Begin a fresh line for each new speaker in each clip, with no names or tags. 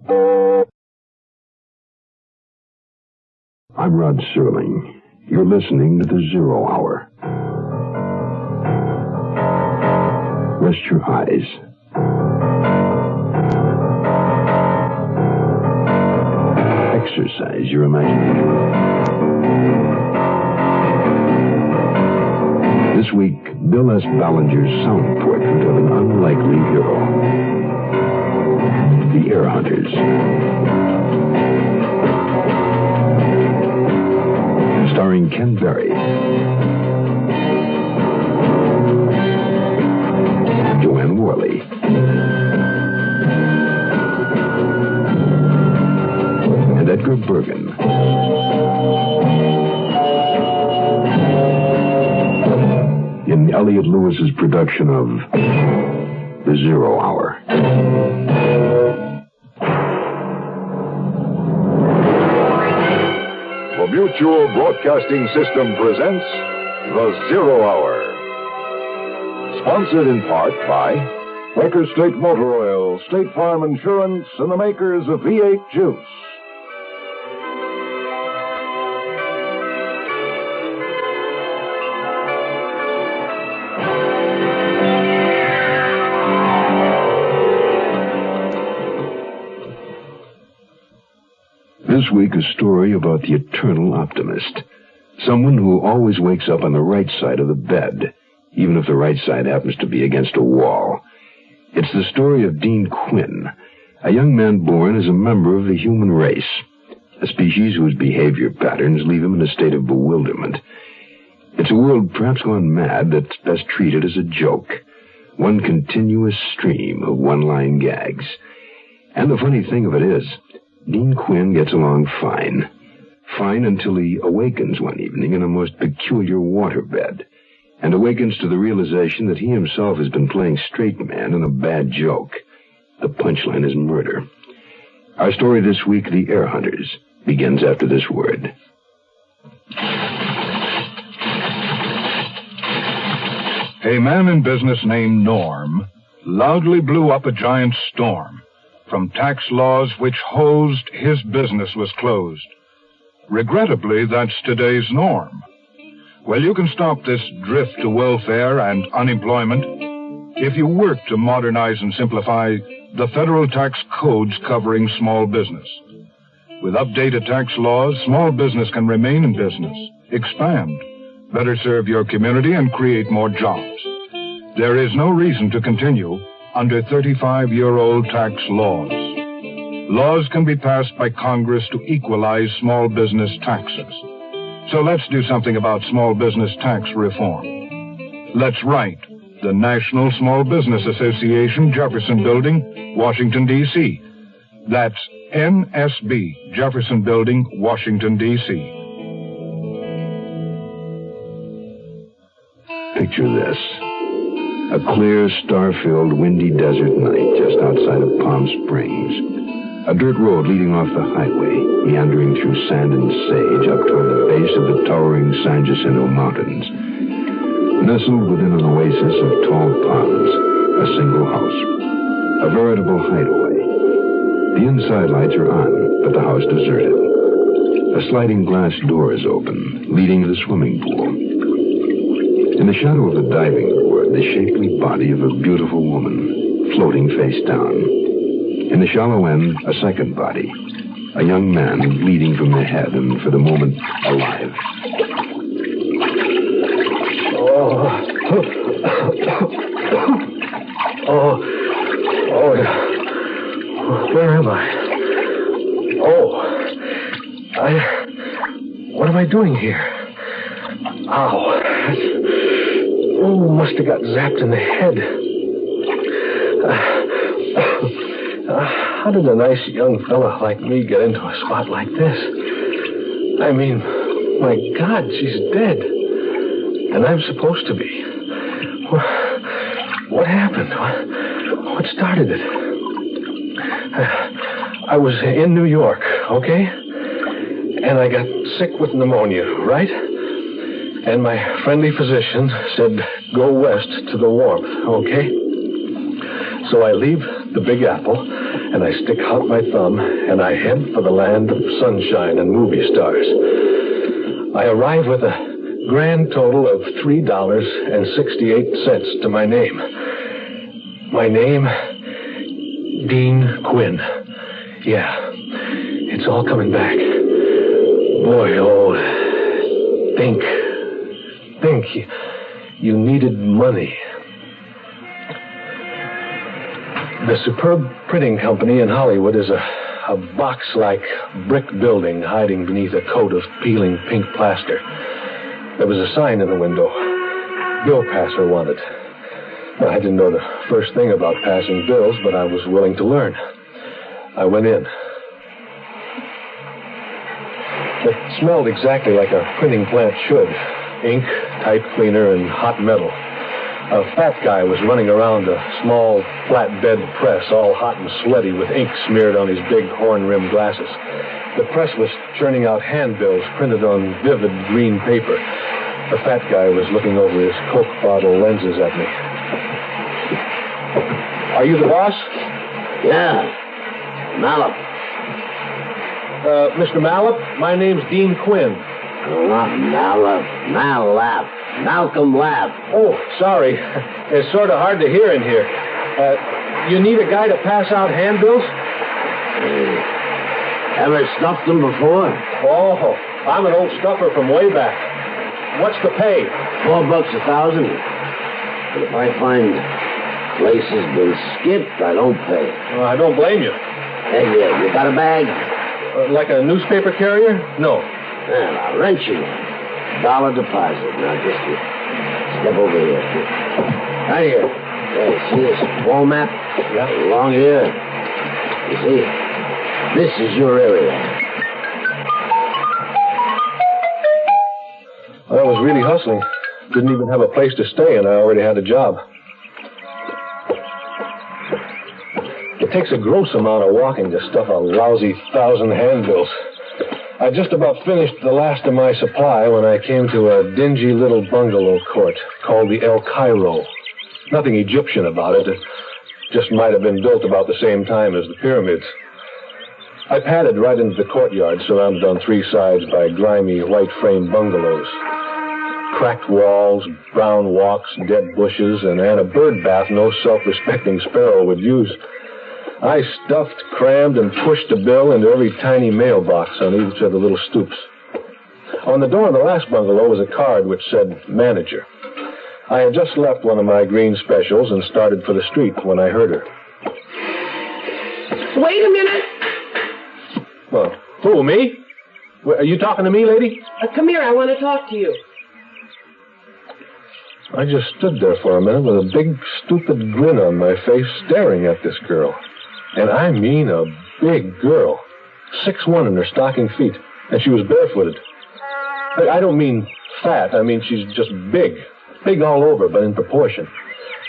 I'm Rod Serling. You're listening to the 0 Hour. Rest your eyes. Exercise your imagination. This week, Bill S. Ballinger's sound portrait of an unlikely hero. The Air Hunters. Starring Ken Berry. Joanne Worley. And Edgar Bergen. In Elliot Lewis's production of The 0 Hour.
The Mutual Broadcasting System presents The 0 Hour. Sponsored in part by Quaker State Motor Oil, State Farm Insurance, and the makers of V8 Juice.
This week, a story about the eternal optimist. Someone who always wakes up on the right side of the bed, even if the right side happens to be against a wall. It's the story of Dean Quinn, a young man born as a member of the human race, a species whose behavior patterns leave him in a state of bewilderment. It's a world perhaps gone mad that's best treated as a joke, one continuous stream of one-line gags. And the funny thing of it is, Dean Quinn gets along fine. Fine until he awakens one evening in a most peculiar waterbed, and awakens to the realization that he himself has been playing straight man in a bad joke. The punchline is murder. Our story this week, The Air Hunters, begins after this word.
A man in business named Norm loudly blew up a giant storm. From tax laws which hosed, his business was closed. Regrettably, that's today's norm. Well, you can stop this drift to welfare and unemployment if you work to modernize and simplify the federal tax codes covering small business. With updated tax laws, small business can remain in business, expand, better serve your community, and create more jobs. There is no reason to continue under 35-year-old tax laws. Laws can be passed by Congress to equalize small business taxes. So let's do something about small business tax reform. Let's write the National Small Business Association, Jefferson Building, Washington, D.C. That's NSB, Jefferson Building, Washington, D.C.
Picture this. A clear, star-filled, windy desert night just outside of Palm Springs. A dirt road leading off the highway, meandering through sand and sage up toward the base of the towering San Jacinto Mountains. Nestled within an oasis of tall palms, a single house. A veritable hideaway. The inside lights are on, but the house deserted. A sliding glass door is open, leading to the swimming pool. In the shadow of the diving board, the shapely body of a beautiful woman, floating face down. In the shallow end, a second body, a young man bleeding from the head and, for the moment, alive.
Where am I? What am I doing here? Ow. Must have got zapped in the head. How did a nice young fella like me get into a spot like this? I mean, my God, she's dead. And I'm supposed to be. What happened? What started it? I was in New York, okay? And I got sick with pneumonia, right? And my friendly physician said, go west to the warmth, okay? So I leave the Big Apple and I stick out my thumb, and I head for the land of sunshine and movie stars. I arrive with a grand total of $3.68 to my name. My name, Dean Quinn. Yeah, it's all coming back. Boy, oh, think. You needed money. The superb printing company in Hollywood is a box-like brick building hiding beneath a coat of peeling pink plaster. There was a sign in the window. Bill passer wanted. Well, I didn't know the first thing about passing bills, but I was willing to learn. I went in. It smelled exactly like a printing plant should. Ink, type cleaner, and hot metal. A fat guy was running around a small flatbed press, all hot and sweaty with ink smeared on his big horn-rimmed glasses. The press was churning out handbills printed on vivid green paper. The fat guy was looking over his Coke bottle lenses at me. Are you the boss?
Yeah. Malop.
Mr. Malop, my name's Dean Quinn.
Not Malop. Malap. Malcolm Lap.
Oh, sorry. It's sort of hard to hear in here. You need a guy to pass out handbills?
Ever stuffed them before?
Oh, I'm an old stuffer from way back. What's the pay?
$4 1,000. But if I find place has been skipped, I don't pay.
Well, I don't blame you.
Hey, you got a bag?
Like a newspaper carrier? No.
Well, I'll rent you one. $1 deposit. Now, just step over here. Right here. Hey, see this wall map?
Yeah.
Along here. You see? This is your area.
I was really hustling. Didn't even have a place to stay, and I already had a job. It takes a gross amount of walking to stuff a lousy 1,000 handbills. I just about finished the last of my supply when I came to a dingy little bungalow court called the El Cairo. Nothing Egyptian about it. It just might have been built about the same time as the pyramids. I padded right into the courtyard, surrounded on 3 sides by grimy white-frame bungalows. Cracked walls, brown walks, dead bushes, and a bird bath no self-respecting sparrow would use. I stuffed, crammed, and pushed a bill into every tiny mailbox on each of the little stoops. On the door of the last bungalow was a card which said, Manager. I had just left one of my green specials and started for the street when I heard her.
Wait a minute.
Well, who, me? Are you talking to me, lady?
Come here, I want to talk to you.
I just stood there for a minute with a big, stupid grin on my face, staring at this girl. And I mean a big girl. 6'1" in her stocking feet. And she was barefooted. I don't mean fat. I mean she's just big. Big all over, but in proportion.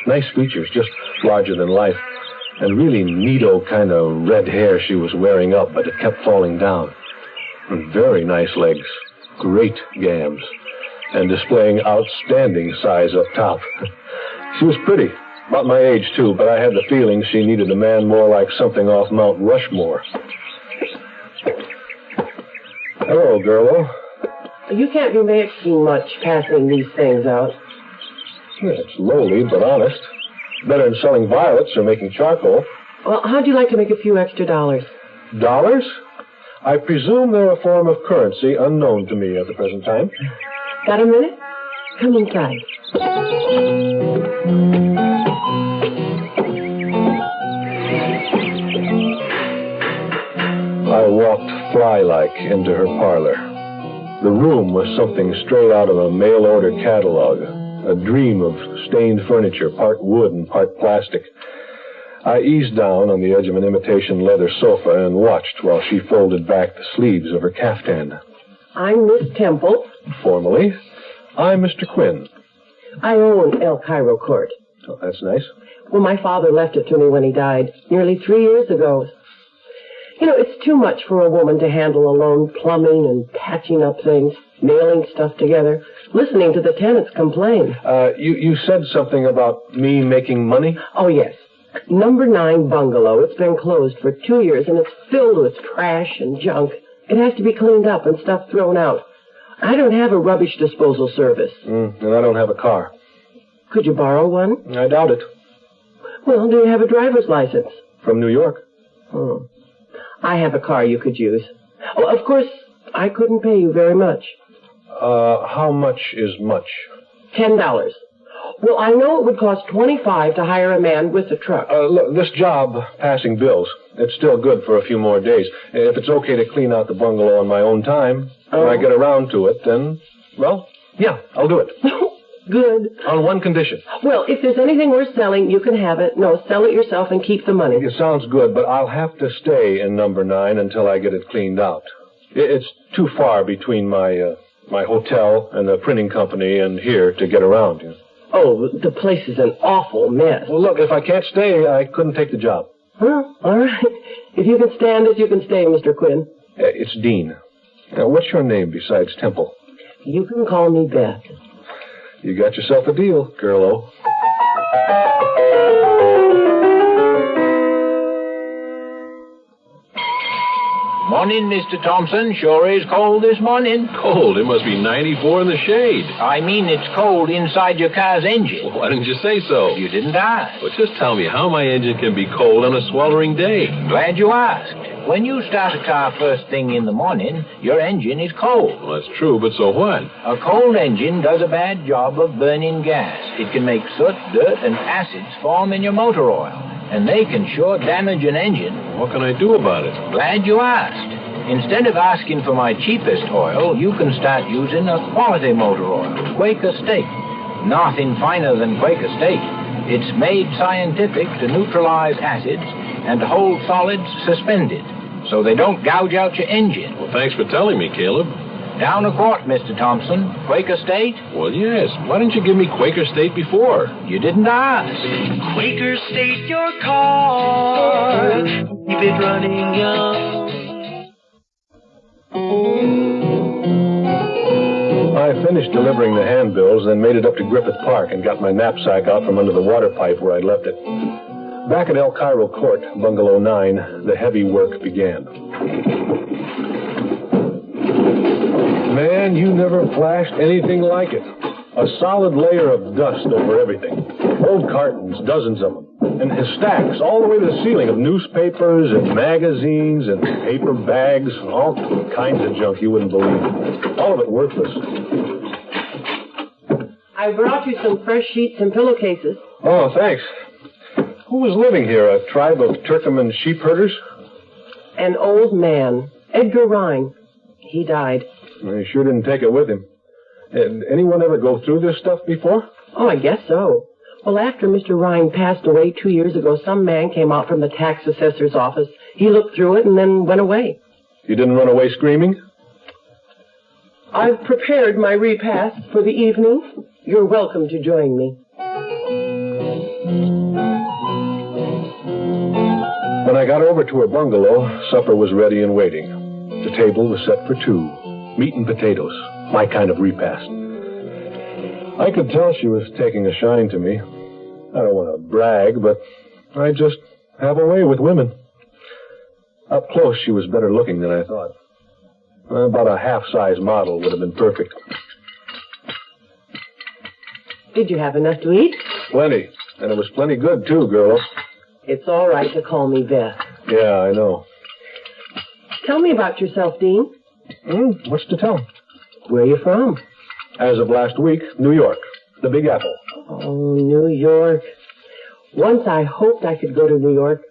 Nice features, just larger than life. And really neato kind of red hair she was wearing up, but it kept falling down. And very nice legs. Great gams. And displaying outstanding size up top. She was pretty. About my age, too, but I had the feeling she needed a man more like something off Mount Rushmore. Hello, girl.
You can't be making much passing these things out.
It's lowly, but honest. Better than selling violets or making charcoal.
Well, how'd you like to make a few extra dollars?
Dollars? I presume they're a form of currency unknown to me at the present time.
Got a minute? Come inside.
I walked fly-like into her parlor. The room was something straight out of a mail-order catalog, a dream of stained furniture, part wood and part plastic. I eased down on the edge of an imitation leather sofa and watched while she folded back the sleeves of her caftan.
I'm Miss Temple.
Formally, I'm Mr. Quinn.
I own El Cairo Court.
Oh, that's nice.
Well, my father left it to me when he died, nearly 3 years ago. You know, it's too much for a woman to handle alone, plumbing and patching up things, nailing stuff together, listening to the tenants complain.
You said something about me making money?
Oh, yes. Number 9 bungalow. It's been closed for 2 years, and it's filled with trash and junk. It has to be cleaned up and stuff thrown out. I don't have a rubbish disposal service.
And I don't have a car.
Could you borrow one?
I doubt it.
Well, do you have a driver's license?
From New York.
I have a car you could use. Oh, of course, I couldn't pay you very much.
How much is much?
$10. Well, I know it would cost $25 to hire a man with a truck.
Look, this job, passing bills, it's still good for a few more days. If it's okay to clean out the bungalow on my own time, when I get around to it, then, well, yeah, I'll do it.
Good.
On one condition.
Well, if there's anything worth selling, you can have it. No, sell it yourself and keep the money.
It sounds good, but I'll have to stay in number 9 until I get it cleaned out. It's too far between my hotel and the printing company and here to get around. You know.
Oh, the place is an awful mess.
Well, look, if I can't stay, I couldn't take the job.
Well, all right. If you can stand it, you can stay, Mr. Quinn.
It's Dean. What's your name besides Temple?
You can call me Beth.
You got yourself a deal, girl-o.
Morning, Mr. Thompson. Sure is cold this morning.
Cold? It must be 94 in the shade.
I mean, it's cold inside your car's engine.
Well, why didn't you say so?
You didn't ask.
Well, just tell me how my engine can be cold on a sweltering day.
Glad you asked. When you start a car first thing in the morning, your engine is cold.
Well, that's true, but so what?
A cold engine does a bad job of burning gas. It can make soot, dirt, and acids form in your motor oil, and they can sure damage an engine.
What can I do about it?
Glad you asked. Instead of asking for my cheapest oil, you can start using a quality motor oil, Quaker State. Nothing finer than Quaker State. It's made scientific to neutralize acids and to hold solids suspended, so they don't gouge out your engine.
Well, thanks for telling me, Caleb.
Down a quart, Mr. Thompson. Quaker State?
Well, yes. Why didn't you give me Quaker State before?
You didn't ask.
Quaker State your car. Keep it running young.
I finished delivering the handbills, then made it up to Griffith Park and got my knapsack out from under the water pipe where I'd left it. Back at El Cairo Court, Bungalow 9, the heavy work began. Man, you never flashed anything like it. A solid layer of dust over everything. Old cartons, dozens of them. And stacks all the way to the ceiling of newspapers and magazines and paper bags, all kinds of junk you wouldn't believe. All of it worthless.
I brought you some fresh sheets and pillowcases.
Oh, thanks. Who was living here? A tribe of Turkoman sheep herders?
An old man, Edgar Bergen. He died.
He sure didn't take it with him. Anyone ever go through this stuff before?
Oh, I guess so. Well, after Mr. Ryan passed away 2 years ago, some man came out from the tax assessor's office. He looked through it and then went away.
You didn't run away screaming?
I've prepared my repast for the evening. You're welcome to join me.
When I got over to her bungalow, supper was ready and waiting. The table was set for 2. Meat and potatoes. My kind of repast. I could tell she was taking a shine to me. I don't want to brag, but I just have a way with women. Up close, she was better looking than I thought. About a half-size model would have been perfect.
Did you have enough to eat?
Plenty. And it was plenty good, too, girl.
It's all right to call me Beth.
Yeah, I know.
Tell me about yourself, Dean.
What's to tell?
Where are you from?
As of last week, New York. The Big Apple.
Oh, New York. Once I hoped I could go to New York,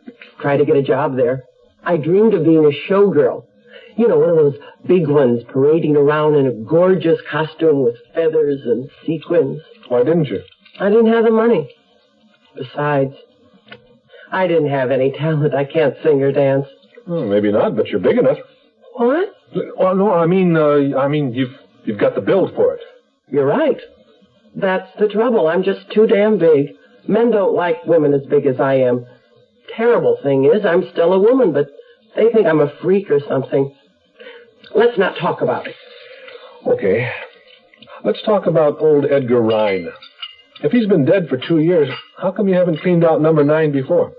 try to get a job there. I dreamed of being a showgirl. You know, one of those big ones parading around in a gorgeous costume with feathers and sequins.
Why didn't you?
I didn't have the money. Besides, I didn't have any talent. I can't sing or dance.
Well, maybe not, but you're big enough.
What?
Oh, no, I mean, you've got the build for it.
You're right. That's the trouble. I'm just too damn big. Men don't like women as big as I am. Terrible thing is, I'm still a woman, but they think I'm a freak or something. Let's not talk about it.
Okay. Let's talk about old Edgar Bergen. If he's been dead for 2 years, how come you haven't cleaned out number 9 before?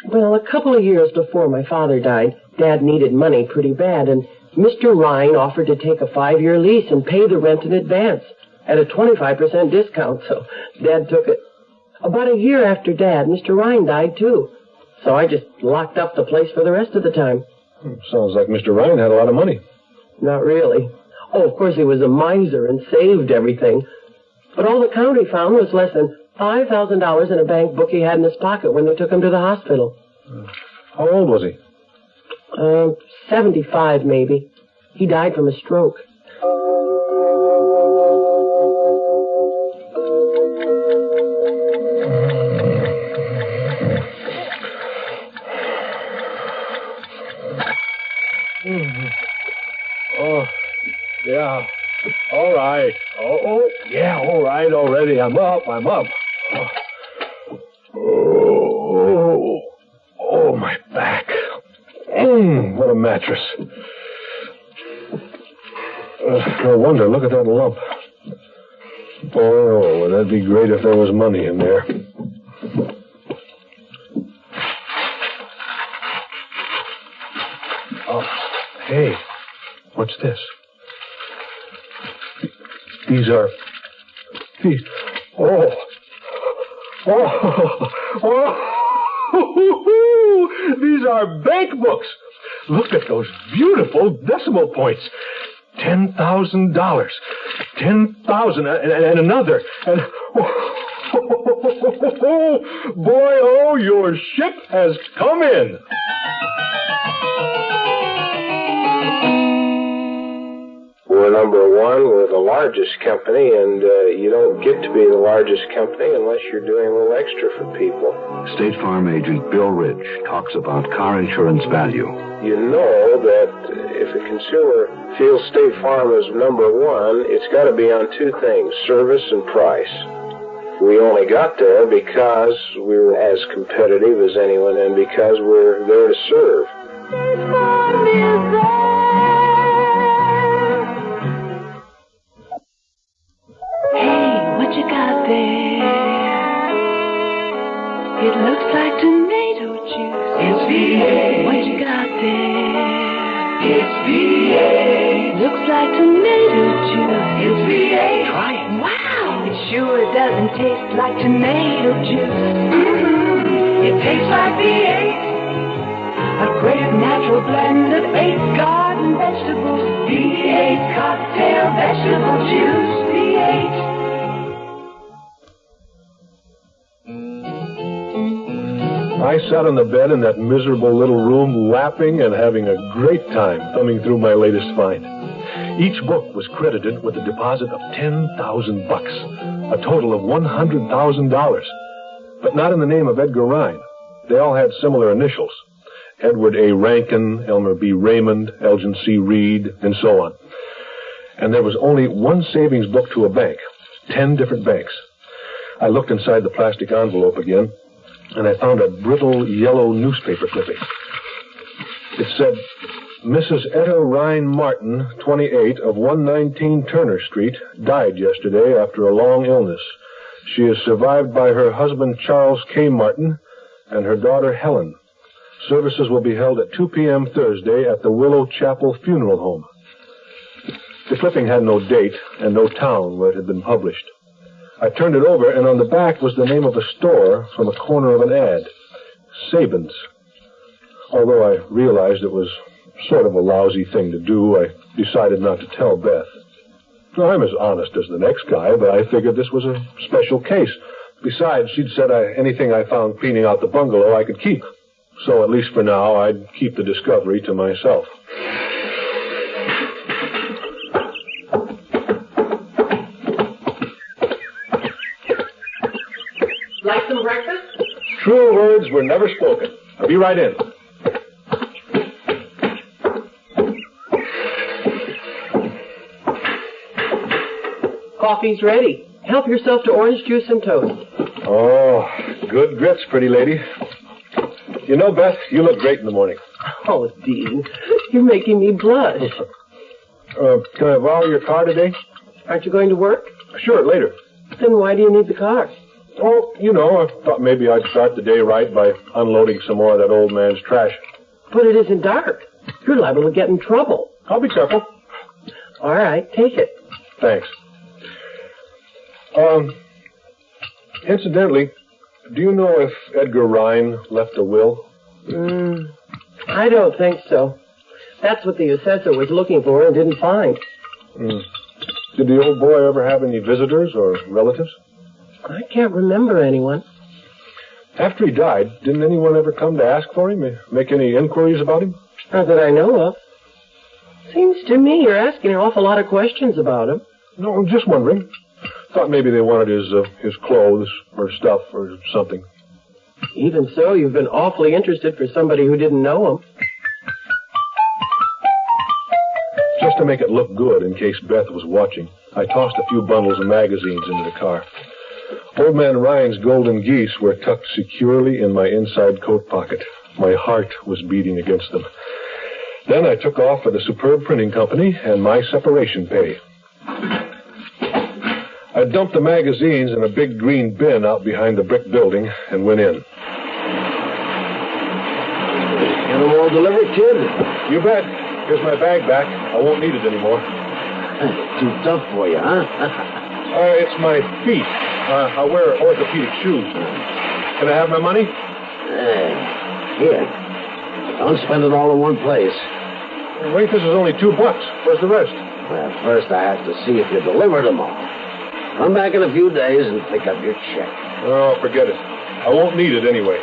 Well, a couple of years before my father died, Dad needed money pretty bad, and Mr. Rhine offered to take a 5-year lease and pay the rent in advance at a 25% discount, so Dad took it. About a year after Dad, Mr. Rhine died, too. So I just locked up the place for the rest of the time.
Sounds like Mr. Rhine had a lot of money.
Not really. Oh, of course, he was a miser and saved everything. But all the county found was less than $5,000 in a bank book he had in his pocket when they took him to the hospital.
How old was he?
75, maybe. He died from a stroke.
Oh, yeah. All right. Oh, yeah, all right already. I'm up. Oh, my back. What a mattress. No wonder. Look at that lump. Oh, that'd be great if there was money in there. Oh, hey, what's this? These. Oh, these are bank books. Look at those beautiful decimal points. $10,000. 10,000 and another. And boy, oh, your ship has come in.
We're number one. We're the largest company, and you don't get to be the largest company unless you're doing a little extra for people.
State Farm agent Bill Rich talks about car insurance value.
You know that if a consumer feels State Farm is number one, it's got to be on two things, service and price. We only got there because we were as competitive as anyone and because we're there to serve. State Farm is there.
What you got there? It looks like tomato juice. It's V8. What you got there? It's V8. Looks like tomato juice. It's V8. Try it. Wow. It sure doesn't taste like tomato juice. It tastes like V8. A great natural blend of 8 garden vegetables. V8 cocktail vegetable juice. V8.
I sat on the bed in that miserable little room, laughing and having a great time thumbing through my latest find. Each book was credited with a deposit of $10,000, a total of $100,000. But not in the name of Edgar Rhine. They all had similar initials. Edward A. Rankin, Elmer B. Raymond, Elgin C. Reed, and so on. And there was only one savings book to a bank, 10 different banks. I looked inside the plastic envelope again, and I found a brittle yellow newspaper clipping. It said, Mrs. Etta Rhine Martin, 28, of 119 Turner Street, died yesterday after a long illness. She is survived by her husband, Charles K. Martin, and her daughter, Helen. Services will be held at 2 p.m. Thursday at the Willow Chapel Funeral Home. The clipping had no date and no town where it had been published. I turned it over, and on the back was the name of a store from a corner of an ad. Sabin's. Although I realized it was sort of a lousy thing to do, I decided not to tell Beth. I'm as honest as the next guy, but I figured this was a special case. Besides, she'd said anything I found cleaning out the bungalow I could keep. So at least for now, I'd keep the discovery to myself.
Like some breakfast?
Truer words were never spoken. I'll be right in.
Coffee's ready. Help yourself to orange juice and toast.
Oh, good grits, pretty lady. You know, Beth, you look great in the morning.
Oh, Dean, you're making me blush.
Can I borrow your car today?
Aren't you going to work?
Sure, later.
Then why do you need the car?
Oh, you know, I thought maybe I'd start the day right by unloading some more of that old man's trash.
But it isn't dark. You're liable to get in trouble.
I'll be careful.
All right, take it.
Thanks. Incidentally, do you know if Edgar Rhine left a will?
I don't think so. That's what the assessor was looking for and didn't find.
Did the old boy ever have any visitors or relatives?
I can't remember anyone.
After he died, didn't anyone ever come to ask for him, make any inquiries about him?
Not that I know of. Seems to me you're asking an awful lot of questions about him.
No, I'm just wondering. Thought maybe they wanted his clothes or stuff or something.
Even so, you've been awfully interested for somebody who didn't know him.
Just to make it look good in case Beth was watching, I tossed a few bundles of magazines into the car. Old Man Ryan's golden geese were tucked securely in my inside coat pocket. My heart was beating against them. Then I took off for the superb printing company and my separation pay. I dumped the magazines in a big green bin out behind the brick building and went in.
Get them all delivered, kid?
You bet. Here's my bag back. I won't need it anymore.
Too tough for you, huh?
It's my feet. I wear orthopedic shoes. Can I have my money?
Here. Don't spend it all in one place.
Wait, this is only $2. Where's the rest?
Well, first I have to see if you delivered them all. Come back in a few days and pick up your check.
Oh, forget it. I won't need it anyway.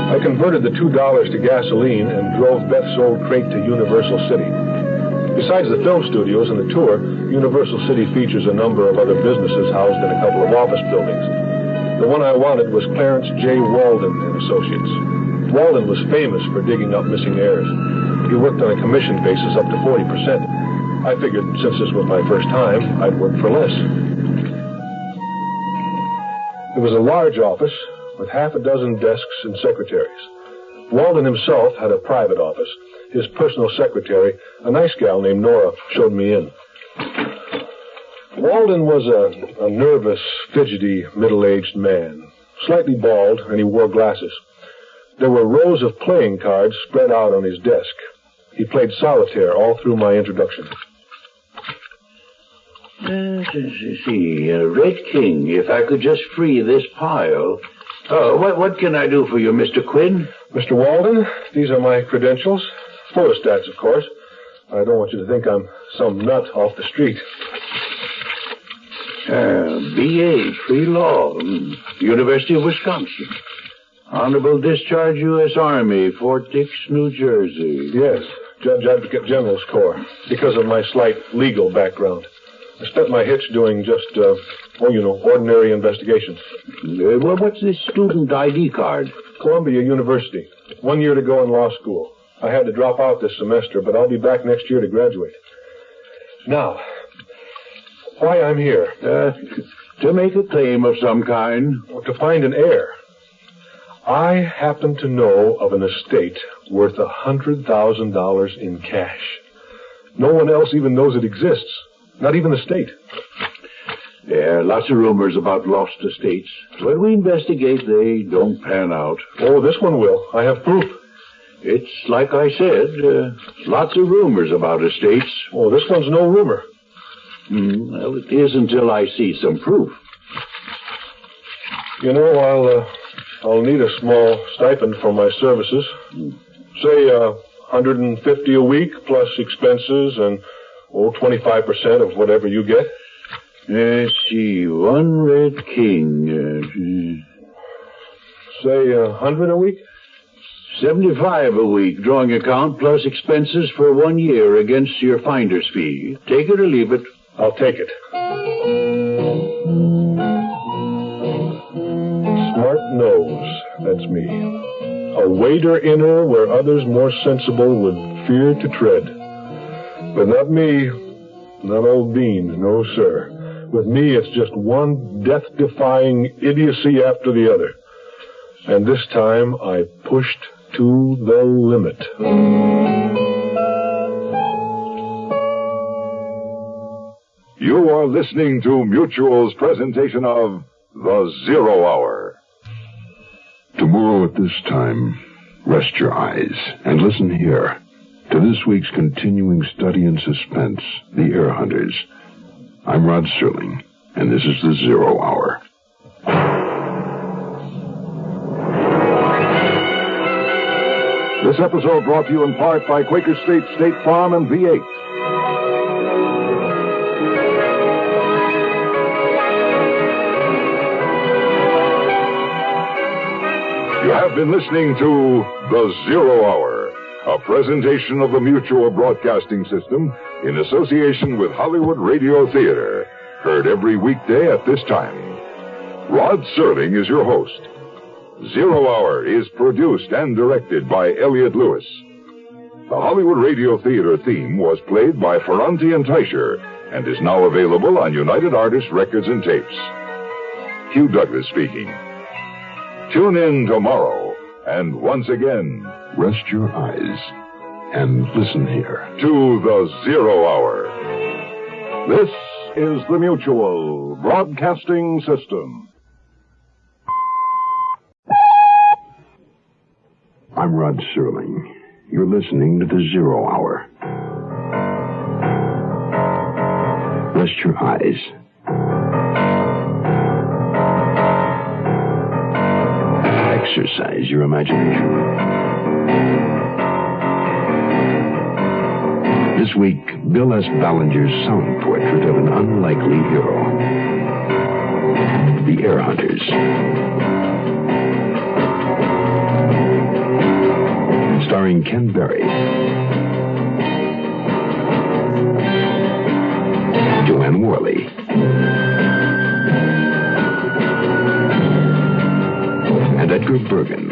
I converted the $2 to gasoline and drove Beth's old crate to Universal City. Besides the film studios and the tour, Universal City features a number of other businesses housed in a couple of office buildings. The one I wanted was Clarence J. Walden and Associates. Walden was famous for digging up missing heirs. He worked on a commission basis up to 40%. I figured since this was my first time, I'd work for less. It was a large office with half a dozen desks and secretaries. Walden himself had a private office. His personal secretary, a nice gal named Nora, showed me in. Walden was a nervous, fidgety, middle-aged man, slightly bald, and he wore glasses. There were rows of playing cards spread out on his desk. He played solitaire all through my introduction.
See, Red King, if I could just free this pile. What can I do for you, Mr. Quinn?
Mr. Walden, these are my credentials. Full of stats, of course. I don't want you to think I'm some nut off the street.
B.A., pre-law, University of Wisconsin. Honorable discharge, U.S. Army, Fort Dix, New Jersey.
Yes, Judge Advocate General's Corps, because of my slight legal background. I spent my hitch doing just, ordinary investigations.
What's this student ID card?
Columbia University. 1 year to go in law school. I had to drop out this semester, but I'll be back next year to graduate. Now, why I'm here?
To make a claim of some kind.
To find an heir. I happen to know of an estate worth $100,000 in cash. No one else even knows it exists. Not even the state.
There are lots of rumors about lost estates. When we investigate, they don't pan out.
Oh, this one will. I have proof.
It's like I said, lots of rumors about estates.
Oh, this one's no rumor.
Well, it is until I see some proof.
You know, I'll need a small stipend for my services. Say, $150 a week plus expenses and 25% of whatever you get.
Let's see, one Red King.
Say, $100 a week?
$75 a week, drawing account plus expenses for 1 year against your finder's fee. Take it or leave it.
I'll take it. Smart nose, that's me. A wader inner where others more sensible would fear to tread. But not me, not old Bean, no sir. With me, it's just one death-defying idiocy after the other. And this time, I pushed to the limit.
You are listening to Mutual's presentation of The Zero Hour.
Tomorrow at this time, rest your eyes and listen here to this week's continuing study in suspense, The Heir Hunters. I'm Rod Serling, and this is The Zero Hour.
This episode brought to you in part by Quaker State Farm, and V8. You have been listening to The Zero Hour, a presentation of the Mutual Broadcasting System in association with Hollywood Radio Theater, heard every weekday at this time. Rod Serling is your host. Zero Hour is produced and directed by Elliott Lewis. The Hollywood Radio Theater theme was played by Ferranti and Teicher and is now available on United Artists Records and Tapes. Hugh Douglas speaking. Tune in tomorrow, and once again,
rest your eyes and listen here
to The Zero Hour. This is the Mutual Broadcasting System.
I'm Rod Serling. You're listening to The Zero Hour. Rest your eyes. Exercise your imagination. This week, Bill S. Ballinger's sound portrait of an unlikely hero. The Heir Hunters. Starring Ken Berry, Joanne Worley, and Edgar Bergen.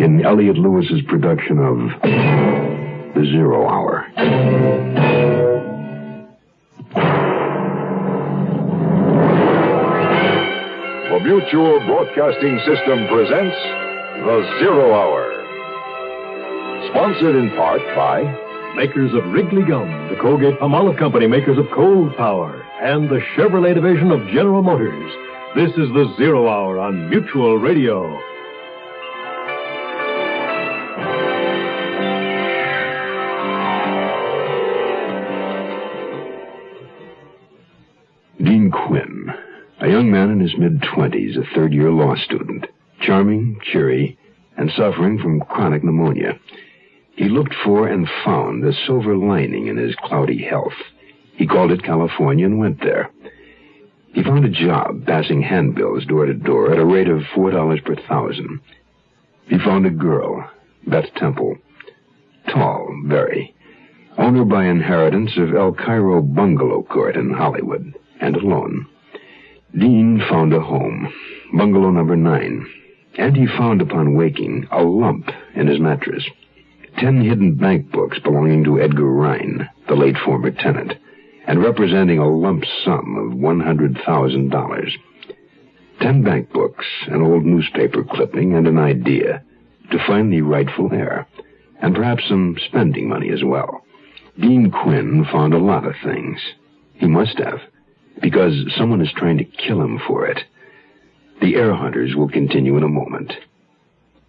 In Elliott Lewis's production of The Zero Hour.
The Mutual Broadcasting System presents The Zero Hour. Sponsored in part by
makers of Wrigley Gum, the Colgate-Palmolive Company, makers of Cold Power, and the Chevrolet division of General Motors. This is The Zero Hour on Mutual Radio.
Dean Quinn, a young man in his mid-20s, a third-year law student, charming, cheery, and suffering from chronic pneumonia. He looked for and found a silver lining in his cloudy health. He called it California and went there. He found a job passing handbills door to door at a rate of $4 per thousand. He found a girl, Beth Temple, tall, very, owner by inheritance of El Cairo Bungalow Court in Hollywood, and alone. Dean found a home, bungalow number 9, and he found upon waking a lump in his mattress. 10 hidden bank books belonging to Edgar Rhine, the late former tenant, and representing a lump sum of $100,000. 10 bank books, an old newspaper clipping, and an idea to find the rightful heir, and perhaps some spending money as well. Dean Quinn found a lot of things. He must have, because someone is trying to kill him for it. The Heir Hunters will continue in a moment.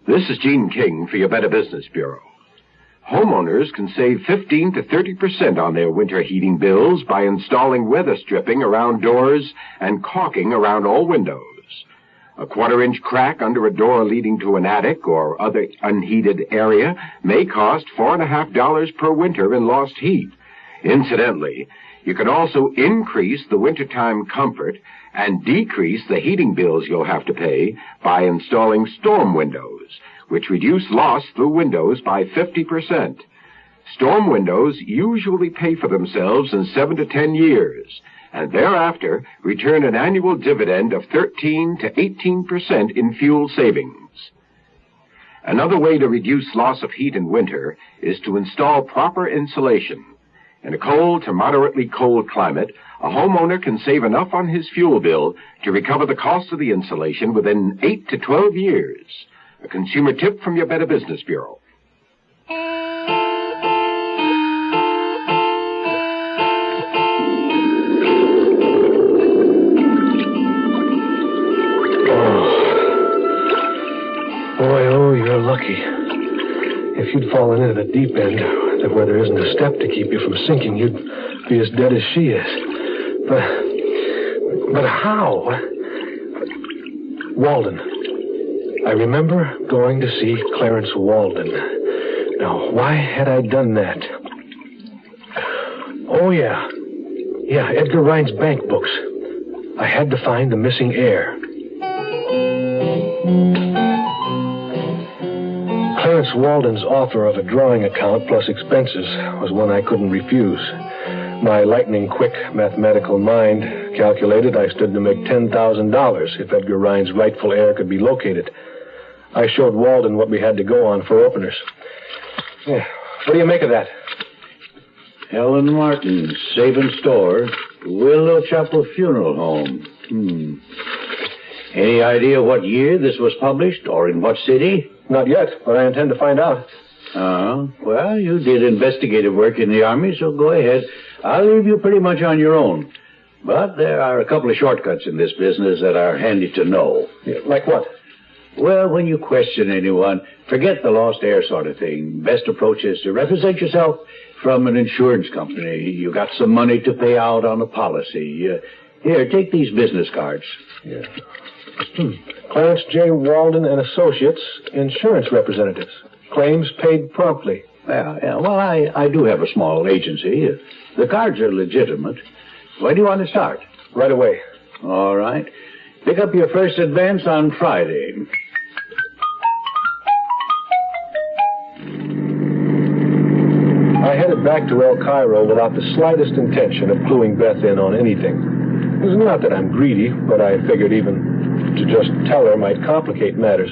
This is Gene King for your Better Business Bureau. Homeowners can save 15 to 30% on their winter heating bills by installing weather stripping around doors and caulking around all windows. A 1/4-inch crack under a door leading to an attic or other unheated area may cost $4.50 per winter in lost heat. Incidentally, you can also increase the wintertime comfort and decrease the heating bills you'll have to pay by installing storm windows, which reduce loss through windows by 50%. Storm windows usually pay for themselves in 7 to 10 years, and thereafter return an annual dividend of 13 to 18% in fuel savings. Another way to reduce loss of heat in winter is to install proper insulation. In a cold to moderately cold climate, a homeowner can save enough on his fuel bill to recover the cost of the insulation within 8 to 12 years. A consumer tip from your Better Business Bureau.
lucky. If you'd fallen into the deep end, where there isn't a step to keep you from sinking, you'd be as dead as she is. But how? Walden. I remember going to see Clarence Walden. Now, why had I done that? Oh, yeah. Yeah, Edgar Rhine's bank books. I had to find the missing heir. Clarence Walden's offer of a drawing account plus expenses was one I couldn't refuse. My lightning-quick mathematical mind calculated I stood to make $10,000 if Edgar Rhine's rightful heir could be located. I showed Walden what we had to go on for openers. Yeah. What do you make of that?
Helen Martin, Sabin Store, Willow Chapel Funeral Home. Any idea what year this was published or in what city?
Not yet, but I intend to find out.
Well, you did investigative work in the Army, so go ahead. I'll leave you pretty much on your own. But there are a couple of shortcuts in this business that are handy to know.
Yeah, like what?
Well, when you question anyone, forget the lost heir sort of thing. Best approach is to represent yourself from an insurance company. You got some money to pay out on a policy. Here, take these business cards.
Yeah. Clarence J. Walden and Associates, insurance representatives. Claims paid promptly.
Well, I do have a small agency. The cards are legitimate. When do you want to start?
Right away.
All right. Pick up your first advance on Friday.
I headed back to El Cairo without the slightest intention of cluing Beth in on anything. It's not that I'm greedy, but I figured even to just tell her might complicate matters.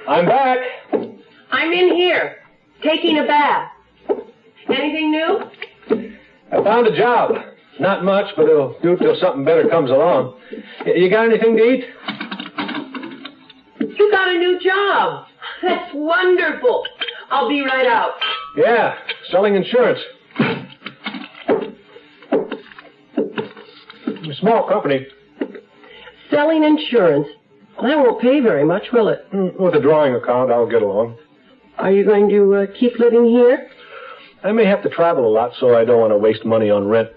I'm back.
I'm in here, taking a bath. Anything new?
I found a job. Not much, but it'll do till something better comes along. You got anything to eat?
You got a new job. That's wonderful. I'll be right out.
Yeah, selling insurance. A small company.
Selling insurance? That won't pay very much, will it?
With a drawing account, I'll get along.
Are you going to keep living here?
I may have to travel a lot, so I don't want to waste money on rent.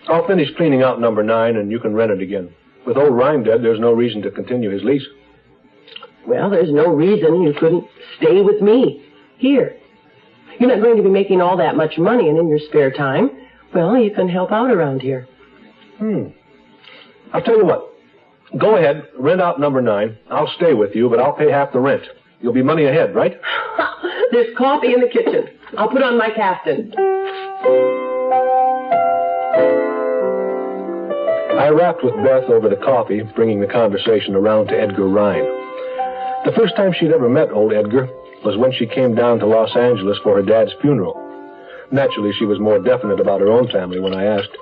I'll finish cleaning out number 9, and you can rent it again. With old Rhine dead, there's no reason to continue his lease.
Well, there's no reason you couldn't stay with me here. You're not going to be making all that much money, and in your spare time, well, you can help out around here.
I'll tell you what. Go ahead, rent out number 9. I'll stay with you, but I'll pay half the rent. You'll be money ahead, right?
There's coffee in the kitchen. I'll put on my captain.
I rapped with Beth over the coffee, bringing the conversation around to Edgar Rhine. The first time she'd ever met old Edgar was when she came down to Los Angeles for her dad's funeral. Naturally, she was more definite about her own family when I asked.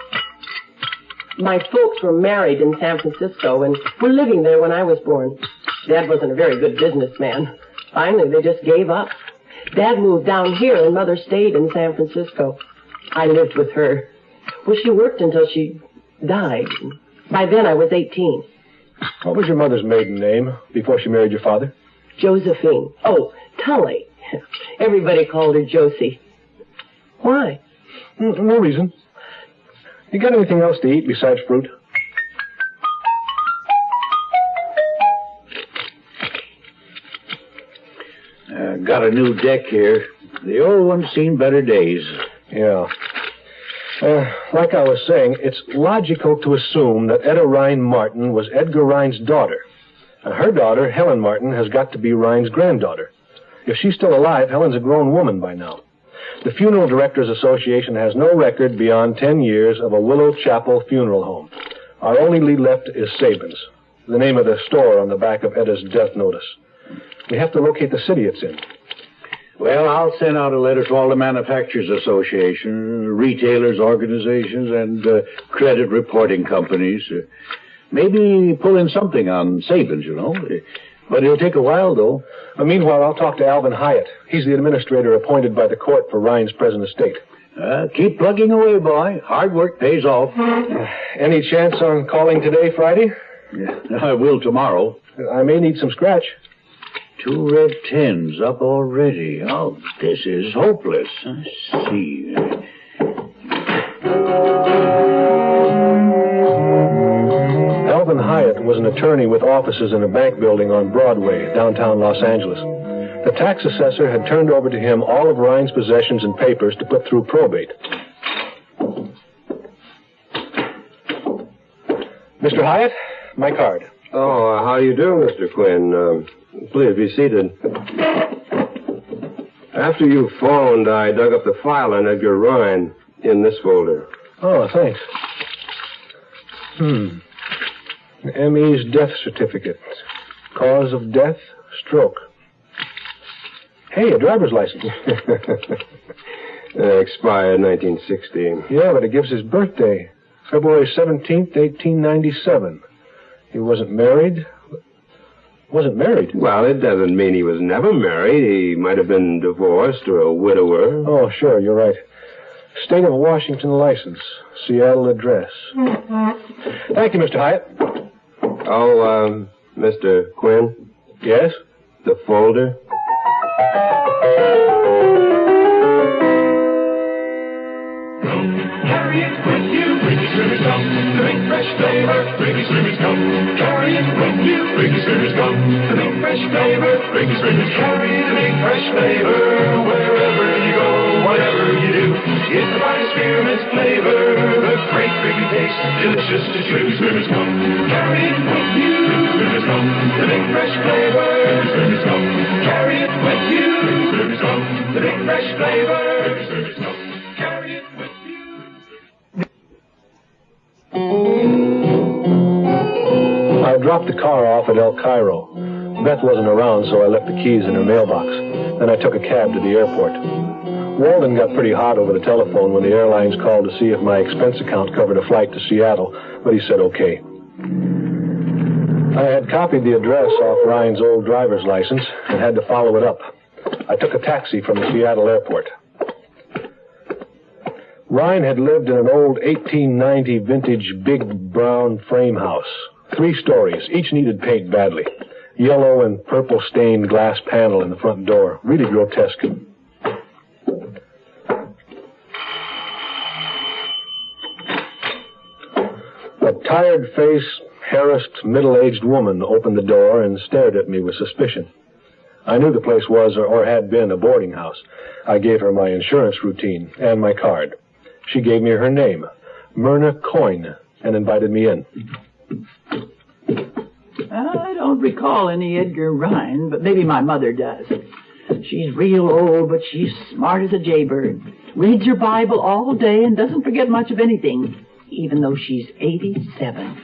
My folks were married in San Francisco and were living there when I was born. Dad wasn't a very good businessman. Finally, they just gave up. Dad moved down here and Mother stayed in San Francisco. I lived with her. Well, she worked until she died. By then, I was 18.
What was your mother's maiden name before she married your father?
Josephine. Oh, Tully. Everybody called her Josie. Why?
No reason. You got anything else to eat besides fruit?
Got a new deck here. The old one's seen better days.
Yeah. Like I was saying, it's logical to assume that Etta Rhine Martin was Edgar Rhine's daughter. And her daughter, Helen Martin, has got to be Rhine's granddaughter. If she's still alive, Helen's a grown woman by now. The Funeral Directors Association has no record beyond 10 years of a Willow Chapel funeral home. Our only lead left is Sabin's, the name of the store on the back of Etta's death notice. We have to locate the city it's in.
Well, I'll send out a letter to all the Manufacturers Association, retailers, organizations, and credit reporting companies. Maybe pull in something on Sabin's, you know. But it'll take a while, though.
Meanwhile, I'll talk to Alvin Hyatt. He's the administrator appointed by the court for Rhine's present estate.
Keep plugging away, boy. Hard work pays off.
Any chance on calling today, Friday?
I will tomorrow.
I may need some scratch.
2 red 10s up already. Oh, this is hopeless. Let's see.
Alvin Hyatt was an attorney with offices in a bank building on Broadway, downtown Los Angeles. The tax assessor had turned over to him all of Ryan's possessions and papers to put through probate. Mr. Hyatt, my card.
Oh, how do you do, Mr. Quinn? Please be seated. After you phoned, I dug up the file on Edgar Ryan in this folder.
Oh, thanks. ME's death certificate. Cause of death, stroke. Hey, a driver's license.
Expired 1960.
Yeah, but it gives his birthday. February 17th, 1897. He wasn't married.
Well, it doesn't mean he was never married. He might have been divorced or a widower.
Oh, sure, you're right. State of Washington license. Seattle address. Thank you, Mr. Hyatt.
Oh, Mr. Quinn?
Yes?
The folder?
Carry it with you, bring your swimmers come. The big fresh flavor, bring your swimmers come. Carry it with you, bring your swimmers come. The big fresh flavor, bring your swimmers. Carry the big fresh flavor wherever you go, whatever you do. It's the finest spearmint flavor, the great big taste, delicious to chew. Swimmers come. Carry it with you, bring your swimmers come. The big fresh flavor, bring your swimmers come. Carry it with you, bring your swimmers come. The big fresh flavor, bring your swimmers come. Carry it with you.
I dropped the car off at El Cairo. Beth wasn't around, so I left the keys in her mailbox. Then I took a cab to the airport. Walden got pretty hot over the telephone when the airlines called to see if my expense account covered a flight to Seattle, but he said okay. I had copied the address off Ryan's old driver's license and had to follow it up. I took a taxi from the Seattle airport. Ryan had lived in an old 1890 vintage big brown frame house. 3 stories. Each needed paint badly. Yellow and purple stained glass panel in the front door. Really grotesque. A tired-faced, harassed, middle-aged woman opened the door and stared at me with suspicion. I knew the place was or had been a boarding house. I gave her my insurance routine and my card. She gave me her name, Myrna Coyne, and invited me in.
I don't recall any Edgar Ryan, but maybe my mother does. She's real old, but she's smart as a jaybird. Reads her Bible all day and doesn't forget much of anything, even though she's 87.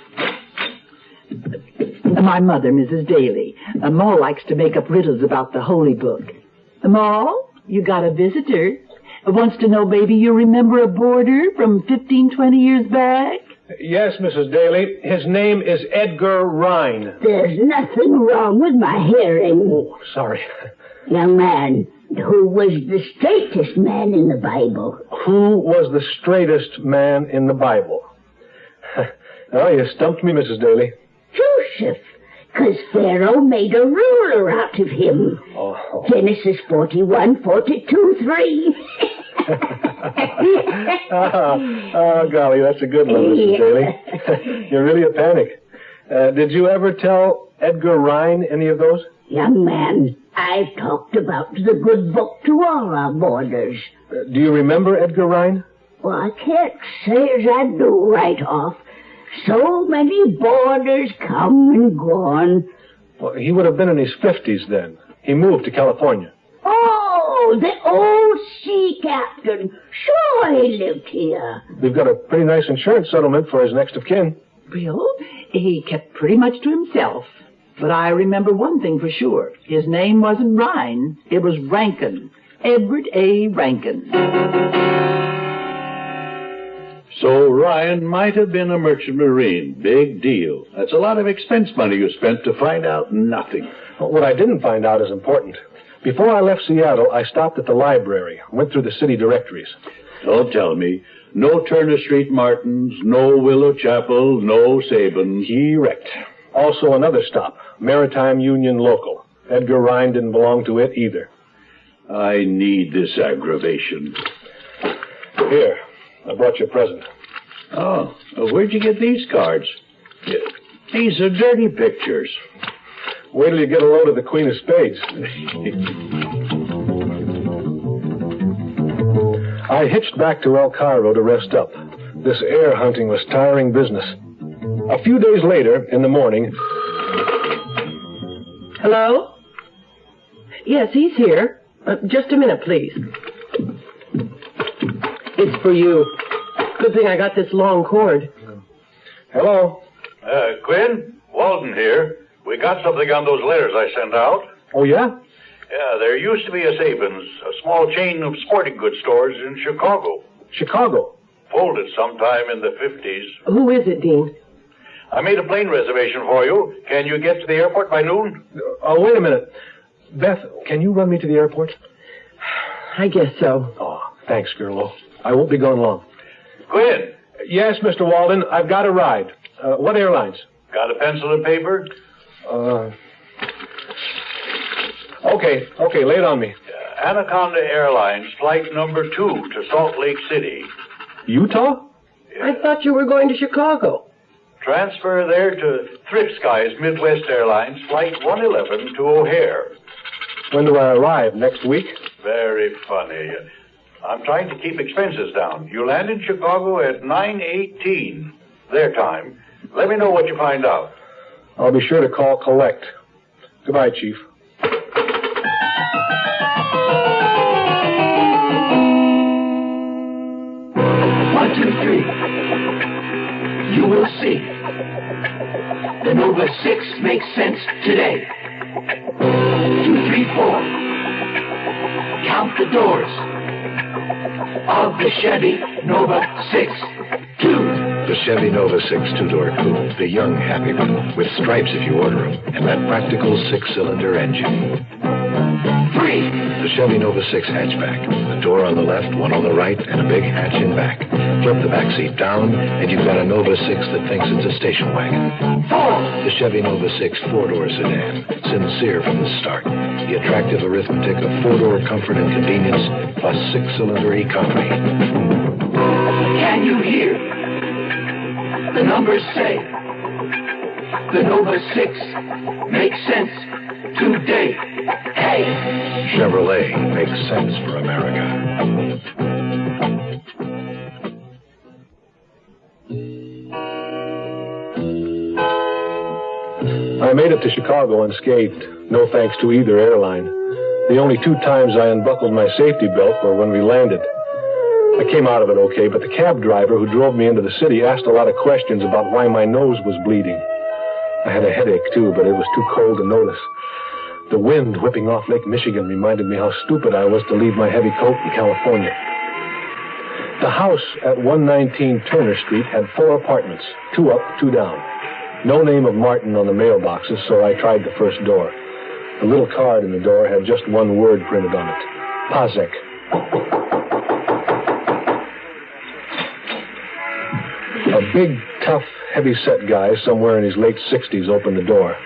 My mother, Mrs. Daly. Ma likes to make up riddles about the Holy Book. Ma, you got a visitor. Wants to know, baby, you remember a boarder from 15-20 years back?
Yes, Mrs. Daly. His name is Edgar Ryan.
There's nothing wrong with my hearing.
Oh, sorry.
Young man, who was the straightest man in the Bible?
Who was the straightest man in the Bible? Oh, you stumped me, Mrs. Daly.
Joseph, because Pharaoh made a ruler out of him.
Oh.
Genesis 41:42-3.
Oh, golly, that's a good one, Mrs. Daly. You're really a panic. Did you ever tell Edgar Ryan any of those?
Young man, I've talked about the good book to all our boarders.
Do you remember Edgar Ryan?
Well, I can't say as I do right off. So many boarders come and gone.
Well, he would have been in his 50s then. He moved to California.
Oh, the old sea captain. Sure, he lived here.
We've got a pretty nice insurance settlement for his next of kin.
Well, he kept pretty much to himself. But I remember one thing for sure. His name wasn't Ryan. It was Rankin. Edward A. Rankin.
So Ryan might have been a merchant marine. Big deal. That's a lot of expense money you spent to find out nothing.
Well, what I didn't find out is important. Before I left Seattle, I stopped at the library, went through the city directories.
Don't tell me. No Turner Street Martins, no Willow Chapel, no Sabins.
Correct. Also another stop, Maritime Union Local. Edgar Rhine didn't belong to it either.
I need this aggravation.
Here, I brought you a present.
Oh, well, where'd you get these cards? These are dirty pictures.
Wait till you get a load of the Queen of Spades. I hitched back to El Cairo to rest up. This air hunting was tiring business. A few days later, in the morning...
Hello? Yes, he's here. Just a minute, please. It's for you. Good thing I got this long cord.
Hello?
Quinn, Walden here. We got something on those letters I sent out.
Oh, yeah?
Yeah, there used to be a Sabins, a small chain of sporting goods stores in Chicago.
Chicago?
Folded sometime in the 50s.
Who is it, Dean?
I made a plane reservation for you. Can you get to the airport by noon?
Oh, wait a minute. Beth, can you run me to the airport?
I guess so.
Oh, thanks, Gerlo. I won't be gone long.
Quinn!
Yes, Mr. Walden, I've got a ride. What airlines?
Got a pencil and paper?
Okay, lay it on me.
Anaconda Airlines, flight number 2 to Salt Lake City.
Utah?
Yeah.
I thought you were going to Chicago.
Transfer there to Thrift Skies Midwest Airlines, flight 111 to O'Hare.
When do I arrive? Next week?
Very funny. I'm trying to keep expenses down. You land in Chicago at 9:18, their time. Let me know what you find out.
I'll be sure to call collect. Goodbye, Chief.
1, 2, 3. You will see. The Nova 6 makes sense today. 2, 3, 4. Count the doors of the Chevy Nova 6. 2.
The Chevy Nova 6 two-door coupe, the young happy one, with stripes if you order them, and that practical 6-cylinder engine.
3.
The Chevy Nova 6 hatchback, the door on the left, one on the right, and a big hatch in back. Flip the back seat down, and you've got a Nova 6 that thinks it's a station wagon.
4.
The Chevy Nova 6 four-door sedan, sincere from the start. The attractive arithmetic of four-door comfort and convenience, plus 6-cylinder economy.
Can you hear? The numbers say the Nova 6 makes sense today. Hey!
Chevrolet makes sense for America.
I made it to Chicago unscathed. No thanks to either airline. The only 2 times I unbuckled my safety belt were when we landed. I came out of it okay, but the cab driver who drove me into the city asked a lot of questions about why my nose was bleeding. I had a headache, too, but it was too cold to notice. The wind whipping off Lake Michigan reminded me how stupid I was to leave my heavy coat in California. The house at 119 Turner Street had 4 apartments, 2 up, 2 down. No name of Martin on the mailboxes, so I tried the first door. The little card in the door had just one word printed on it. Pazek. A big, tough, heavy-set guy somewhere in his late 60s opened the door.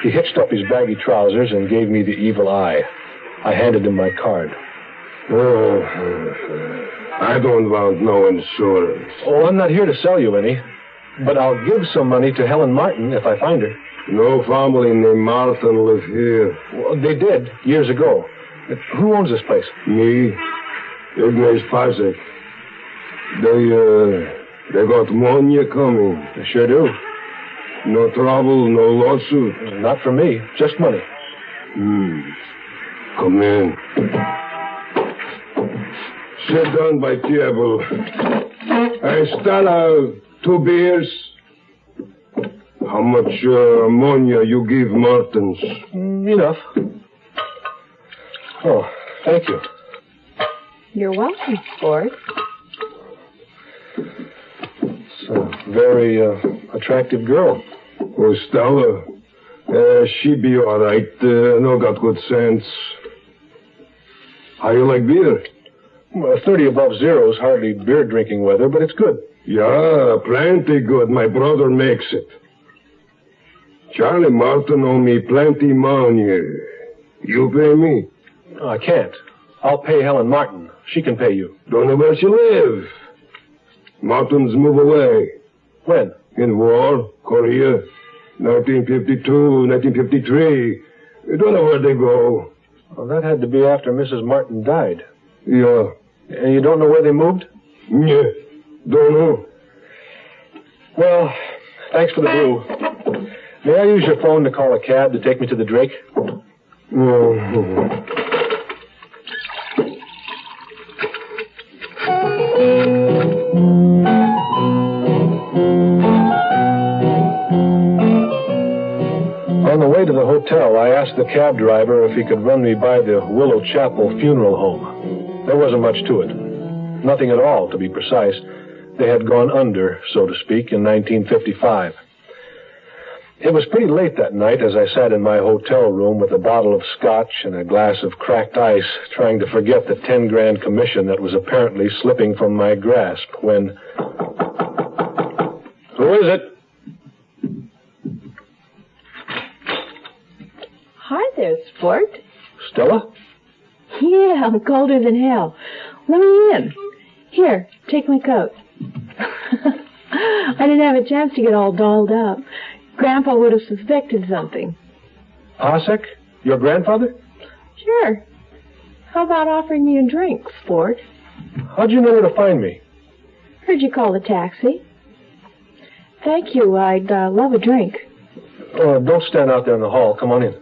He hitched up his baggy trousers and gave me the evil eye. I handed him my card.
Oh, I don't want no insurance.
Oh, I'm not here to sell you any. But I'll give some money to Helen Martin if I find her.
No family named Martin live here.
Well, they did, years ago. Who owns this place?
Me. Ignace Pazek. They got money coming.
They sure do.
No trouble, no lawsuit.
Not for me, just money.
Come in. Sit down by table. Hey, Stella, 2 beers. How much money you give Martins?
Enough. Oh, thank you.
You're welcome, sport.
It's a very attractive girl.
Oh, Stella. She be all right. No got good sense. How you like beer?
Well, 30 above zero is hardly beer drinking weather, but it's good.
Yeah, plenty good. My brother makes it. Charlie Martin owe me plenty money. You pay me?
Oh, I can't. I'll pay Helen Martin. She can pay you.
Don't know where she live. Martins move away.
When?
In war, Korea, 1952, 1953. You don't know where they go.
Well, that had to be after Mrs. Martin died.
Yeah.
And you don't know where they moved?
Yeah, don't know.
Well, thanks for the brew. May I use your phone to call a cab to take me to the Drake? On the way to the hotel, I asked the cab driver if he could run me by the Willow Chapel funeral home. There wasn't much to it. Nothing at all, to be precise. They had gone under, so to speak, in 1955. It was pretty late that night as I sat in my hotel room with a bottle of scotch and a glass of cracked ice, trying to forget the 10 grand commission that was apparently slipping from my grasp when... Who is it?
Hi there, Sport.
Stella?
Yeah, I'm colder than hell. Let me in. Here, take my coat. I didn't have a chance to get all dolled up. Grandpa would have suspected something.
Pasek? Your grandfather?
Sure. How about offering me a drink, Sport?
How'd you know where to find me?
Heard you call a taxi. Thank you. I'd love a drink.
Don't stand out there in the hall. Come on in.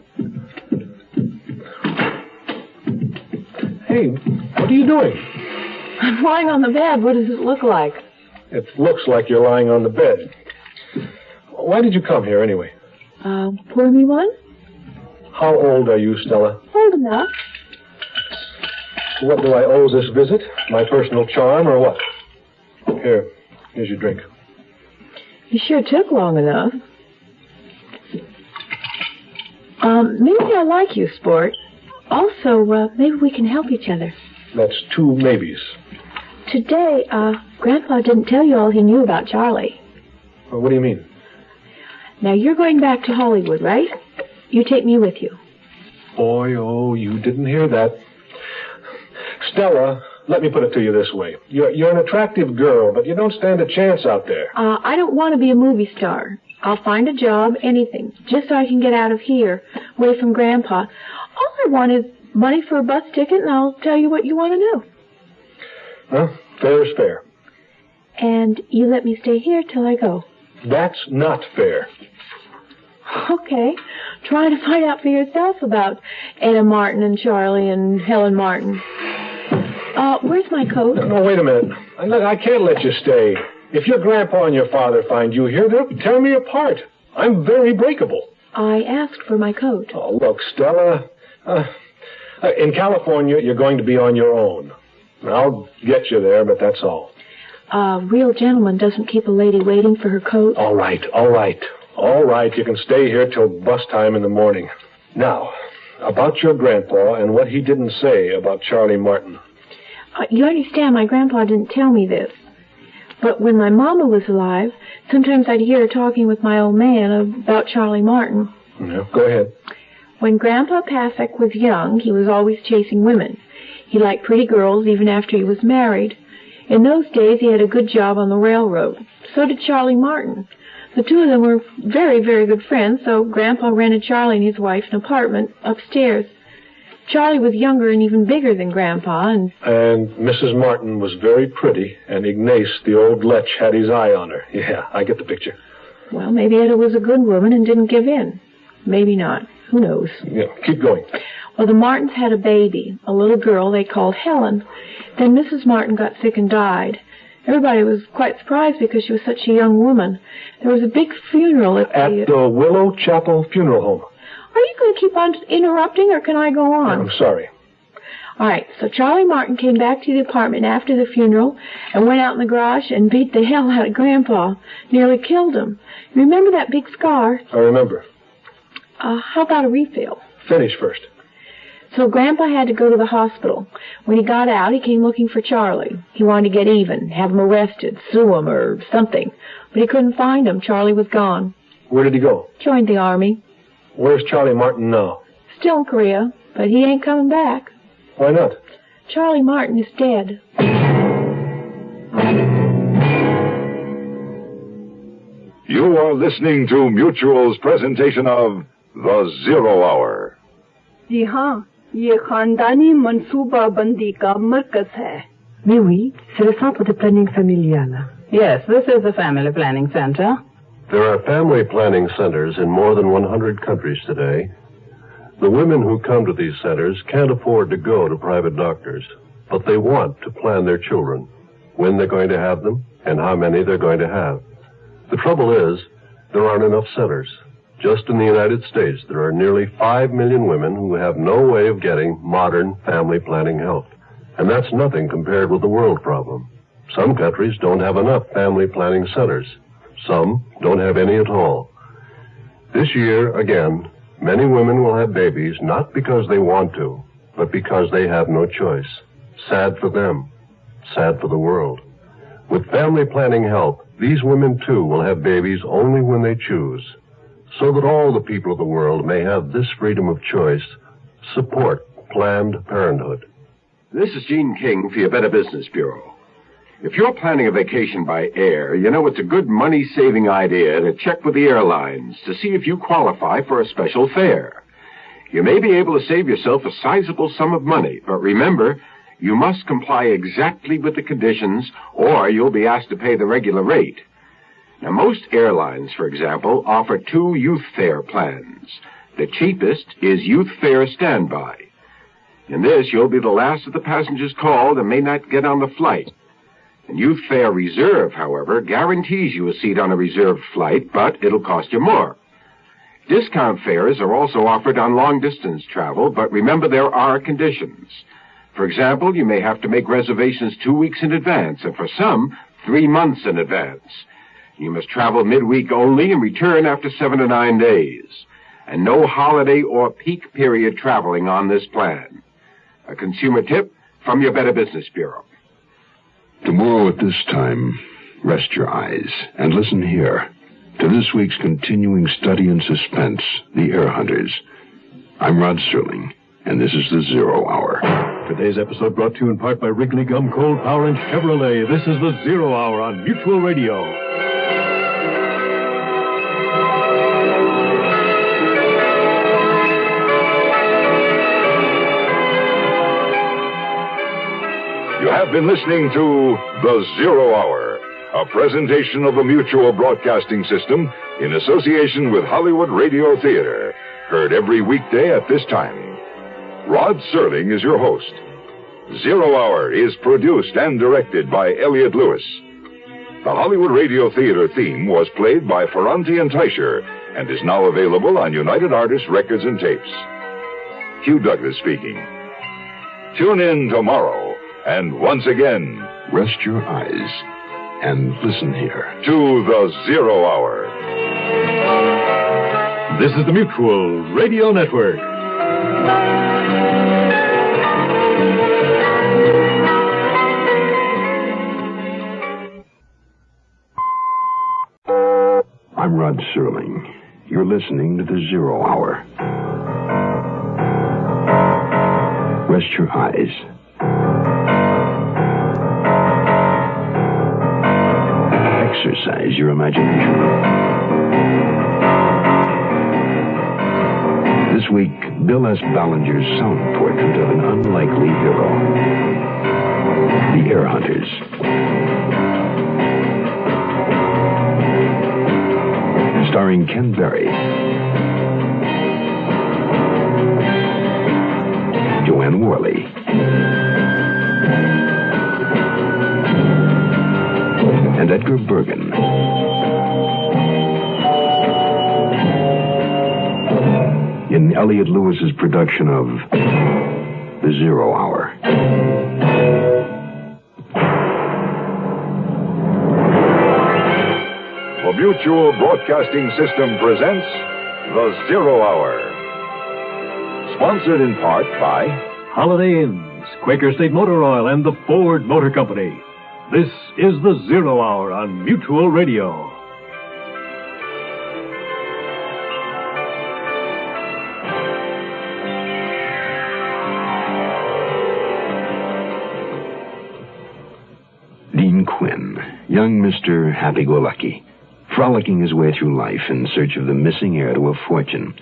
Hey, what are you doing?
I'm lying on the bed. What does it look like?
It looks like you're lying on the bed. Why did you come here, anyway?
Pour me one?
How old are you, Stella?
Old enough.
What do I owe this visit? My personal charm, or what? Here's your drink.
You sure took long enough. Maybe I like you, Sport. Also, maybe we can help each other.
That's 2 maybes.
Today, Grandpa didn't tell you all he knew about Charlie.
What do you mean?
Now, you're going back to Hollywood, right? You take me with you.
Boy, oh, you didn't hear that. Stella, let me put it to you this way. You're an attractive girl, but you don't stand a chance out there.
I don't want to be a movie star. I'll find a job, anything, just so I can get out of here, away from Grandpa. All I want is money for a bus ticket, and I'll tell you what you want to know.
Well, fair is fair.
And you let me stay here till I go.
That's not fair.
Okay. Try to find out for yourself about Etta Martin and Charlie and Helen Martin. Where's my coat?
No, wait a minute. I can't let you stay. If your grandpa and your father find you here, they'll tear me apart. I'm very breakable.
I asked for my coat.
Oh, look, Stella. In California, you're going to be on your own. I'll get you there, but that's all.
A real gentleman doesn't keep a lady waiting for her coat.
All right. You can stay here till bus time in the morning. Now, about your grandpa and what he didn't say about Charlie Martin.
You understand, my grandpa didn't tell me this. But when my mama was alive, sometimes I'd hear her talking with my old man about Charlie Martin.
Yeah, go ahead.
When Grandpa Pasek was young, he was always chasing women. He liked pretty girls even after he was married. In those days, he had a good job on the railroad. So did Charlie Martin. The two of them were very, very good friends, so Grandpa rented Charlie and his wife an apartment upstairs. Charlie was younger and even bigger than Grandpa, and
Mrs. Martin was very pretty, and Ignace, the old lech, had his eye on her. Yeah, I get the picture.
Well, maybe Etta was a good woman and didn't give in. Maybe not. Who knows?
Yeah, keep going.
Well, the Martins had a baby, a little girl they called Helen. Then Mrs. Martin got sick and died. Everybody was quite surprised because she was such a young woman. There was a big funeral at
the Willow Chapel Funeral Home.
Are you going to keep on interrupting, or can I go on?
I'm sorry.
All right, so Charlie Martin came back to the apartment after the funeral and went out in the garage and beat the hell out of Grandpa. Nearly killed him. Remember that big scar?
I remember.
How about a refill?
Finish first.
So Grandpa had to go to the hospital. When he got out, he came looking for Charlie. He wanted to get even, have him arrested, sue him or something. But he couldn't find him. Charlie was gone.
Where did he go?
Joined the Army.
Where's Charlie Martin now?
Still in Korea, but he ain't coming back.
Why not?
Charlie Martin is dead.
You are listening to Mutual's presentation of The Zero Hour.
जी हाँ, ये खानदानी मंसूबा बंदी का मरकज है.
Mais oui, c'est le centre de planning familial.
Yes, this is the family planning center.
There are family planning centers in more than 100 countries today. The women who come to these centers can't afford to go to private doctors, but they want to plan their children, when they're going to have them, and how many they're going to have. The trouble is, there aren't enough centers. Just in the United States, there are nearly 5 million women who have no way of getting modern family planning help. And that's nothing compared with the world problem. Some countries don't have enough family planning centers. Some don't have any at all. This year, again, many women will have babies not because they want to, but because they have no choice. Sad for them. Sad for the world. With family planning help, these women too will have babies only when they choose. So that all the people of the world may have this freedom of choice, support Planned Parenthood.
This is Gene King for your Better Business Bureau. If you're planning a vacation by air, you know it's a good money-saving idea to check with the airlines to see if you qualify for a special fare. You may be able to save yourself a sizable sum of money, but remember, you must comply exactly with the conditions or you'll be asked to pay the regular rate. Now, most airlines, for example, offer 2 youth fare plans. The cheapest is Youth Fare Standby. In this, you'll be the last of the passengers called and may not get on the flight. And Youth Fare Reserve, however, guarantees you a seat on a reserved flight, but it'll cost you more. Discount fares are also offered on long-distance travel, but remember there are conditions. For example, you may have to make reservations 2 weeks in advance, and for some, 3 months in advance. You must travel midweek only and return after 7 to 9 days. And no holiday or peak period traveling on this plan. A consumer tip from your Better Business Bureau.
Tomorrow at this time, rest your eyes and listen here to this week's continuing study in suspense, The Air Hunters. I'm Rod Serling, and this is the Zero Hour.
Today's episode brought to you in part by Wrigley Gum, Cold Power, and Chevrolet. This is the Zero Hour on Mutual Radio.
You have been listening to The Zero Hour, a presentation of the Mutual Broadcasting System in association with Hollywood Radio Theater, heard every weekday at this time. Rod Serling is your host. Zero Hour is produced and directed by Elliott Lewis. The Hollywood Radio Theater theme was played by Ferranti and Teicher and is now available on United Artists Records and Tapes. Hugh Douglas speaking. Tune in tomorrow. And once again,
rest your eyes and listen here
to the Zero Hour.
This is the Mutual Radio Network.
I'm Rod Serling. You're listening to the Zero Hour. Rest your eyes. Exercise your imagination. This week, Bill S. Ballinger's sound portrait of an unlikely hero. The Air Hunters. Starring Ken Berry, Joanne Worley, and Edgar Bergen. In Elliott Lewis's production of The Zero Hour.
The Mutual Broadcasting System presents The Zero Hour. Sponsored in part by
Holiday Inns, Quaker State Motor Oil, and the Ford Motor Company. This is the Zero Hour on Mutual Radio.
Deacon Quinn, young Mr. Happy-Go-Lucky, frolicking his way through life in search of the missing heir to a fortune.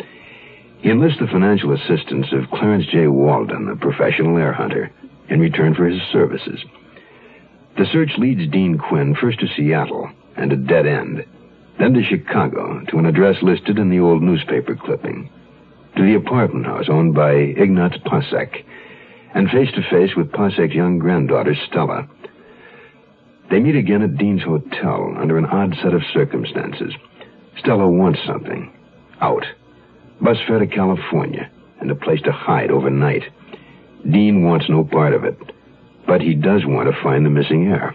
He enlists the financial assistance of Clarence J. Walden, a professional heir hunter, in return for his services. The search leads Dean Quinn first to Seattle and a dead end, then to Chicago to an address listed in the old newspaper clipping, to the apartment house owned by Ignaz Pasek, and face-to-face with Pasek's young granddaughter, Stella. They meet again at Dean's hotel under an odd set of circumstances. Stella wants something. Out. Bus fare to California, and a place to hide overnight. Dean wants no part of it, but he does want to find the missing heir.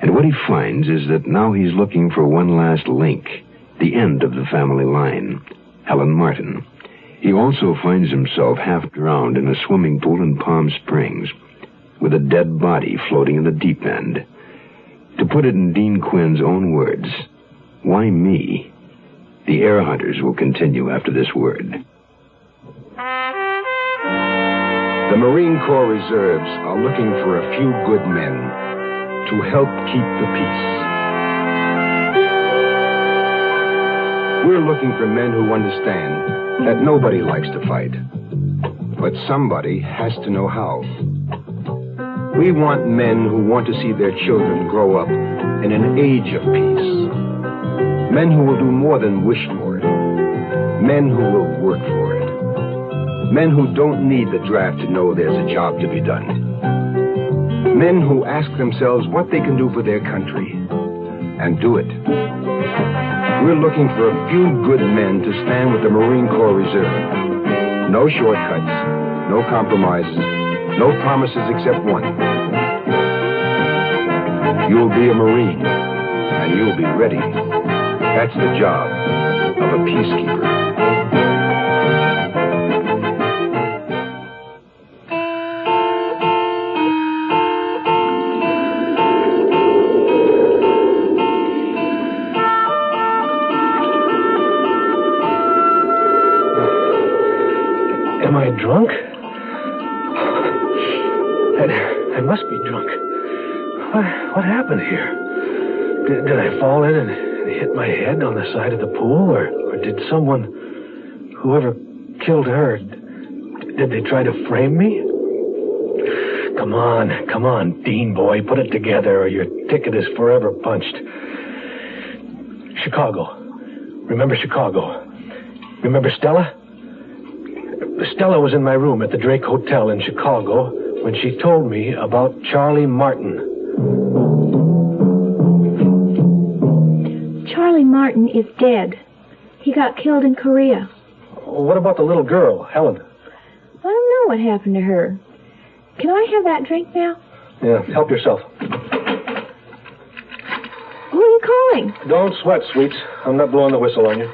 And what he finds is that now he's looking for one last link, the end of the family line, Helen Martin. He also finds himself half drowned in a swimming pool in Palm Springs, with a dead body floating in the deep end. To put it in Dean Quinn's own words, why me? The heir hunters will continue after this word.
The Marine Corps Reserves are looking for a few good men to help keep the peace. We're looking for men who understand that nobody likes to fight, but somebody has to know how. We want men who want to see their children grow up in an age of peace. Men who will do more than wish for it. Men who will work for it. Men who don't need the draft to know there's a job to be done. Men who ask themselves what they can do for their country and do it. We're looking for a few good men to stand with the Marine Corps Reserve. No shortcuts, no compromises, no promises except one. You'll be a Marine, and you'll be ready. That's the job of a peacekeeper.
Am I drunk? I must be drunk. What happened here? Did I fall in and hit my head on the side of the pool? Or did someone, whoever killed her, did they try to frame me? Come on, Dean boy, put it together or your ticket is forever punched. Chicago. Remember Chicago? Remember Stella? Stella was in my room at the Drake Hotel in Chicago when she told me about Charlie Martin.
Charlie Martin is dead. He got killed in Korea.
What about the little girl, Helen?
I don't know what happened to her. Can I have that drink now?
Yeah, help yourself.
Who are you calling?
Don't sweat, sweets. I'm not blowing the whistle on you.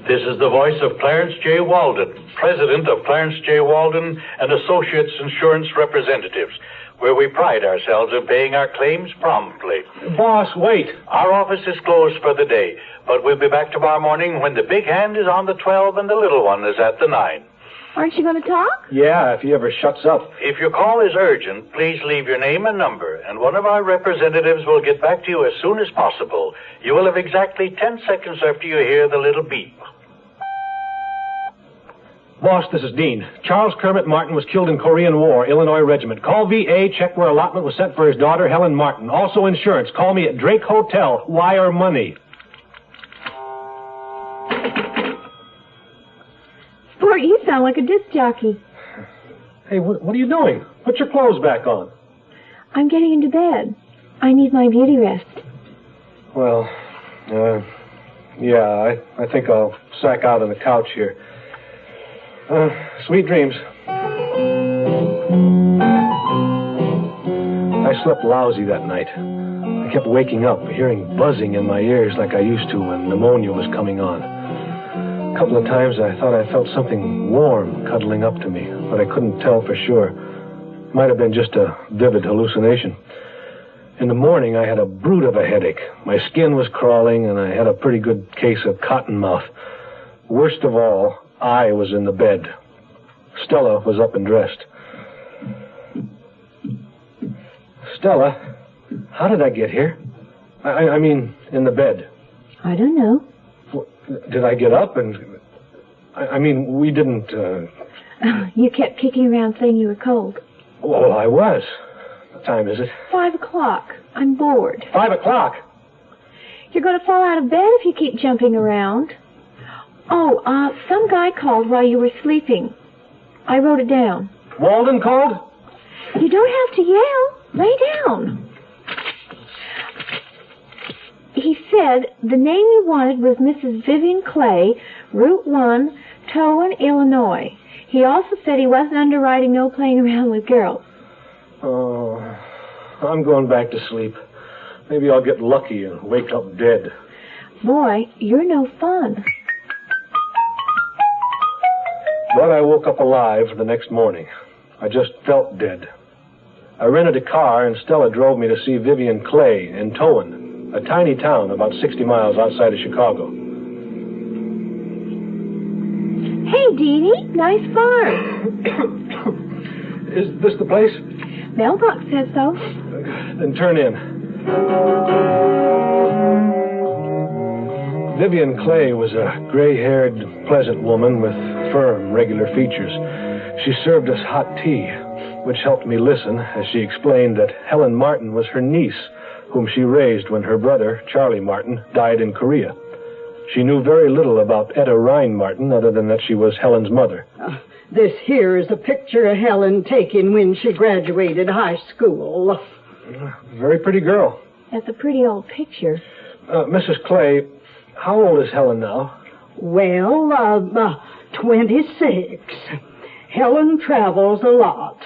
This is the voice of Clarence J. Walden, president of Clarence J. Walden and Associates Insurance Representatives, where we pride ourselves in paying our claims promptly.
Boss, wait.
Our office is closed for the day, but we'll be back tomorrow morning when the big hand is on the 12 and the little one is at the 9.
Aren't you going to talk?
Yeah, if he ever shuts up.
If your call is urgent, please leave your name and number, and one of our representatives will get back to you as soon as possible. You will have exactly 10 seconds after you hear the little beep.
Boss, this is Dean. Charles Kermit Martin was killed in Korean War, Illinois Regiment. Call VA, check where allotment was sent for his daughter, Helen Martin. Also insurance. Call me at Drake Hotel. Wire money.
Sport, you sound like a disc jockey.
Hey, what are you doing? Put your clothes back on.
I'm getting into bed. I need my beauty rest.
Well, yeah, I think I'll sack out on the couch here. Sweet dreams. I slept lousy that night. I kept waking up, hearing buzzing in my ears like I used to when pneumonia was coming on. A couple of times I thought I felt something warm cuddling up to me, but I couldn't tell for sure. Might have been just a vivid hallucination. In the morning, I had a brute of a headache. My skin was crawling, and I had a pretty good case of cotton mouth. Worst of all, I was in the bed. Stella was up and dressed. Stella, how did I get here? I mean, in the bed.
I don't know.
Did I get up and... I mean, we didn't...
You kept kicking around saying you were cold.
Well, I was. What time is it?
5 o'clock. I'm bored.
5 o'clock?
You're going to fall out of bed if you keep jumping around. Oh, some guy called while you were sleeping. I wrote it down.
Walden called?
You don't have to yell. Lay down. He said the name you wanted was Mrs. Vivian Clay, Route 1, Towan, Illinois. He also said he wasn't underwriting no playing around with girls.
Oh, I'm going back to sleep. Maybe I'll get lucky and wake up dead.
Boy, you're no fun.
But I woke up alive the next morning. I just felt dead. I rented a car, and Stella drove me to see Vivian Clay in Towan, a tiny town about 60 miles outside of Chicago.
Hey, Deanie, nice farm.
Is this the place?
Mailbox says so.
Then turn in. Vivian Clay was a gray-haired, pleasant woman with firm, regular features. She served us hot tea, which helped me listen as she explained that Helen Martin was her niece, whom she raised when her brother, Charlie Martin, died in Korea. She knew very little about Etta Rhine Martin, other than that she was Helen's mother.
This here is a picture of Helen taken when she graduated high school.
Very pretty girl.
That's a pretty old picture.
Mrs. Clay, how old is Helen now?
Well, 26. Helen travels a lot.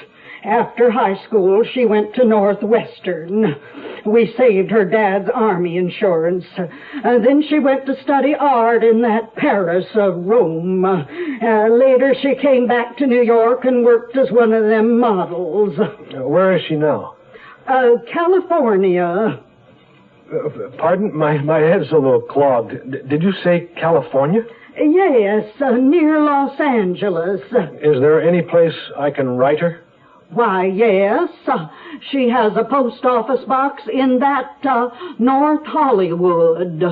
After high school, she went to Northwestern. We saved her dad's army insurance. Then she went to study art in that Paris of Rome. Later, she came back to New York and worked as one of them models.
Where is she now?
California.
Pardon? My head's a little clogged. Did you say California?
Yes, near Los Angeles.
Is there any place I can write her?
Why, yes. She has a post office box in that North Hollywood.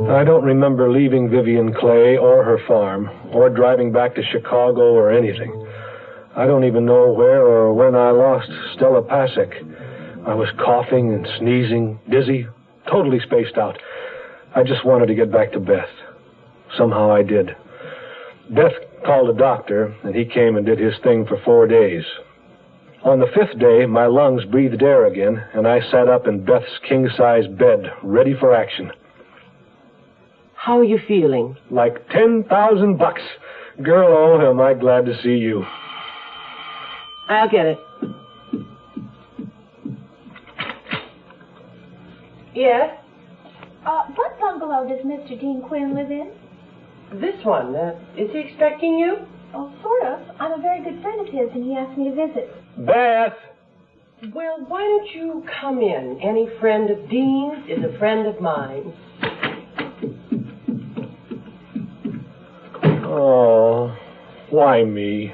I don't remember leaving Vivian Clay or her farm, or driving back to Chicago or anything. I don't even know where or when I lost Stella Pasek. I was coughing and sneezing, dizzy, totally spaced out. I just wanted to get back to Beth. Somehow I did. Beth called a doctor, and he came and did his thing for 4 days. On the 5th day, my lungs breathed air again, and I sat up in Beth's king-size bed, ready for action.
How are you feeling?
Like $10,000. Girl, oh, am I glad to see you.
I'll get it. Yes?
What bungalow does Mr. Dean Quinn live in?
This one. Is he expecting you?
Oh, sort of. I'm a very good friend of his, and he asked me to visit.
Beth!
Well, why don't you come in? Any friend of Dean's is a friend of mine.
Oh, why me?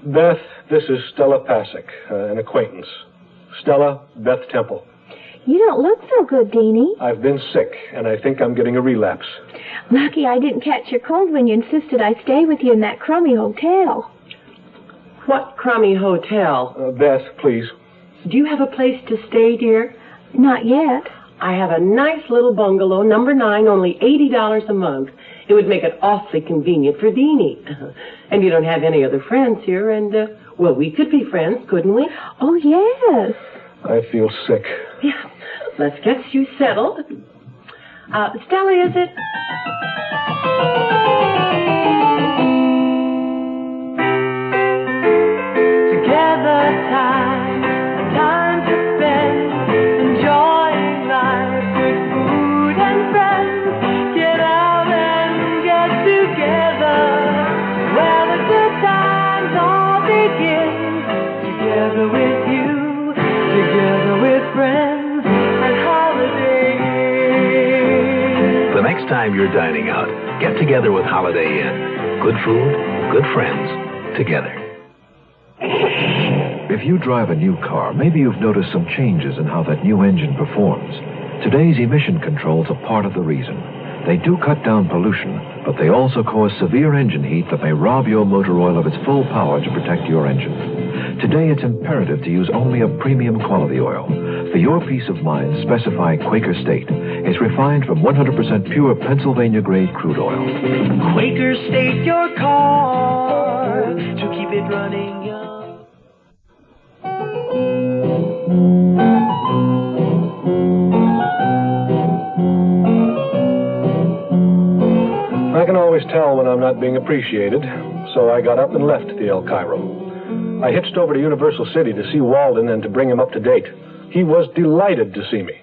Beth, this is Stella Pasek, an acquaintance. Stella, Beth Temple.
You don't look so good, Deanie.
I've been sick, and I think I'm getting a relapse.
Lucky I didn't catch your cold when you insisted I stay with you in that crummy hotel.
What crummy hotel?
Beth, please.
Do you have a place to stay, dear?
Not yet.
I have a nice little bungalow, number 9, only $80 a month. It would make it awfully convenient for Deanie. And you don't have any other friends here, and, well, we could be friends, couldn't we?
Oh, yes.
I feel sick.
Yeah. Let's get you settled. Stella, is it?
Together, time to spend, enjoying life with food and friends. Get out and get together.
you're dining out, get together with Holiday Inn. Good food, good friends, together.
If you drive a new car, maybe you've noticed some changes in how that new engine performs. Today's emission controls are part of the reason. They do cut down pollution, but they also cause severe engine heat that may rob your motor oil of its full power to protect your engine. Today, it's imperative to use only a premium quality oil. For your peace of mind, specify Quaker State. It's refined from 100% pure Pennsylvania-grade crude oil.
Quaker State your car to keep it running young.
I can always tell when I'm not being appreciated, so I got up and left the El Cairo. I hitched over to Universal City to see Walden and to bring him up to date. He was delighted to see me.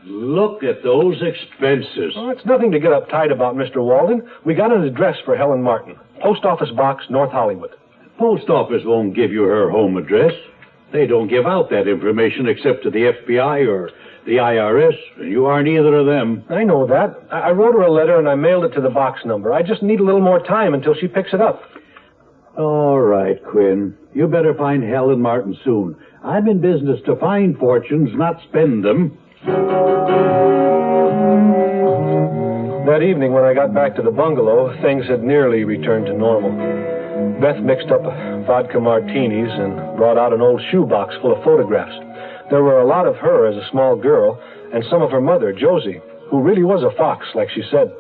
Look at those expenses.
Oh, it's nothing to get uptight about, Mr. Walden. We got an address for Helen Martin. Post Office Box, North Hollywood.
Post Office won't give you her home address. They don't give out that information except to the FBI or the IRS, and you aren't either of them.
I know that. I wrote her a letter and I mailed it to the box number. I just need a little more time until she picks it up.
All right, Quinn. You better find Helen Martin soon. I'm in business to find fortunes, not spend them.
That evening when I got back to the bungalow, things had nearly returned to normal. Beth mixed up vodka martinis and brought out an old shoebox full of photographs. There were a lot of her as a small girl and some of her mother, Josie, who really was a fox, like she said.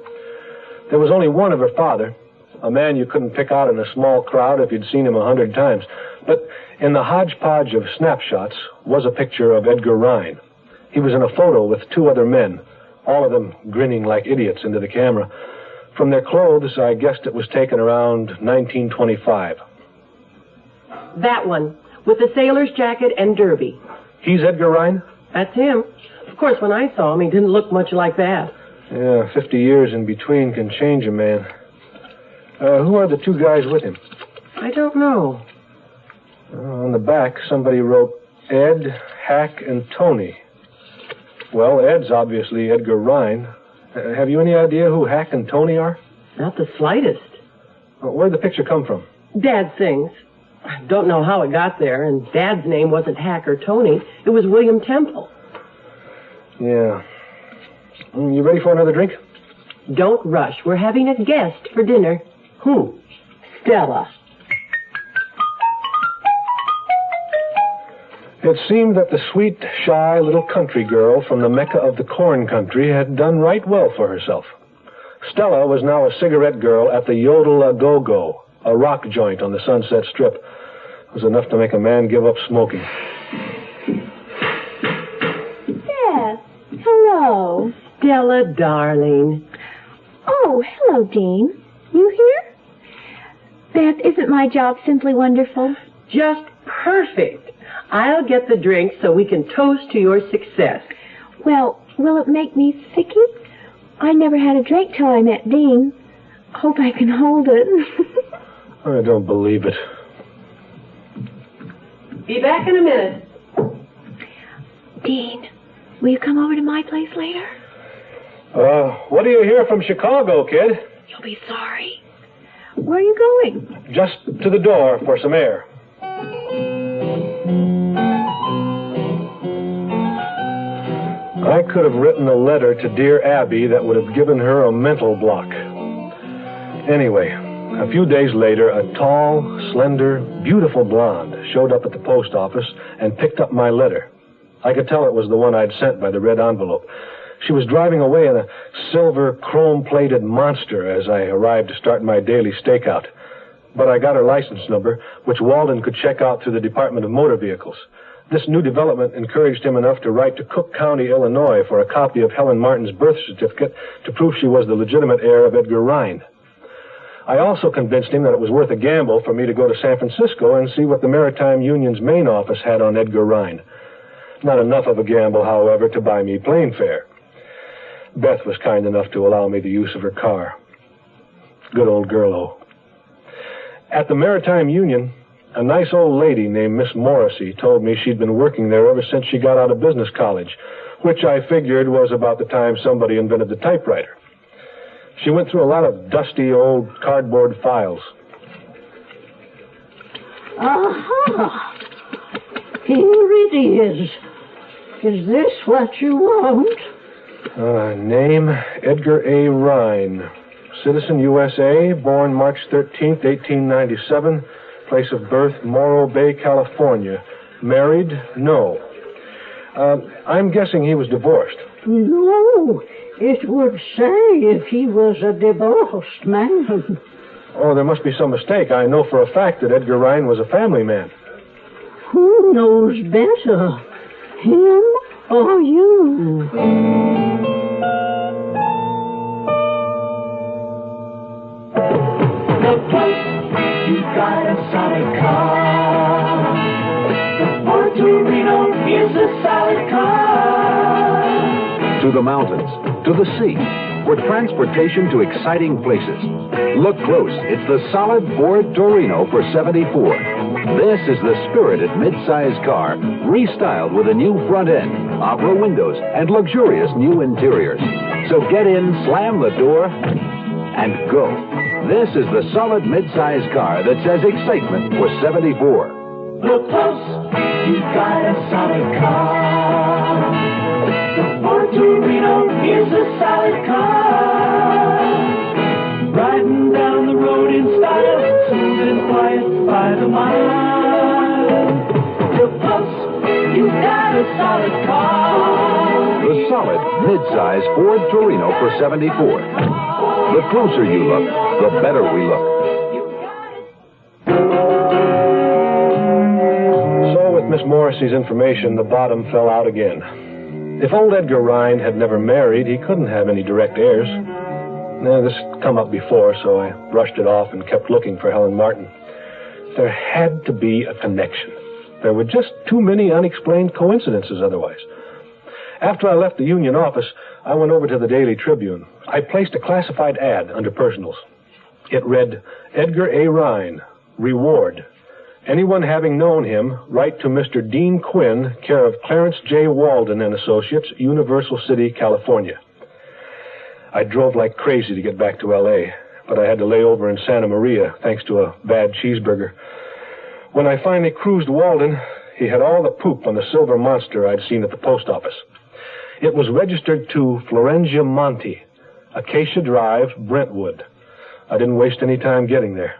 There was only one of her father, a man you couldn't pick out in a small crowd if you'd seen him 100 times. But in the hodgepodge of snapshots was a picture of Edgar Rhine. He was in a photo with two other men, all of them grinning like idiots into the camera. From their clothes, I guessed it was taken around 1925.
That one, with the sailor's jacket and derby.
He's Edgar Rhine?
That's him. Of course, when I saw him, he didn't look much like that.
Yeah, 50 years in between can change a man. Who are the two guys with him?
I don't know.
On the back, somebody wrote Ed, Hack, and Tony. Well, Ed's obviously Edgar Rhine. Have you any idea who Hack and Tony are?
Not the slightest.
Where'd the picture come from?
Dad sings. I don't know how it got there, and Dad's name wasn't Hack or Tony. It was William Temple.
Yeah. You ready for another drink?
Don't rush. We're having a guest for dinner. Who? Stella.
It seemed that the sweet, shy little country girl from the Mecca of the corn country had done right well for herself. Stella was now a cigarette girl at the Yodel-A-Go-Go, a rock joint on the Sunset Strip. It was enough to make a man give up smoking.
Beth, hello.
Stella, darling.
Oh, hello, Dean. You here? Beth, isn't my job simply wonderful?
Just perfect. I'll get the drink so we can toast to your success.
Well, will it make me sicky? I never had a drink till I met Dean. Hope I can hold it.
I don't believe it.
Be back in a minute.
Dean, will you come over to my place later?
What do you hear from Chicago, kid?
You'll be sorry. Where are you going?
Just to the door for some air. I could have written a letter to dear Abby that would have given her a mental block. Anyway, a few days later, a tall, slender, beautiful blonde showed up at the post office and picked up my letter. I could tell it was the one I'd sent by the red envelope. She was driving away in a silver, chrome-plated monster as I arrived to start my daily stakeout. But I got her license number, which Walden could check out through the Department of Motor Vehicles. This new development encouraged him enough to write to Cook County, Illinois, for a copy of Helen Martin's birth certificate to prove she was the legitimate heir of Edgar Rhine. I also convinced him that it was worth a gamble for me to go to San Francisco and see what the Maritime Union's main office had on Edgar Rhine. Not enough of a gamble, however, to buy me plane fare. Beth was kind enough to allow me the use of her car. Good old girl-o. At the Maritime Union, a nice old lady named Miss Morrissey told me she'd been working there ever since she got out of business college, which I figured was about the time somebody invented the typewriter. She went through a lot of dusty old cardboard files.
Aha! Here it is. Is this what you want?
Name, Edgar A. Rhine. Citizen, USA, born March 13th, 1897. Place of birth, Morro Bay, California. Married? No. I'm guessing he was divorced.
No, it would say if he was a divorced man.
Oh, there must be some mistake. I know for a fact that Edgar Rhine was a family man.
Who knows better, him or you?
Look close, you got a solid car. The Ford Torino is a solid car.
To the mountains, to the sea, for transportation to exciting places. Look close. It's the solid Ford Torino for $74. This is the spirited mid-size car, restyled with a new front end, opera windows, and luxurious new interiors. So get in, slam the door, and go. This is the solid mid-size car that says excitement for $74.
Look close, you got a solid car. The Ford Torino is a solid car. Riding down the road in style, smooth and quiet by the mile. Look close, you got a solid car.
The solid mid-size Ford Torino for $74. The closer you look, the better we look.
So with Miss Morrissey's information, the bottom fell out again. If old Edgar Rhine had never married, he couldn't have any direct heirs. This had come up before, so I brushed it off and kept looking for Helen Martin. There had to be a connection. There were just too many unexplained coincidences otherwise. After I left the union office, I went over to the Daily Tribune. I placed a classified ad under personals. It read, Edgar A. Rhine, reward. Anyone having known him, write to Mr. Dean Quinn, care of Clarence J. Walden and Associates, Universal City, California. I drove like crazy to get back to L.A., but I had to lay over in Santa Maria thanks to a bad cheeseburger. When I finally cruised Walden, he had all the poop on the silver monster I'd seen at the post office. It was registered to Florentia Monti, Acacia Drive, Brentwood. I didn't waste any time getting there.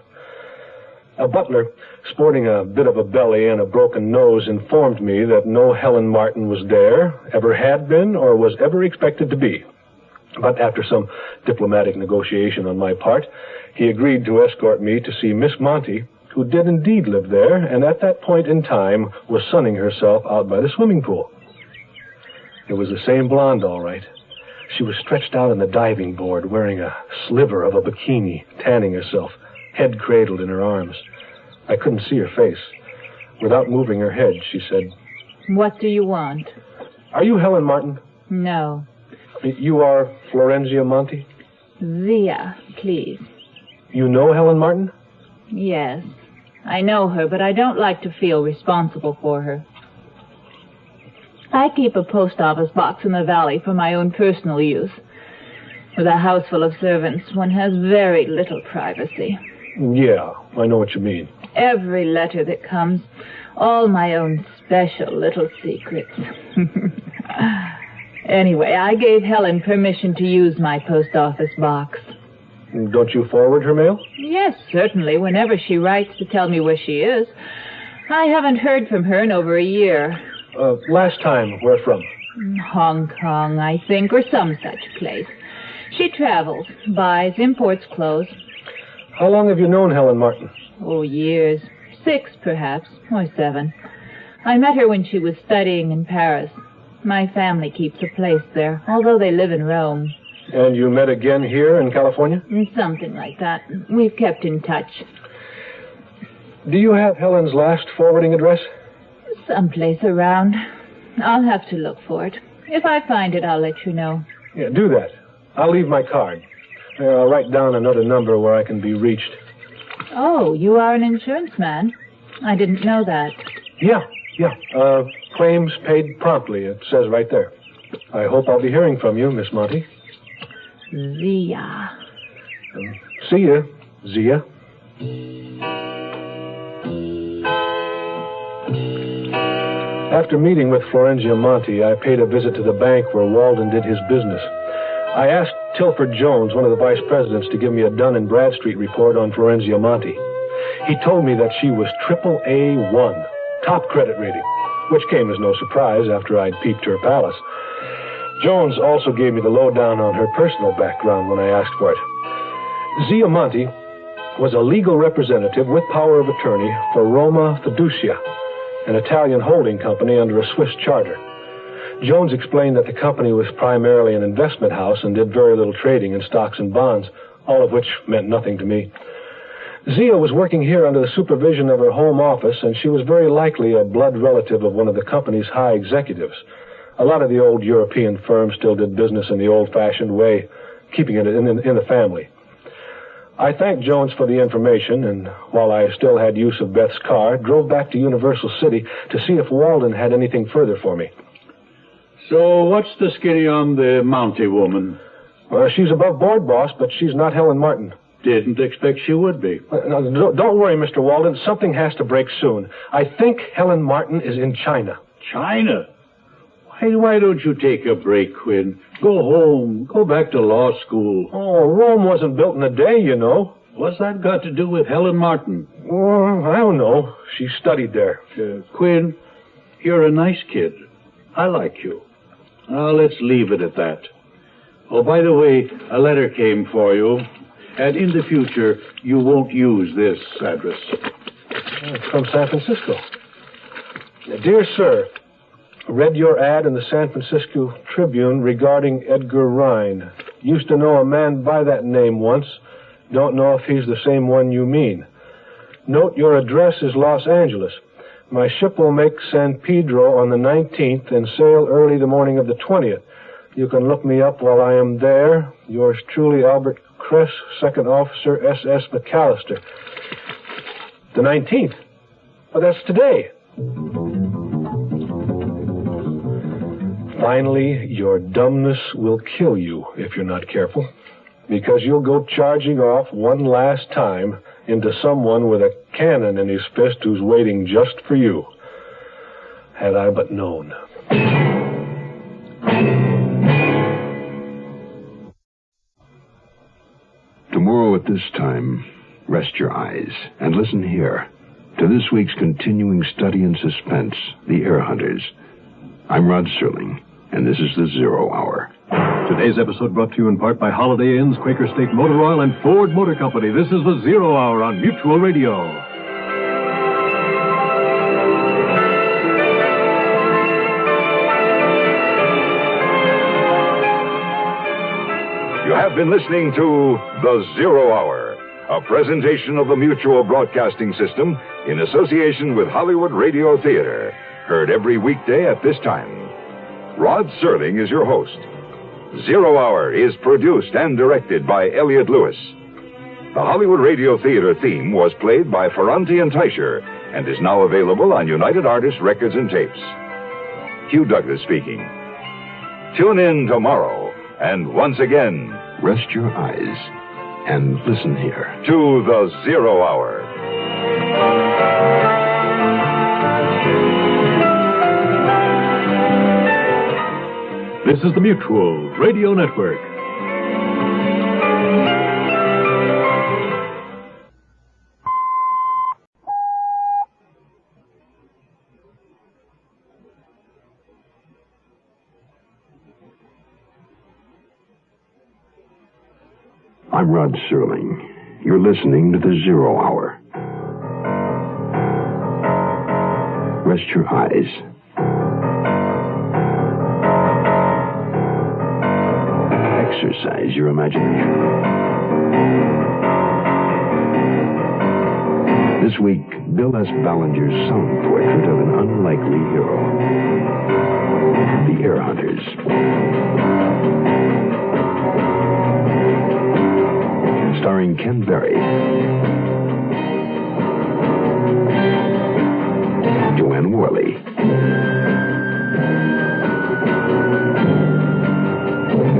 A butler, sporting a bit of a belly and a broken nose, informed me that no Helen Martin was there, ever had been, or was ever expected to be. But after some diplomatic negotiation on my part, he agreed to escort me to see Miss Monty, who did indeed live there, and at that point in time was sunning herself out by the swimming pool. It was the same blonde, all right. She was stretched out on the diving board, wearing a sliver of a bikini, tanning herself, head cradled in her arms. I couldn't see her face. Without moving her head, she said,
What do you want?
Are you Helen Martin?
No.
You are Florentia Monti?
Zia, please.
You know Helen Martin?
Yes. I know her, but I don't like to feel responsible for her. I keep a post office box in the valley for my own personal use. With a house full of servants, one has very little privacy.
Yeah, I know what you mean.
Every letter that comes, all my own special little secrets. Anyway, I gave Helen permission to use my post office box.
Don't you forward her mail?
Yes, certainly, whenever she writes to tell me where she is. I haven't heard from her in over a year.
Last time, where from?
Hong Kong, I think, or some such place. She travels, buys, imports clothes.
How long have you known Helen Martin?
Oh, years. 6, perhaps, or 7. I met her when she was studying in Paris. My family keeps a place there, although they live in Rome.
And you met again here in California?
Something like that. We've kept in touch.
Do you have Helen's last forwarding address?
Someplace around. I'll have to look for it. If I find it, I'll let you know.
Yeah, do that. I'll leave my card. I'll write down another number where I can be reached.
Oh, you are an insurance man? I didn't know that.
Yeah. Claims paid promptly, it says right there. I hope I'll be hearing from you, Miss Monty.
Zia.
See ya, Zia. After meeting with Florentia Monti, I paid a visit to the bank where Walden did his business. I asked Tilford Jones, one of the vice presidents, to give me a Dun & Bradstreet report on Florentia Monti. He told me that she was AAA1, top credit rating, which came as no surprise after I'd peeped her palace. Jones also gave me the lowdown on her personal background when I asked for it. Zia Monti was a legal representative with power of attorney for Roma Fiducia, an Italian holding company under a Swiss charter. Jones explained that the company was primarily an investment house and did very little trading in stocks and bonds, all of which meant nothing to me. Zia was working here under the supervision of her home office, and she was very likely a blood relative of one of the company's high executives. A lot of the old European firms still did business in the old-fashioned way, keeping it in the family. I thanked Jones for the information, and while I still had use of Beth's car, drove back to Universal City to see if Walden had anything further for me.
So what's the skinny on the Mountie woman?
Well, she's above board, boss, but she's not Helen Martin.
Didn't expect she would be.
No, don't worry, Mr. Walden. Something has to break soon. I think Helen Martin is in China.
China? Why don't you take a break, Quinn? Go home. Go back to law school.
Oh, Rome wasn't built in a day, you know.
What's that got to do with Helen Martin?
Well, I don't know. She studied there.
Quinn, you're a nice kid. I like you. Let's leave it at that. Oh, by the way, a letter came for you. And in the future, you won't use this address.
It's from San Francisco. Dear Sir, read your ad in the San Francisco Tribune regarding Edgar Rhine. Used to know a man by that name once. Don't know if he's the same one you mean. Note your address is Los Angeles. My ship will make San Pedro on the 19th and sail early the morning of the 20th. You can look me up while I am there. Yours truly, Albert Kress, Second Officer, S.S. McAllister. The 19th? Well, that's today. Finally, your dumbness will kill you if you're not careful, because you'll go charging off one last time into someone with a cannon in his fist who's waiting just for you. Had I but known.
Tomorrow at this time, rest your eyes and listen here to this week's continuing study in suspense, The Heir Hunters. I'm Rod Serling, and this is the Zero Hour.
Today's episode brought to you in part by Holiday Inn's, Quaker State Motor Oil, and Ford Motor Company. This is the Zero Hour on Mutual Radio.
You have been listening to The Zero Hour, a presentation of the Mutual Broadcasting System in association with Hollywood Radio Theater. Heard every weekday at this time. Rod Serling is your host. Zero Hour is produced and directed by Elliott Lewis. The Hollywood Radio Theater theme was played by Ferranti and Teicher and is now available on United Artists Records and Tapes. Hugh Douglas speaking. Tune in tomorrow, and once again,
rest your eyes and listen here
to The Zero Hour.
This is the Mutual Radio Network.
I'm Rod Serling. You're listening to the Zero Hour. Rest your eyes. Exercise your imagination. This week, Bill S. Ballinger's sound portrait of an unlikely hero. The Heir Hunters. Starring Ken Berry, Joanne Worley,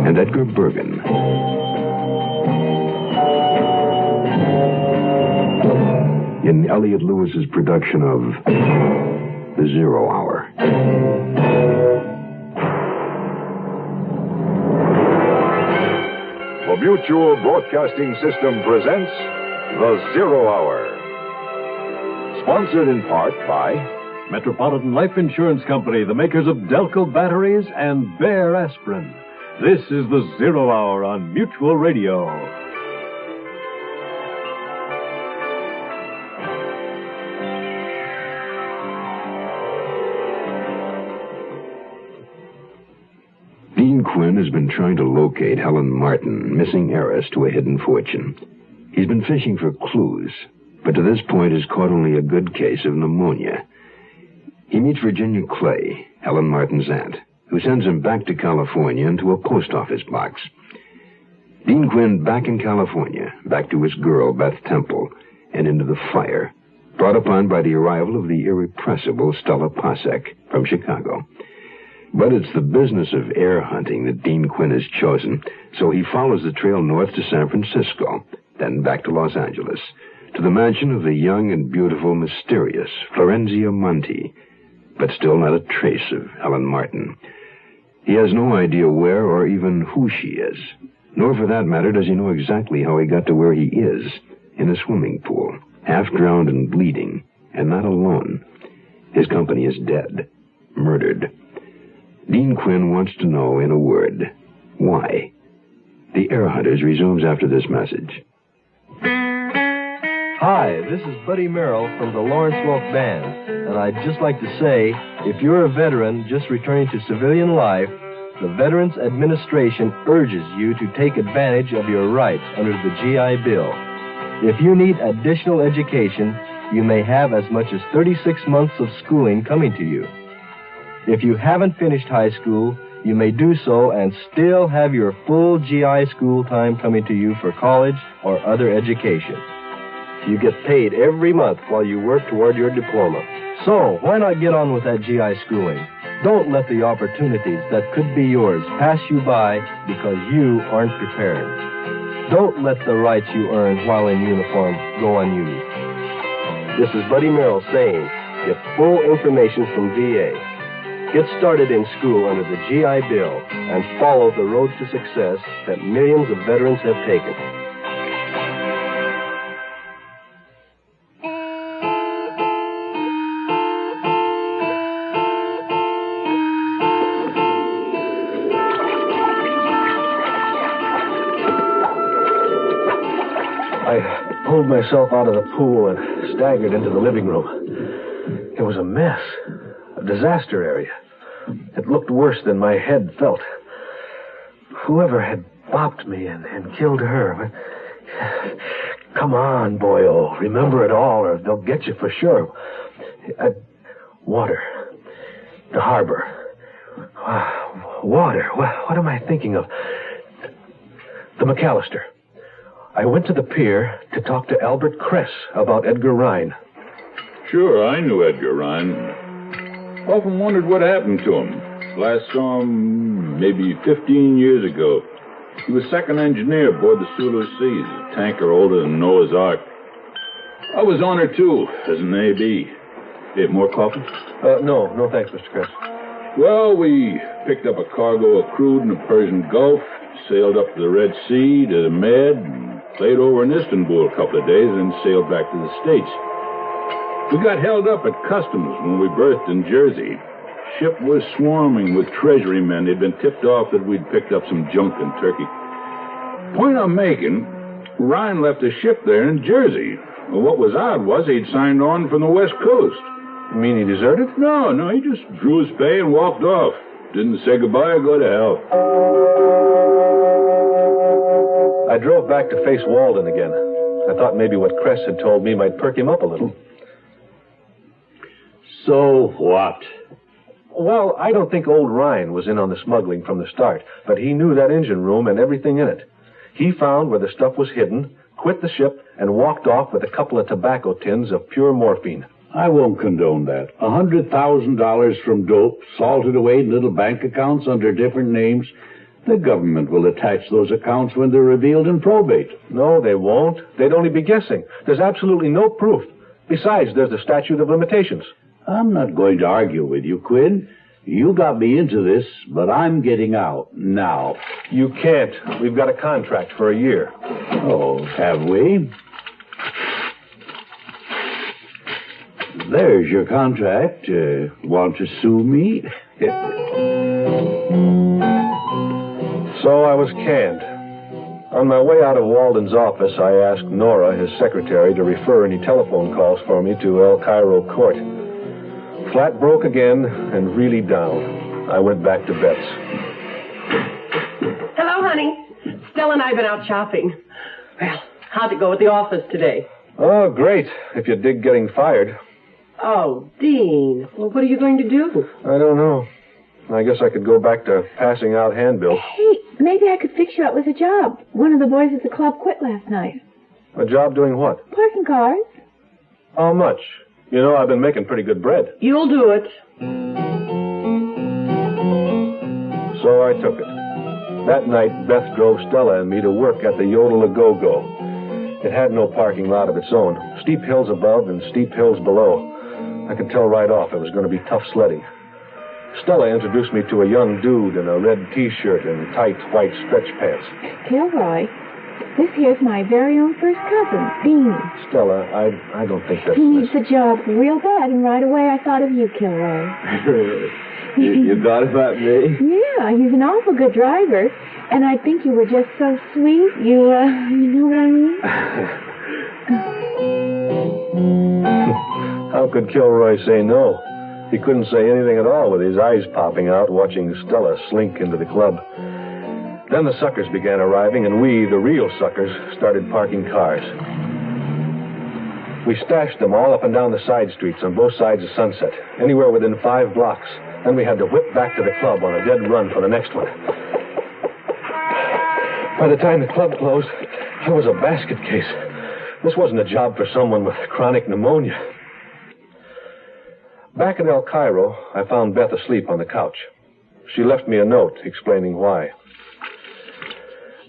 and Edgar Bergen. in Elliot Lewis's production of The 0 Hour.
The Mutual Broadcasting System presents The 0 Hour. Sponsored in part by
Metropolitan Life Insurance Company, the makers of Delco batteries and Bear aspirin. This is The 0 Hour on Mutual Radio.
Dean Quinn has been trying to locate Helen Martin, missing heiress to a hidden fortune. He's been fishing for clues, but to this point has caught only a good case of pneumonia. He meets Virginia Clay, Helen Martin's aunt, who sends him back to California into a post office box. Dean Quinn back in California, back to his girl, Beth Temple, and into the fire, brought upon by the arrival of the irrepressible Stella Pasek from Chicago. But it's the business of heir hunting that Dean Quinn has chosen, so he follows the trail north to San Francisco, then back to Los Angeles, to the mansion of the young and beautiful, mysterious Florenzia Monti, but still not a trace of Helen Martin. He has no idea where or even who she is, nor for that matter does he know exactly how he got to where he is, in a swimming pool, half drowned and bleeding, and not alone. His company is dead, murdered. Dean Quinn wants to know, in a word, why. The Heir Hunters resumes after this message.
Hi, this is Buddy Merrill from the Lawrence Welk Band, and I'd just like to say, if you're a veteran just returning to civilian life, the Veterans Administration urges you to take advantage of your rights under the GI Bill. If you need additional education, you may have as much as 36 months of schooling coming to you. If you haven't finished high school, you may do so and still have your full GI school time coming to you for college or other education. You get paid every month while you work toward your diploma. So, why not get on with that GI schooling? Don't let the opportunities that could be yours pass you by because you aren't prepared. Don't let the rights you earned while in uniform go unused. This is Buddy Merrill saying, get full information from VA. Get started in school under the GI Bill and follow the road to success that millions of veterans have taken.
I pulled myself out of the pool and staggered into the living room. It was a mess. A disaster area. It looked worse than my head felt. Whoever had bopped me and killed her. Come on, boyo. Remember it all or they'll get you for sure. Water. The harbor. Water. What am I thinking of? The McAllister. I went to the pier to talk to Albert Kress about Edgar Rhine.
Sure, I knew Edgar Rhine. Often wondered what happened to him. Last saw him maybe 15 years ago. He was second engineer aboard the Sulu Seas, a tanker older than Noah's Ark. I was on her, too, as an A.B. Hey, more coffee?
No thanks, Mr. Kress.
Well, we picked up a cargo of crude in the Persian Gulf, sailed up to the Red Sea to the Med, and played over in Istanbul a couple of days, and sailed back to the States. We got held up at customs when we berthed in Jersey. Ship was swarming with treasury men. They'd been tipped off that we'd picked up some junk in Turkey. Point I'm making, Ryan left a ship there in Jersey. Well, what was odd was he'd signed on from the West Coast.
You mean he deserted?
No, he just drew his pay and walked off. Didn't say goodbye or go to hell.
I drove back to face Walden again. I thought maybe what Kress had told me might perk him up a little.
So what?
Well, I don't think old Ryan was in on the smuggling from the start, but he knew that engine room and everything in it. He found where the stuff was hidden, quit the ship, and walked off with a couple of tobacco tins of pure morphine.
I won't condone that. $100,000 from dope, salted away in little bank accounts under different names. The government will attach those accounts when they're revealed in probate.
No, they won't. They'd only be guessing. There's absolutely no proof.
Besides, there's the statute of limitations.
I'm not going to argue with you, Quinn. You got me into this, but I'm getting out now.
You can't. We've got a contract for a year.
Oh, have we? There's your contract. Want to sue me?
So I was canned. On my way out of Walden's office, I asked Nora, his secretary, to refer any telephone calls for me to El Cairo Court. Flat broke again and really down. I went back to Bet's.
Hello, honey. Stella and I have been out shopping. Well, how'd it go at the office today?
Oh, great, if you dig getting fired.
Oh, Dean. Well, what are you going to do?
I don't know. I guess I could go back to passing out handbills.
Hey, maybe I could fix you up with a job. One of the boys at the club quit last night.
A job doing what?
Parking cars.
How much? You know, I've been making pretty good bread.
You'll do it.
So I took it. That night, Beth drove Stella and me to work at the Yodel-A-Go-Go. It had no parking lot of its own. Steep hills above and steep hills below. I could tell right off it was going to be tough sledding. Stella introduced me to a young dude in a red T-shirt and tight white stretch pants.
Kilroy, this here's my very own first cousin, Dean.
Stella, I don't think that's...
He needs a job real bad, and right away I thought of you, Kilroy.
You thought about me?
Yeah, he's an awful good driver, and I think you were just so sweet. You know what I mean?
How could Kilroy say no? He couldn't say anything at all with his eyes popping out, watching Stella slink into the club. Then the suckers began arriving, and we, the real suckers, started parking cars. We stashed them all up and down the side streets on both sides of Sunset, anywhere within 5 blocks. Then we had to whip back to the club on a dead run for the next one. By the time the club closed, I was a basket case. This wasn't a job for someone with chronic pneumonia. Back at El Cairo, I found Beth asleep on the couch. She left me a note explaining why.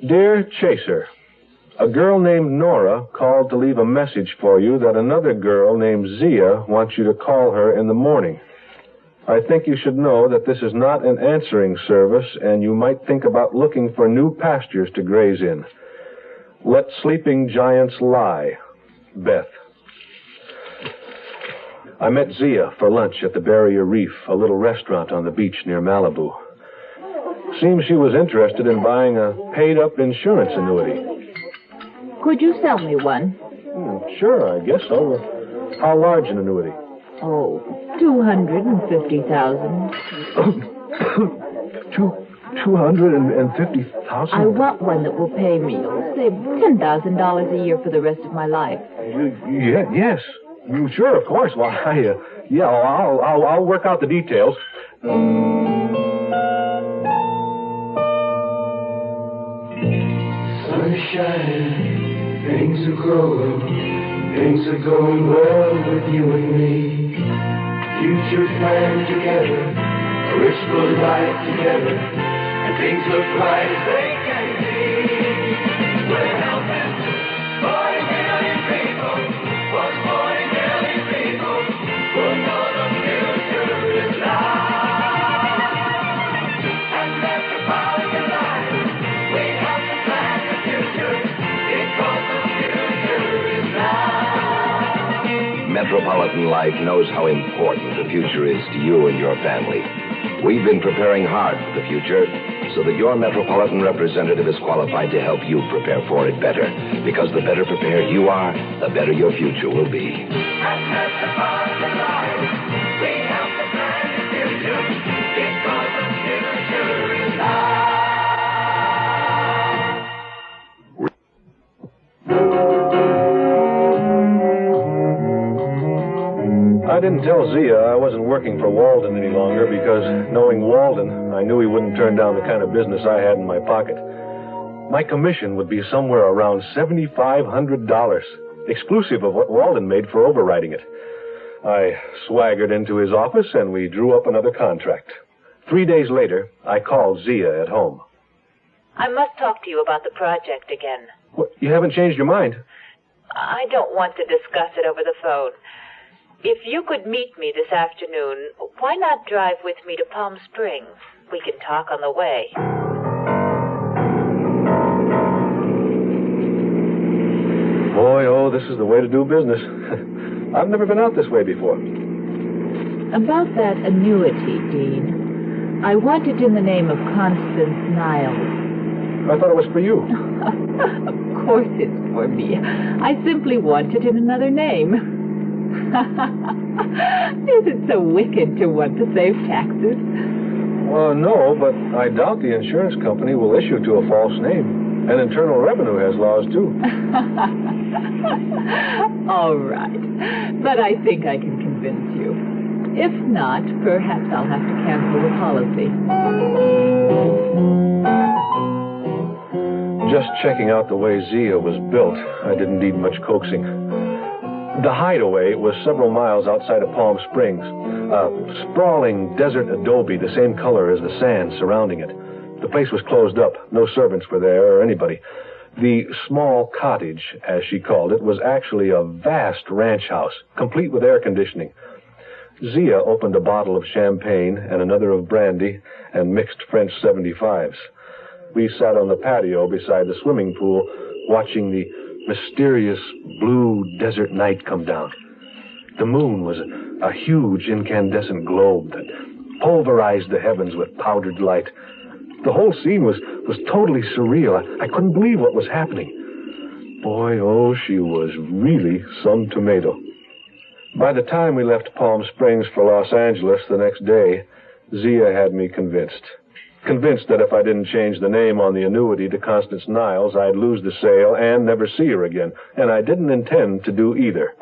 Dear Chaser, a girl named Nora called to leave a message for you that another girl named Zia wants you to call her in the morning. I think you should know that this is not an answering service, and you might think about looking for new pastures to graze in. Let sleeping giants lie. Beth. I met Zia for lunch at the Barrier Reef, a little restaurant on the beach near Malibu. Seems she was interested in buying a paid-up insurance annuity.
Could you sell me one?
Sure, I guess so. How large an annuity?
Oh, 250,000.
250,000?
I want one that will pay me, say, $10,000 a year for the rest of my life.
Yes. Sure, of course. Well, I'll work out the details.
Sunshine, things are growing, things are going well with you and me. Future planned together, a wishful life together, and things look bright as they can be. We're helping 40 million people, 40 million people, who know the future is life. And that's the power of life. We have to plan the future, because the future is life.
Metropolitan Life knows how important the future is to you and your family. We've been preparing hard for the future so that your Metropolitan representative is qualified to help you prepare for it better. Because the better prepared you are, the better your future will be.
And that's the power of life. We have to plan the future, because the future is life.
I didn't tell Zia I wasn't working for Walden any longer because, knowing Walden, I knew he wouldn't turn down the kind of business I had in my pocket. My commission would be somewhere around $7,500, exclusive of what Walden made for overwriting it. I swaggered into his office and we drew up another contract. 3 days later, I called Zia at home.
I must talk to you about the project again.
What, you haven't changed your mind?
I don't want to discuss it over the phone. If you could meet me this afternoon, why not drive with me to Palm Springs? We can talk on the way.
Boy, oh, this is the way to do business. I've never been out this way before.
About that annuity, Dean. I want it in the name of Constance Niles.
I thought it was for you.
Of course it's for me. I simply want it in another name. Is it so wicked to want to save taxes?
No, but I doubt the insurance company will issue to a false name. And Internal Revenue has laws, too.
All right. But I think I can convince you. If not, perhaps I'll have to cancel the policy.
Just checking out the way Zia was built, I didn't need much coaxing. The hideaway was several miles outside of Palm Springs. A sprawling desert adobe, the same color as the sand surrounding it. The place was closed up. No servants were there or anybody. The small cottage, as she called it, was actually a vast ranch house, complete with air conditioning. Zia opened a bottle of champagne and another of brandy and mixed French 75s. We sat on the patio beside the swimming pool, watching the mysterious blue desert night come down. The moon was a huge incandescent globe that pulverized the heavens with powdered light. The whole scene was totally surreal. I couldn't believe what was happening. Boy, oh, she was really some tomato. By the time we left Palm Springs for Los Angeles the next day, Zia had me convinced. Convinced that if I didn't change the name on the annuity to Constance Niles, I'd lose the sale and never see her again. And I didn't intend to do either.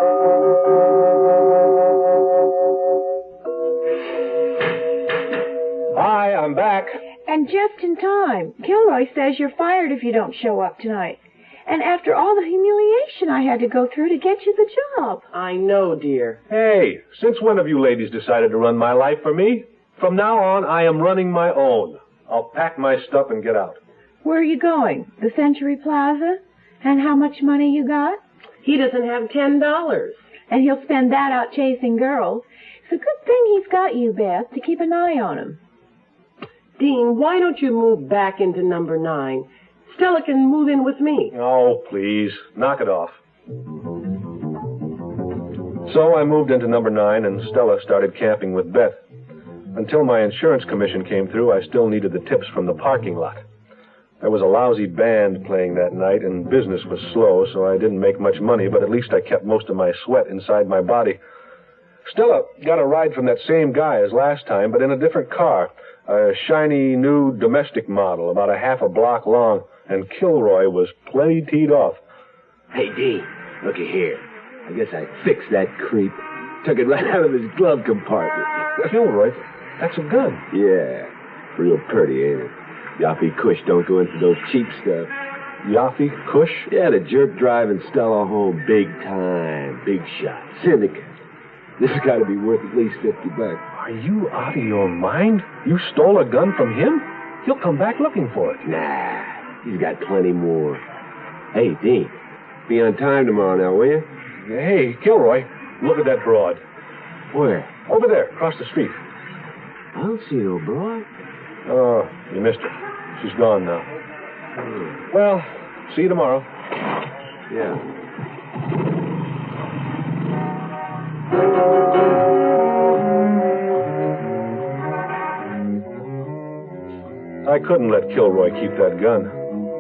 Hi, I'm back.
And just in time. Kilroy says you're fired if you don't show up tonight. And after all the humiliation I had to go through to get you the job.
I know, dear.
Hey, since when have you ladies decided to run my life for me? From now on, I am running my own. I'll pack my stuff and get out.
Where are you going? The Century Plaza? And how much money you got?
He doesn't have $10.
And he'll spend that out chasing girls. It's a good thing he's got you, Beth, to keep an eye on him.
Dean, why don't you move back into number 9? Stella can move in with me.
Oh, please. Knock it off. So I moved into number 9, and Stella started camping with Beth. Until my insurance commission came through, I still needed the tips from the parking lot. There was a lousy band playing that night, and business was slow, so I didn't make much money, but at least I kept most of my sweat inside my body. Stella got a ride from that same guy as last time, but in a different car. A shiny new domestic model, about a half a block long, and Kilroy was plenty teed off.
Hey, Dean, looky here. I guess I fixed that creep. Took it right out of his glove compartment.
Kilroy, that's a gun.
Yeah, real pretty, ain't it? Yaffee Kush don't go into those cheap stuff.
Yaffee Kush?
Yeah, the jerk driving Stella home big time, big shot, syndicate. This has got to be worth at least $50.
Are you out of your mind? You stole a gun from him? He'll come back looking for it.
Nah, he's got plenty more. Hey, Dean, be on time tomorrow now, will you?
Hey, Kilroy, look at that broad.
Where?
Over there, across the street.
I don't see no broad.
Oh, you missed her. She's gone now. Well, see you tomorrow.
Yeah.
I couldn't let Kilroy keep that gun.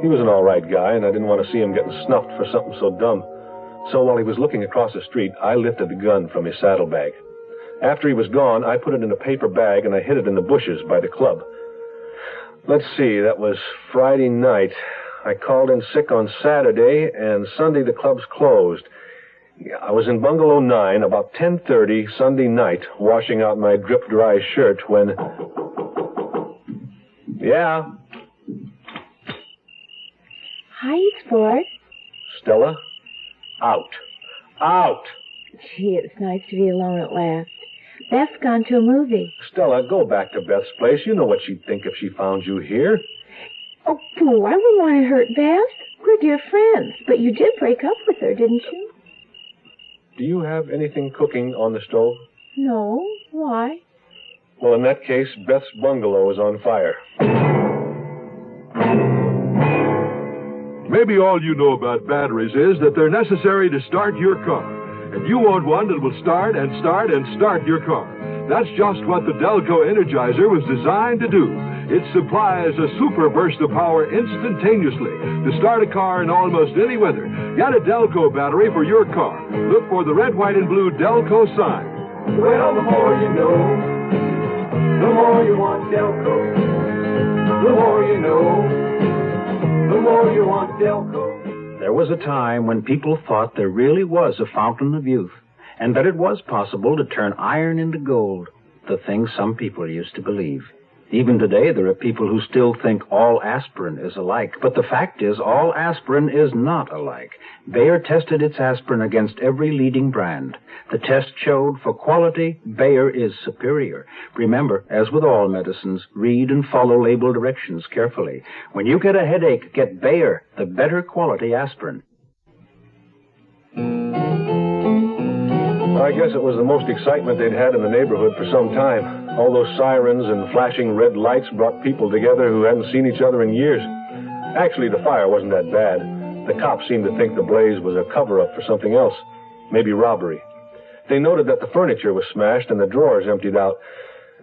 He was an all right guy, and I didn't want to see him getting snuffed for something so dumb. So while he was looking across the street, I lifted the gun from his saddlebag. After he was gone, I put it in a paper bag, and I hid it in the bushes by the club. Let's see, that was Friday night. I called in sick on Saturday, and Sunday the club's closed. I was in Bungalow 9 about 10:30 Sunday night, washing out my drip-dry shirt when... Yeah?
Hi, Sport.
Stella? Out. Out!
Gee, it's nice to be alone at last. Beth's gone to a movie.
Stella, go back to Beth's place. You know what she'd think if she found you here.
Oh, Pooh, I wouldn't want to hurt Beth. We're dear friends, but you did break up with her, didn't you?
Do you have anything cooking on the stove?
No. Why?
Well, in that case, Beth's bungalow is on fire.
Maybe all you know about batteries is that they're necessary to start your car. And you want one that will start and start and start your car. That's just what the Delco Energizer was designed to do. It supplies a super burst of power instantaneously to start a car in almost any weather. Get a Delco battery for your car. Look for the red, white, and blue Delco sign.
Well, the more you know, the more you want Delco. The more you know, the more you want Delco.
There was a time when people thought there really was a fountain of youth, and that it was possible to turn iron into gold, the thing some people used to believe. Even today, there are people who still think all aspirin is alike, but the fact is all aspirin is not alike. Bayer tested its aspirin against every leading brand. The test showed for quality, Bayer is superior. Remember, as with all medicines, read and follow label directions carefully. When you get a headache, get Bayer, the better quality aspirin.
I guess it was the most excitement they'd had in the neighborhood for some time. All those sirens and flashing red lights brought people together who hadn't seen each other in years. Actually, the fire wasn't that bad. The cops seemed to think the blaze was a cover-up for something else, maybe robbery. They noted that the furniture was smashed and the drawers emptied out.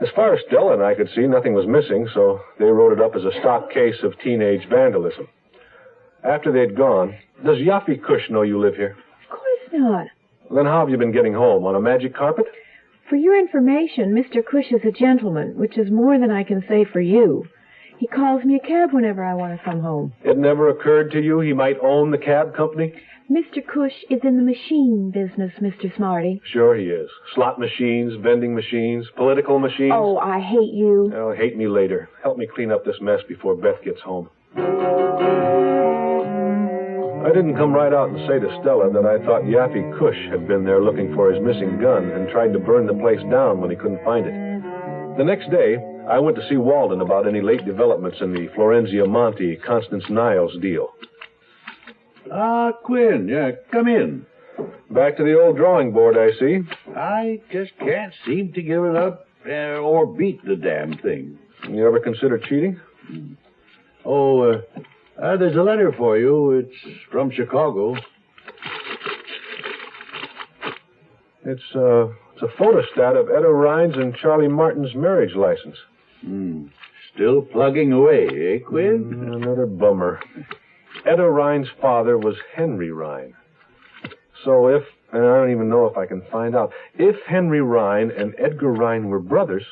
As far as Stella and I could see, nothing was missing, so they wrote it up as a stock case of teenage vandalism. After they'd gone, does Yaffe Kush know you live here?
Of course not.
Then how have you been getting home? On a magic carpet?
For your information, Mr. Cush is a gentleman, which is more than I can say for you. He calls me a cab whenever I want to come home.
It never occurred to you he might own the cab company?
Mr. Cush is in the machine business, Mr. Smarty.
Sure he is. Slot machines, vending machines, political machines.
Oh, I hate you.
Oh, hate me later. Help me clean up this mess before Beth gets home. I didn't come right out and say to Stella that I thought Yaffe Kush had been there looking for his missing gun and tried to burn the place down when he couldn't find it. The next day, I went to see Walden about any late developments in the Florenzia Monte, Constance Niles deal.
Ah, Quinn, yeah, come in.
Back to the old drawing board, I see.
I just can't seem to give it up or beat the damn thing.
You ever consider cheating?
There's a letter for you. It's from Chicago.
It's a photostat of Etta Rhines and Charlie Martin's marriage license.
Still plugging away, eh, Quinn?
Another bummer. Etta Rhine's father was Henry Rhine. So and I don't even know if I can find out, if Henry Rhine and Edgar Rhine were brothers,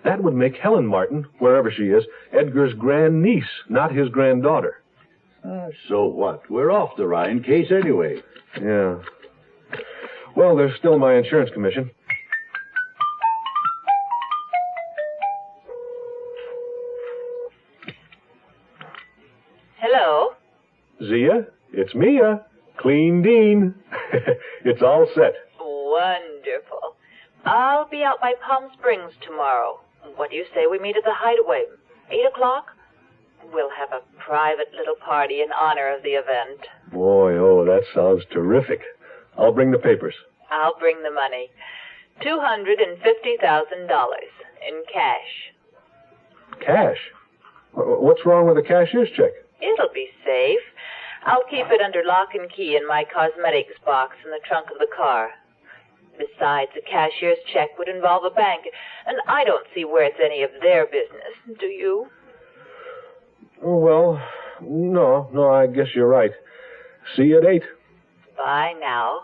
that would make Helen Martin, wherever she is, Edgar's grandniece, not his granddaughter.
So what? We're off the Rhine case anyway.
Yeah. Well, there's still my insurance commission.
Hello?
Zia, it's Mia. Clean Dean. It's all set.
Wonderful. I'll be out by Palm Springs tomorrow. What do you say we meet at the Hideaway? 8 o'clock? We'll have a private little party in honor of the event.
Boy, that sounds terrific. I'll bring the papers.
I'll bring the money. $250,000 in cash.
Cash? What's wrong with a cashier's check?
It'll be safe. I'll keep it under lock and key in my cosmetics box in the trunk of the car. Besides, a cashier's check would involve a bank, and I don't see where it's any of their business. Do you?
Well, no, I guess you're right. See you at 8.
Bye now.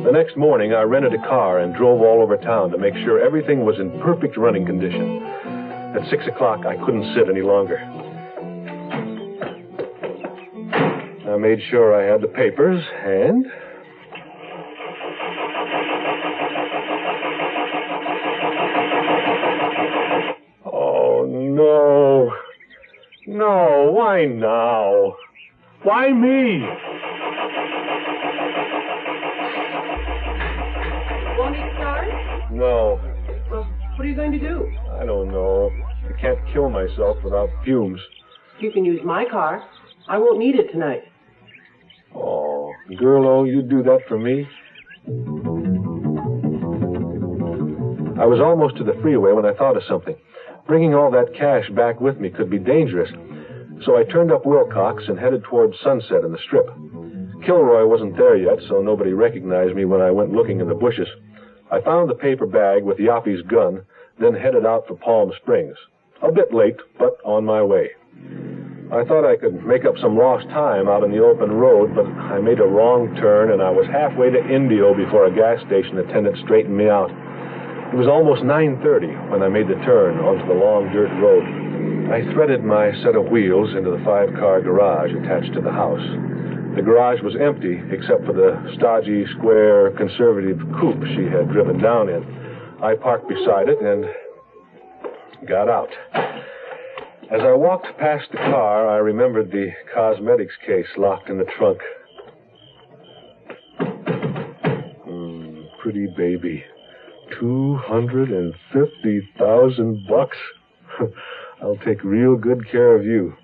The next morning, I rented a car and drove all over town to make sure everything was in perfect running condition. At 6 o'clock, I couldn't sit any longer. I made sure I had the papers, and... Oh, no. No, why now? Why me?
Want me to start?
No.
Well, what are you going to do?
I don't know. The can't kill myself without fumes.
You can use my car. I won't need it tonight.
Oh, girl, you'd do that for me? I was almost to the freeway when I thought of something. Bringing all that cash back with me could be dangerous. So I turned up Wilcox and headed towards Sunset in the Strip. Kilroy wasn't there yet, so nobody recognized me when I went looking in the bushes. I found the paper bag with Yoppie's gun, then headed out for Palm Springs. A bit late, but on my way. I thought I could make up some lost time out on the open road, but I made a wrong turn, and I was halfway to Indio before a gas station attendant straightened me out. It was almost 9:30 when I made the turn onto the long dirt road. I threaded my set of wheels into the 5-car garage attached to the house. The garage was empty, except for the stodgy, square, conservative coupe she had driven down in. I parked beside it and got out. As I walked past the car, I remembered the cosmetics case locked in the trunk. Pretty baby. $250,000. I'll take real good care of you.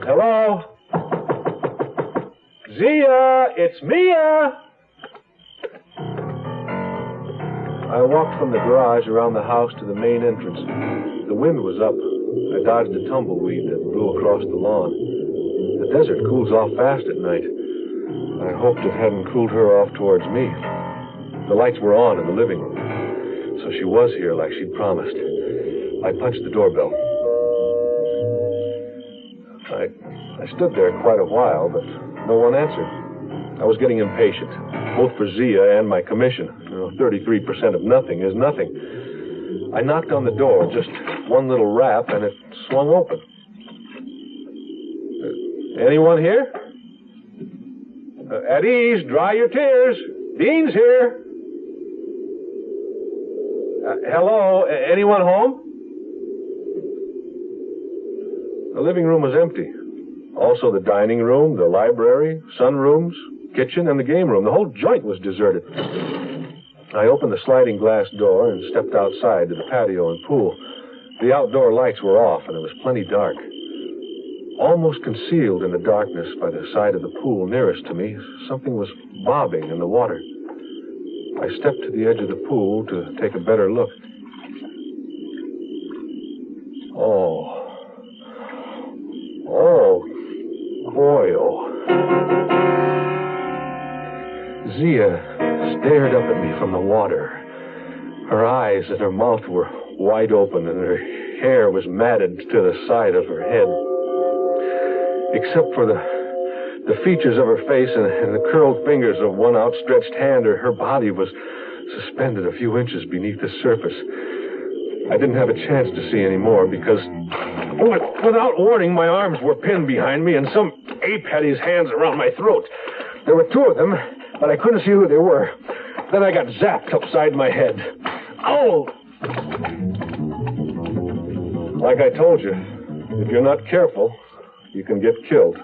Hello? Zia, it's Mia! I walked from the garage around the house to the main entrance. The wind was up. I dodged a tumbleweed that blew across the lawn. The desert cools off fast at night. I hoped it hadn't cooled her off towards me. The lights were on in the living room, so she was here like she'd promised. I punched the doorbell. I stood there quite a while, but no one answered. I was getting impatient, both for Zia and my commission. 33% of nothing is nothing. I knocked on the door, just one little rap, and it swung open. Anyone here? At ease, dry your tears. Dean's here. Hello, anyone home? The living room was empty. Also the dining room, the library, sunrooms, kitchen, and the game room. The whole joint was deserted. I opened the sliding glass door and stepped outside to the patio and pool. The outdoor lights were off, and it was plenty dark. Almost concealed in the darkness by the side of the pool nearest to me, something was bobbing in the water. I stepped to the edge of the pool to take a better look. Oh, boy, Zia stared up at me from the water. Her eyes and her mouth were wide open, and her hair was matted to the side of her head. Except for the features of her face and the curled fingers of one outstretched hand, her body was suspended a few inches beneath the surface. I didn't have a chance to see any more because, without warning, my arms were pinned behind me and some ape had his hands around my throat. There were two of them, but I couldn't see who they were. Then I got zapped upside my head. Oh! Like I told you, if you're not careful, you can get killed.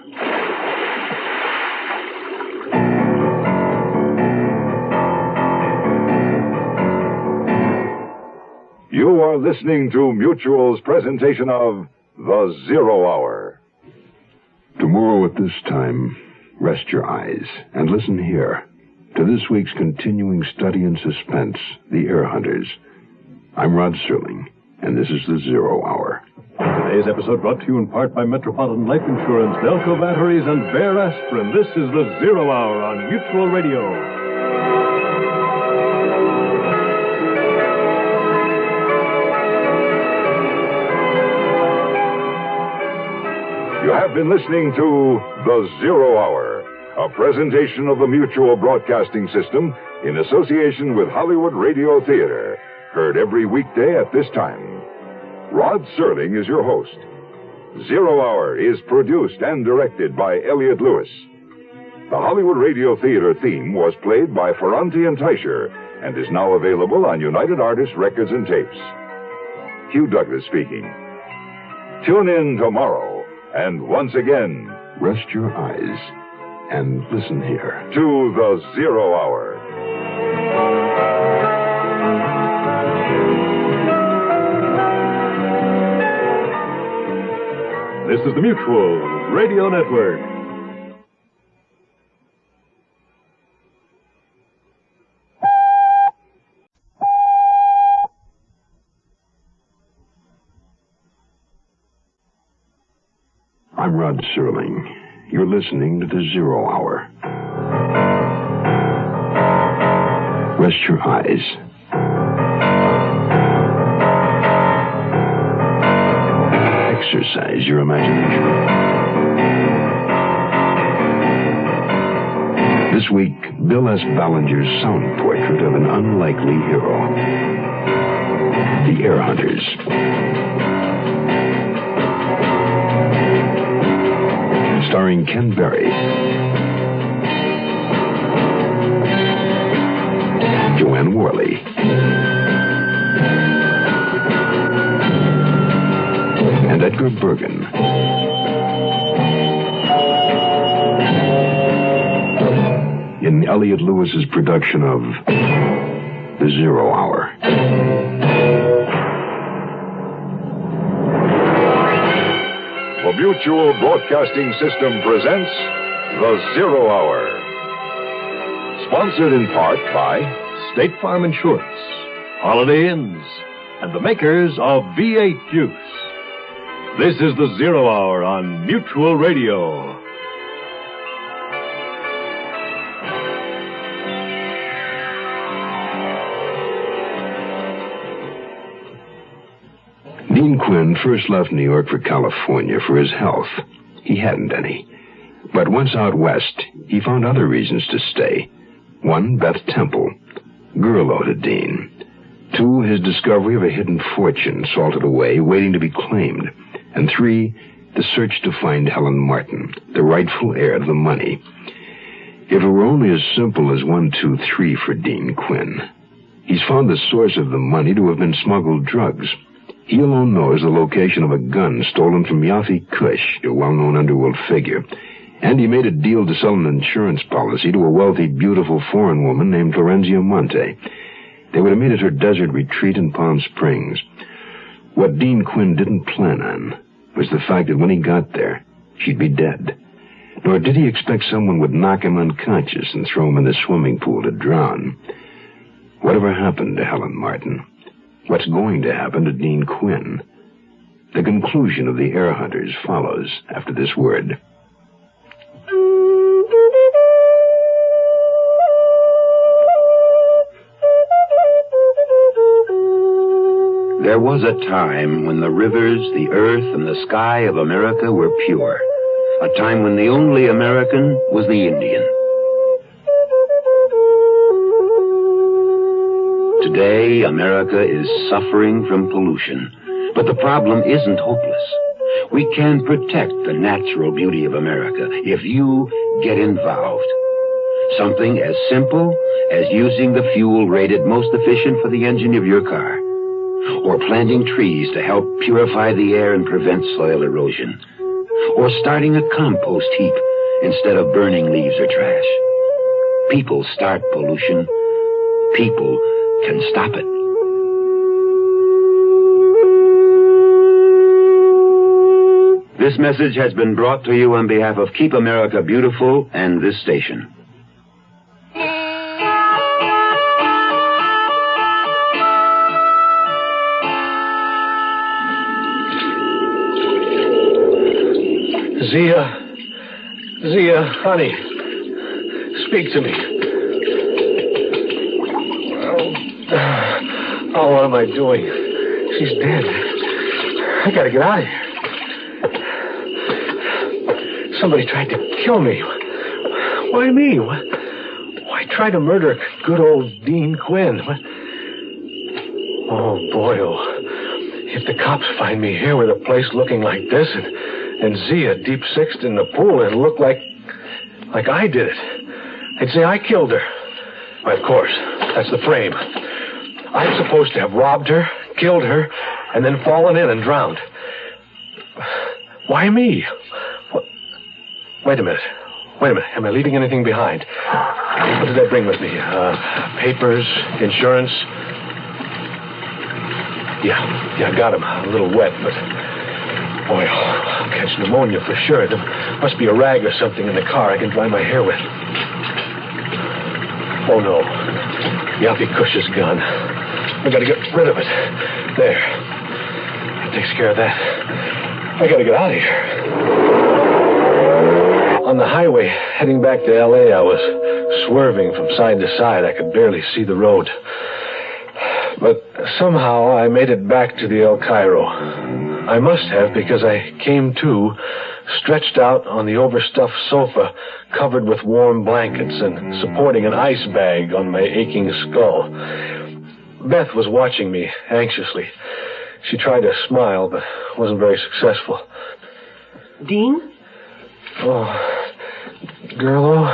You are listening to Mutual's presentation of The Zero Hour.
Tomorrow at this time, rest your eyes and listen here to this week's continuing study in suspense, The Air Hunters. I'm Rod Serling, and this is The Zero Hour.
Today's episode brought to you in part by Metropolitan Life Insurance, Delco Batteries, and Bear Aspirin. This is The Zero Hour on Mutual Radio.
You have been listening to The Zero Hour, a presentation of the Mutual Broadcasting System in association with Hollywood Radio Theater. Heard every weekday at this time. Rod Serling is your host. Zero Hour is produced and directed by Elliott Lewis. The Hollywood Radio Theater theme was played by Ferranti and Teicher and is now available on United Artists Records and Tapes. Hugh Douglas speaking. Tune in tomorrow, and once again,
rest your eyes And listen here.
To the Zero Hour.
This is the Mutual Radio Network.
I'm Rod Serling. You're listening to the Zero Hour. Rest your eyes. Exercise your imagination. This week, Bill S. Ballinger's sound portrait of an unlikely hero. The Air Hunters. Starring Ken Berry, Joanne Worley, and Edgar Bergen. In Elliot Lewis's production of The Zero Hour.
The Mutual Broadcasting System presents The Zero Hour. Sponsored in part by
State Farm Insurance, Holiday Inns, and the makers of V8 Juice. This is The Zero Hour on Mutual Radio.
Dean Quinn first left New York for California for his health. He hadn't any. But once out west, he found other reasons to stay. One, Beth Temple, Gurlo to Dean. Two, his discovery of a hidden fortune salted away, waiting to be claimed. And three, the search to find Helen Martin, the rightful heir to the money. If it were only as simple as 1, 2, 3 for Dean Quinn. He's found the source of the money to have been smuggled drugs. He alone knows the location of a gun stolen from Yafi Kush, a well-known underworld figure. And he made a deal to sell an insurance policy to a wealthy, beautiful foreign woman named Lorenzia Monte. They would have met at her desert retreat in Palm Springs. What Dean Quinn didn't plan on was the fact that when he got there, she'd be dead. Nor did he expect someone would knock him unconscious and throw him in the swimming pool to drown. Whatever happened to Helen Martin? What's going to happen to Dean Quinn? The conclusion of the Air Hunters follows after this word.
There was a time when the rivers, the earth, and the sky of America were pure. A time when the only American was the Indian. Today, America is suffering from pollution, but the problem isn't hopeless. We can protect the natural beauty of America if you get involved. Something as simple as using the fuel rated most efficient for the engine of your car, or planting trees to help purify the air and prevent soil erosion, or starting a compost heap instead of burning leaves or trash. People start pollution. People can stop it. This message has been brought to you on behalf of Keep America Beautiful and this station.
Zia, honey, speak to me. Oh, what am I doing? She's dead. I gotta get out of here. Somebody tried to kill me. Why me? Why try to murder good old Dean Quinn? Oh, boy, if the cops find me here with a place looking like this and Zia deep-sixed in the pool, it'll look like I did it. They'd say I killed her. Why, of course, that's the frame. I'm supposed to have robbed her, killed her, and then fallen in and drowned. Why me? Wait a minute. Wait a minute. Am I leaving anything behind? What did I bring with me? Papers, insurance. Yeah, I got them. A little wet, but... Boy, I'll catch pneumonia for sure. There must be a rag or something in the car I can dry my hair with. Oh, no. Yappy Kush is gone. I gotta get rid of it. There. That takes care of that. I gotta get out of here. On the highway, heading back to L.A., I was swerving from side to side. I could barely see the road. But somehow I made it back to the El Cairo. I must have, because I came to, stretched out on the overstuffed sofa, covered with warm blankets and supporting an ice bag on my aching skull. Beth was watching me anxiously. She tried to smile, but wasn't very successful.
Dean?
Oh, Girlo,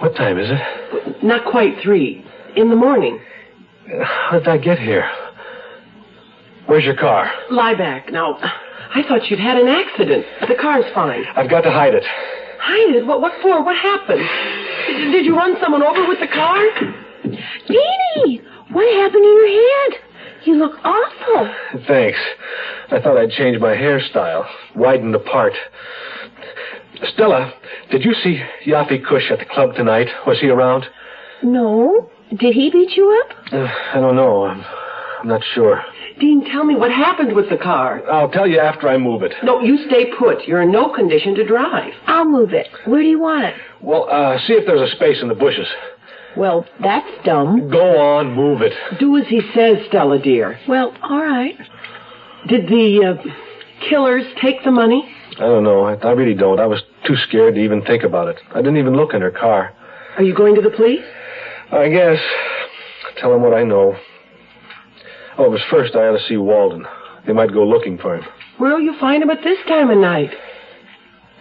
what time is it?
Not quite 3. In the morning.
How did I get here? Where's your car?
Lie back. Now, I thought you'd had an accident. The car's fine.
I've got to hide it.
Hide it? What for? What happened? Did you run someone over with the car?
Deanie, what happened to your head? You look awful.
Thanks. I thought I'd change my hairstyle. Widened apart. Stella, did you see Yafi Kush at the club tonight? Was he around?
No. Did he beat you up?
I don't know. I'm not sure.
Dean, tell me what happened with the car.
I'll tell you after I move it.
No, you stay put. You're in no condition to drive.
I'll move it. Where do you want it?
Well, see if there's a space in the bushes.
Well, that's dumb.
Go on, move it.
Do as he says, Stella, dear.
Well, all right.
Did the killers take the money?
I don't know. I really don't. I was too scared to even think about it. I didn't even look in her car.
Are you going to the police?
I guess. Tell them what I know. Oh, but first I ought to see Walden. They might go looking for him.
Where'll you find him at this time of night?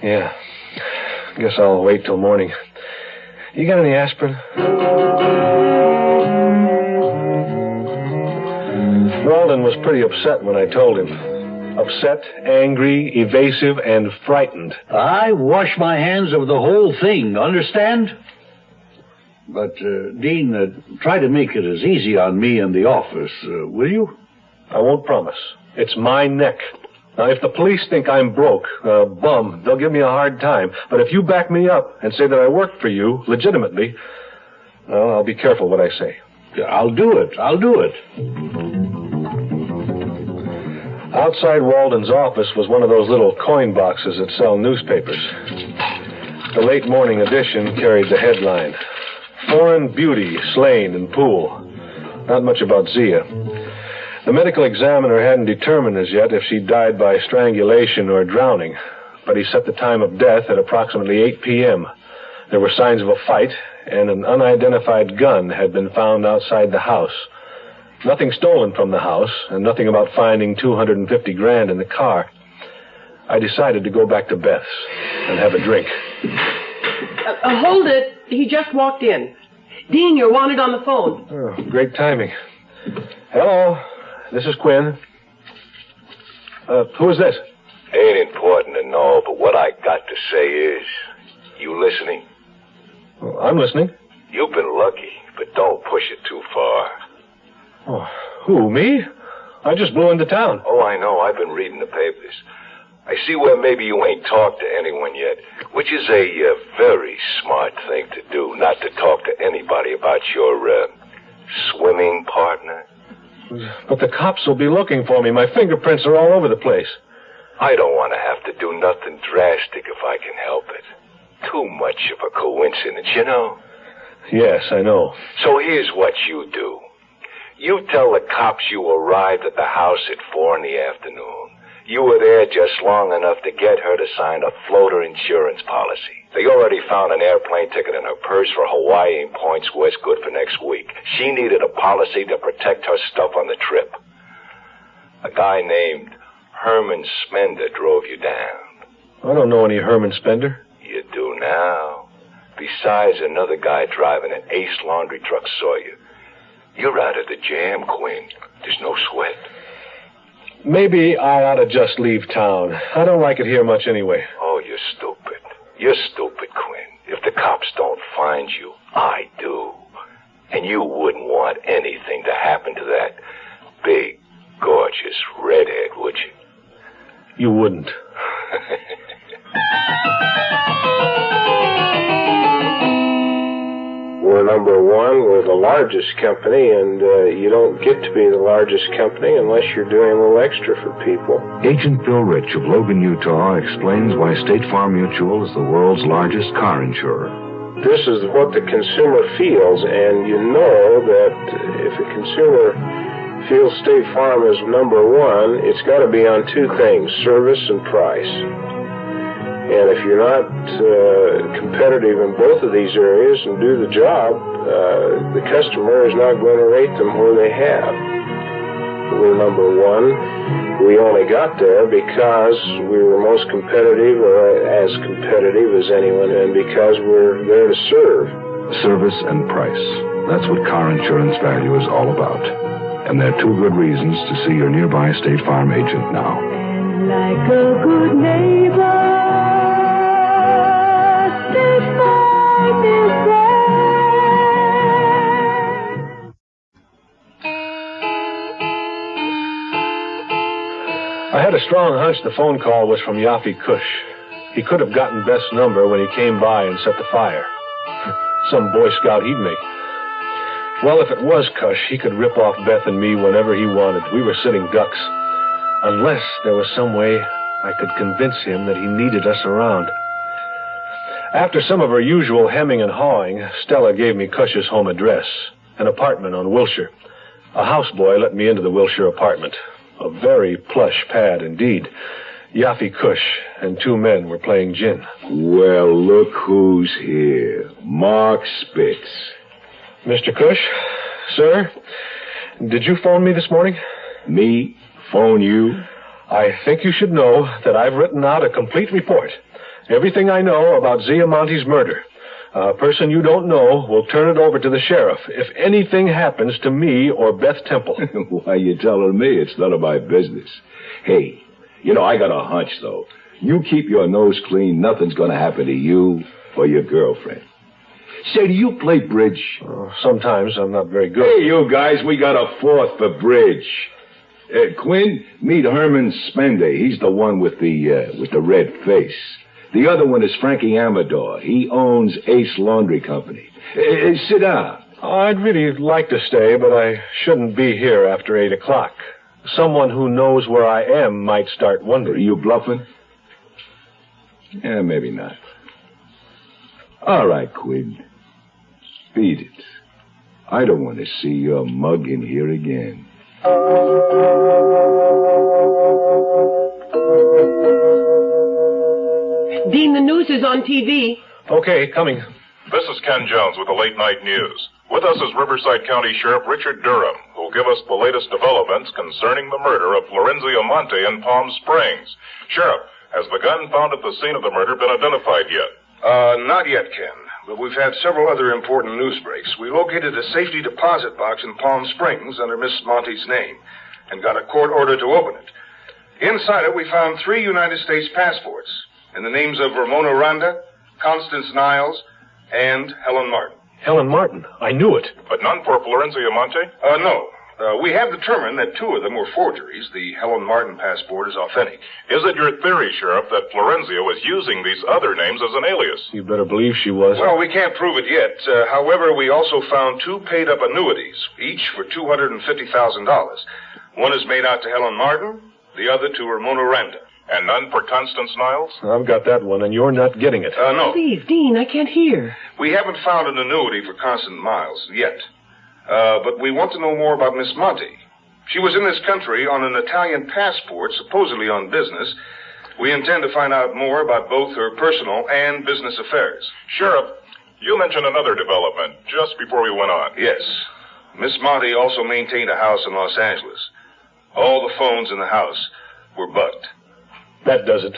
Yeah. Guess I'll wait till morning. You got any aspirin? Walden was pretty upset when I told him. Upset, angry, evasive, and frightened.
I wash my hands of the whole thing, understand? But, Dean, try to make it as easy on me in the office, will you?
I won't promise. It's my neck. Now, if the police think I'm broke, a bum, they'll give me a hard time. But if you back me up and say that I work for you, legitimately, well, I'll be careful what I say.
I'll do it.
Outside Walden's office was one of those little coin boxes that sell newspapers. The late morning edition carried the headline, "Foreign Beauty Slain in Pool." Not much about Zia. The medical examiner hadn't determined as yet if she died by strangulation or drowning, but he set the time of death at approximately 8 p.m. There were signs of a fight, and an unidentified gun had been found outside the house. Nothing stolen from the house, and nothing about finding $250,000 in the car. I decided to go back to Beth's and have a drink.
Hold it. He just walked in. Dean, you're wanted on the phone.
Oh, great timing. Hello, this is Quinn. Who is this?
Ain't important to know, but what I got to say is, you listening?
Well, I'm listening.
You've been lucky, but don't push it too far.
Oh, who, me? I just blew into town.
Oh, I know. I've been reading the papers. I see where maybe you ain't talked to anyone yet, which is a very smart thing to do, not to talk to anybody about your swimming partner.
But the cops will be looking for me. My fingerprints are all over the place.
I don't want to have to do nothing drastic if I can help it. Too much of a coincidence, you know?
Yes, I know.
So here's what you do. You tell the cops you arrived at the house at 4 in the afternoon. You were there just long enough to get her to sign a floater insurance policy. They already found an airplane ticket in her purse for Hawaii and points west good for next week. She needed a policy to protect her stuff on the trip. A guy named Herman Spender drove you down.
I don't know any Herman Spender.
You do now. Besides, another guy driving an Ace laundry truck saw you. You're out of the jam, Quinn. There's no sweat.
Maybe I ought to just leave town. I don't like it here much anyway.
Oh, you're stupid. You're stupid, Quinn. If the cops don't find you, I do. And you wouldn't want anything to happen to that big, gorgeous redhead, would you?
You wouldn't.
We're number one. We're the largest company, and you don't get to be the largest company unless you're doing a little extra for people.
Agent Bill Rich of Logan, Utah, explains why State Farm Mutual is the world's largest car insurer.
This is what the consumer feels, and you know that if a consumer feels State Farm is number one, it's got to be on two things, service and price. And if you're not competitive in both of these areas and do the job, the customer is not going to rate them where they have. We're number one. We only got there because we were most competitive, or as competitive as anyone, and because we're there to serve.
Service and price. That's what car insurance value is all about. And there are two good reasons to see your nearby State Farm agent now.
And like a good neighbor, State Farm is there.
I had a strong hunch the phone call was from Yafi Kush. He could have gotten Beth's number when he came by and set the fire. Some Boy Scout he'd make. Well, if it was Kush, he could rip off Beth and me whenever he wanted. We were sitting ducks. Unless there was some way I could convince him that he needed us around. After some of her usual hemming and hawing, Stella gave me Cush's home address, an apartment on Wilshire. A houseboy let me into the Wilshire apartment. A very plush pad indeed. Yafi Kush and two men were playing gin.
Well, look who's here. Mark Spitz.
Mr. Kush, sir, did you phone me this morning?
Me? Phone you?
I think you should know that I've written out a complete report. Everything I know about Zia Monte's murder. A person you don't know will turn it over to the sheriff if anything happens to me or Beth Temple.
Why, you telling me it's none of my business. Hey, you know, I got a hunch, though. You keep your nose clean, nothing's going to happen to you or your girlfriend. Say, do you play bridge?
Sometimes. I'm not very good.
Hey, you guys, we got a fourth for bridge. Quinn, meet Herman Spender. He's the one with the red face. The other one is Frankie Amador. He owns Ace Laundry Company. Sit down.
I'd really like to stay, but I shouldn't be here after 8 o'clock. Someone who knows where I am might start wondering.
Are you bluffing? Yeah, maybe not. All right, Quinn. Beat it. I don't want to see your mug in here again.
Dean, the news is on TV.
Okay, coming.
This is Ken Jones with the Late Night News. With us is Riverside County Sheriff Richard Durham, who will give us the latest developments concerning the murder of Florenzio Monte in Palm Springs. Sheriff, has the gun found at the scene of the murder been identified yet?
Not yet, Ken. But we've had several other important news breaks. We located a safety deposit box in Palm Springs under Miss Monte's name and got a court order to open it. Inside it, we found 3 United States passports in the names of Ramona Randa, Constance Niles, and Helen Martin.
Helen Martin? I knew it.
But none for Florenzio Monte?
No. We have determined that 2 of them were forgeries. The Helen Martin passport is authentic.
Is it your theory, Sheriff, that Florenzio was using these other names as an alias?
You better believe she was.
Well, we can't prove it yet. However, we also found 2 paid-up annuities, each for $250,000. One is made out to Helen Martin, the other to Ramona Randa.
And none for Constance Niles?
I've got that one, and you're not getting it.
No.
Please, Dean, I can't hear.
We haven't found an annuity for Constance Niles yet. But we want to know more about Miss Monte. She was in this country on an Italian passport, supposedly on business. We intend to find out more about both her personal and business affairs.
Sheriff, you mentioned another development just before we went on.
Yes. Miss Monte also maintained a house in Los Angeles. All the phones in the house were bugged.
That does it.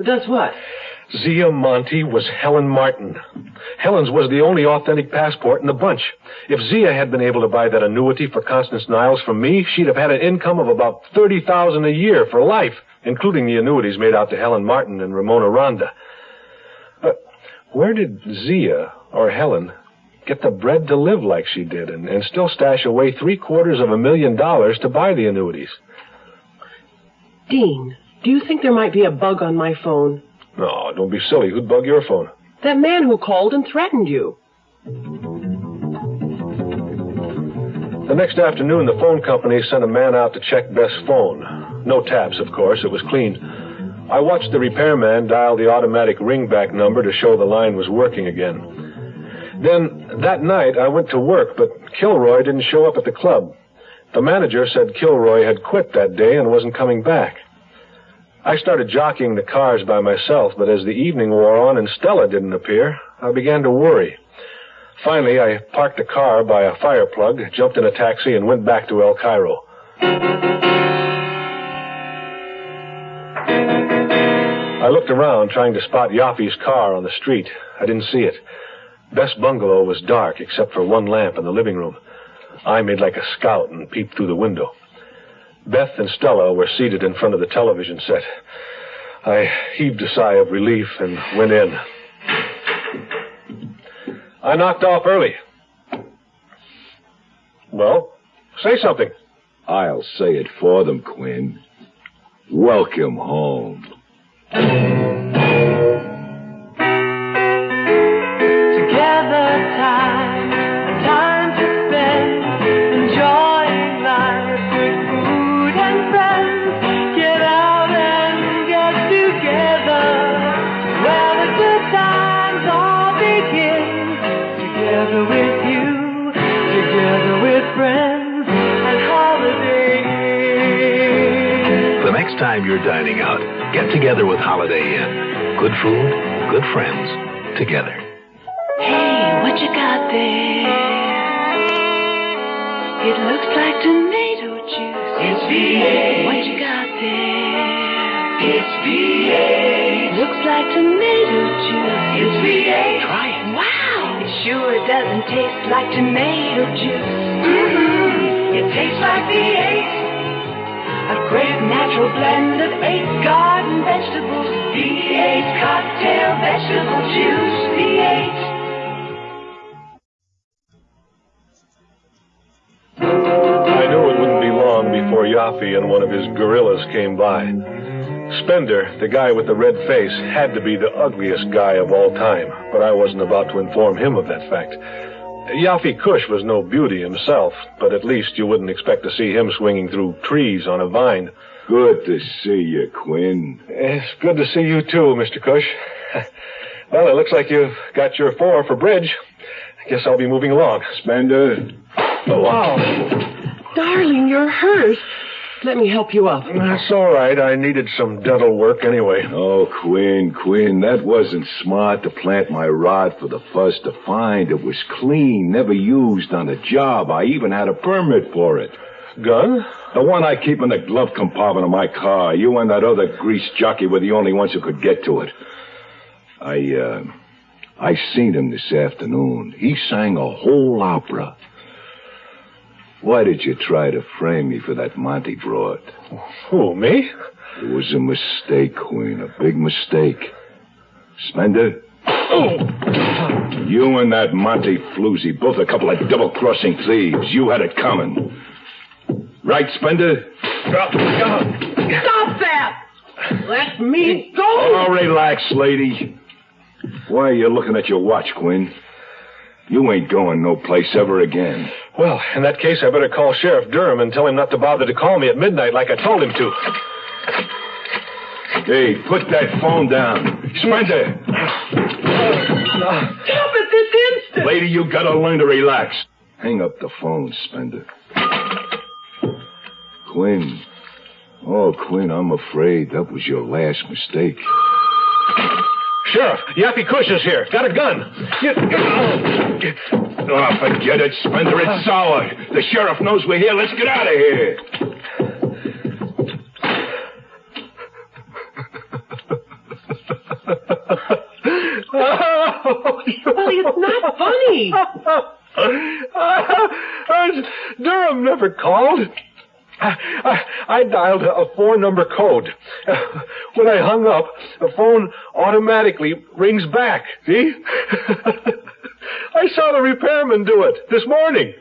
Does what?
Zia Monte was Helen Martin. Helen's was the only authentic passport in the bunch. If Zia had been able to buy that annuity for Constance Niles from me, she'd have had an income of about $30,000 a year for life, including the annuities made out to Helen Martin and Ramona Randa. Where did Zia, or Helen, get the bread to live like she did and still stash away $750,000 to buy the annuities?
Dean, do you think there might be a bug on my phone?
No, don't be silly. Who'd bug your phone?
That man who called and threatened you.
The next afternoon, the phone company sent a man out to check Beth's phone. No taps, of course. It was clean. I watched the repairman dial the automatic ringback number to show the line was working again. Then, that night, I went to work, but Kilroy didn't show up at the club. The manager said Kilroy had quit that day and wasn't coming back. I started jockeying the cars by myself, but as the evening wore on and Stella didn't appear, I began to worry. Finally, I parked the car by a fire plug, jumped in a taxi, and went back to El Cairo. I looked around, trying to spot Yaffe's car on the street. I didn't see it. Beth's bungalow was dark, except for one lamp in the living room. I made like a scout and peeped through the window. Beth and Stella were seated in front of the television set. I heaved a sigh of relief and went in. I knocked off early. Well, say something.
I'll say it for them, Quinn. Welcome home.
Together, time to spend, enjoying life with food and friends. Get out and get together, where the good times all begin. Together with you, together with friends and holidays.
The next time you're dining out, get together with Holiday Inn. Good food, good friends, together.
Hey, what you got there? It looks like tomato juice. It's V8. What you got there? It's V8. Looks like tomato juice. It's V8. Try it. Wow, it sure doesn't taste like tomato juice. Mm-hmm. It tastes like V8. A great natural blend of 8 garden vegetables. V8 cocktail vegetable juice. V8.
I knew it wouldn't be long before Yaffe and one of his gorillas came by. Spender, the guy with the red face, had to be the ugliest guy of all time, but I wasn't about to inform him of that fact. Yaffe Kush was no beauty himself, but at least you wouldn't expect to see him swinging through trees on a vine.
Good to see you, Quinn.
It's good to see you too, Mr. Kush. Well, it looks like you've got your 4 for bridge. I guess I'll be moving along.
Spender.
Oh, wow.
Darling, you're hurt. Let me help you up.
That's all right. I needed some dental work anyway.
Oh, Quinn, that wasn't smart to plant my rod for the fuzz to find. It was clean, never used on a job. I even had a permit for it.
Gun?
The one I keep in the glove compartment of my car. You and that other grease jockey were the only ones who could get to it. I seen him this afternoon. He sang a whole opera. Why did you try to frame me for that Monty broad?
Who, me?
It was a mistake, Queen, a big mistake. Spender?
Oh!
You and that Monty floozy, both a couple of double-crossing thieves. You had it coming. Right, Spender?
Stop that! Let me go!
Oh, relax, lady. Why are you looking at your watch, Quinn? You ain't going no place ever again.
Well, in that case, I better call Sheriff Durham and tell him not to bother to call me at midnight like I told him to.
Hey, put that phone down. Spender!
Stop it this instant!
Lady, you gotta learn to relax. Hang up the phone, Spender. Quinn. Oh, Quinn, I'm afraid that was your last mistake.
Sheriff, Yaffe Kush is here. Got a gun.
Oh, forget it, Spender. It's sour. The sheriff knows we're here. Let's get out of here.
Well, it's not funny.
Durham never called. I dialed a 4-number code. When I hung up, the phone automatically rings back. See? I saw the repairman do it this morning.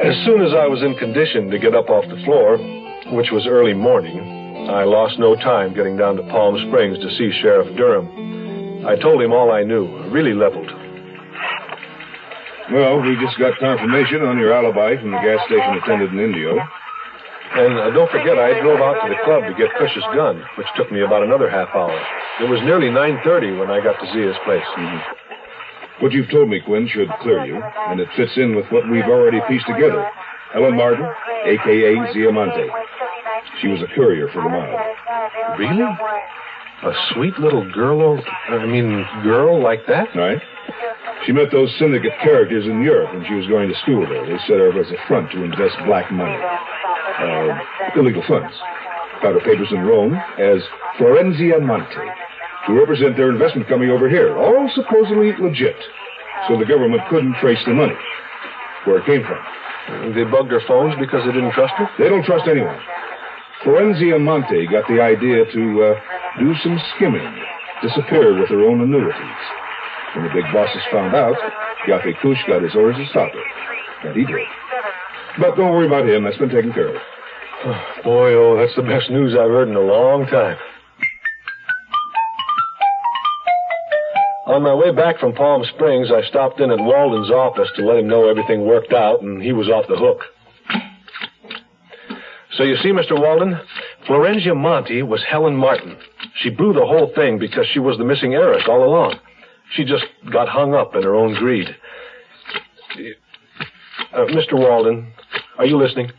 As soon as I was in condition to get up off the floor, which was early morning, I lost no time getting down to Palm Springs to see Sheriff Durham. I told him all I knew, really leveled.
Well, we just got confirmation on your alibi from the gas station attendant in Indio.
And don't forget, I drove out to the club to get Cush's gun, which took me about another half hour. It was nearly 9:30 when I got to Zia's place.
What you've told me, Quinn, should clear you, and it fits in with what we've already pieced together. Ellen Martin, a.k.a. Zia Monte. She was a courier for the mob.
Really? A sweet little girl like that?
Right. She met those syndicate characters in Europe when she was going to school there. They set her up as a front to invest black money. Illegal funds. Got her papers in Rome as Florenzia Monte to represent their investment coming over here. All supposedly legit. So the government couldn't trace the money, where it came from.
They bugged her phones because they didn't trust her?
They don't trust anyone. Florenzia Monte got the idea to do some skimming, disappear with her own annuities. When the big bosses found out, Yaffe Kush got his orders to stop her. And he did. But don't worry about him. That's been taken care of.
Boy, oh, that's the best news I've heard in a long time. On my way back from Palm Springs, I stopped in at Walden's office to let him know everything worked out, and he was off the hook. So you see, Mr. Walden, Florenzia Monte was Helen Martin. She blew the whole thing because she was the missing heiress all along. She just got hung up in her own greed. Mr. Walden, are you listening?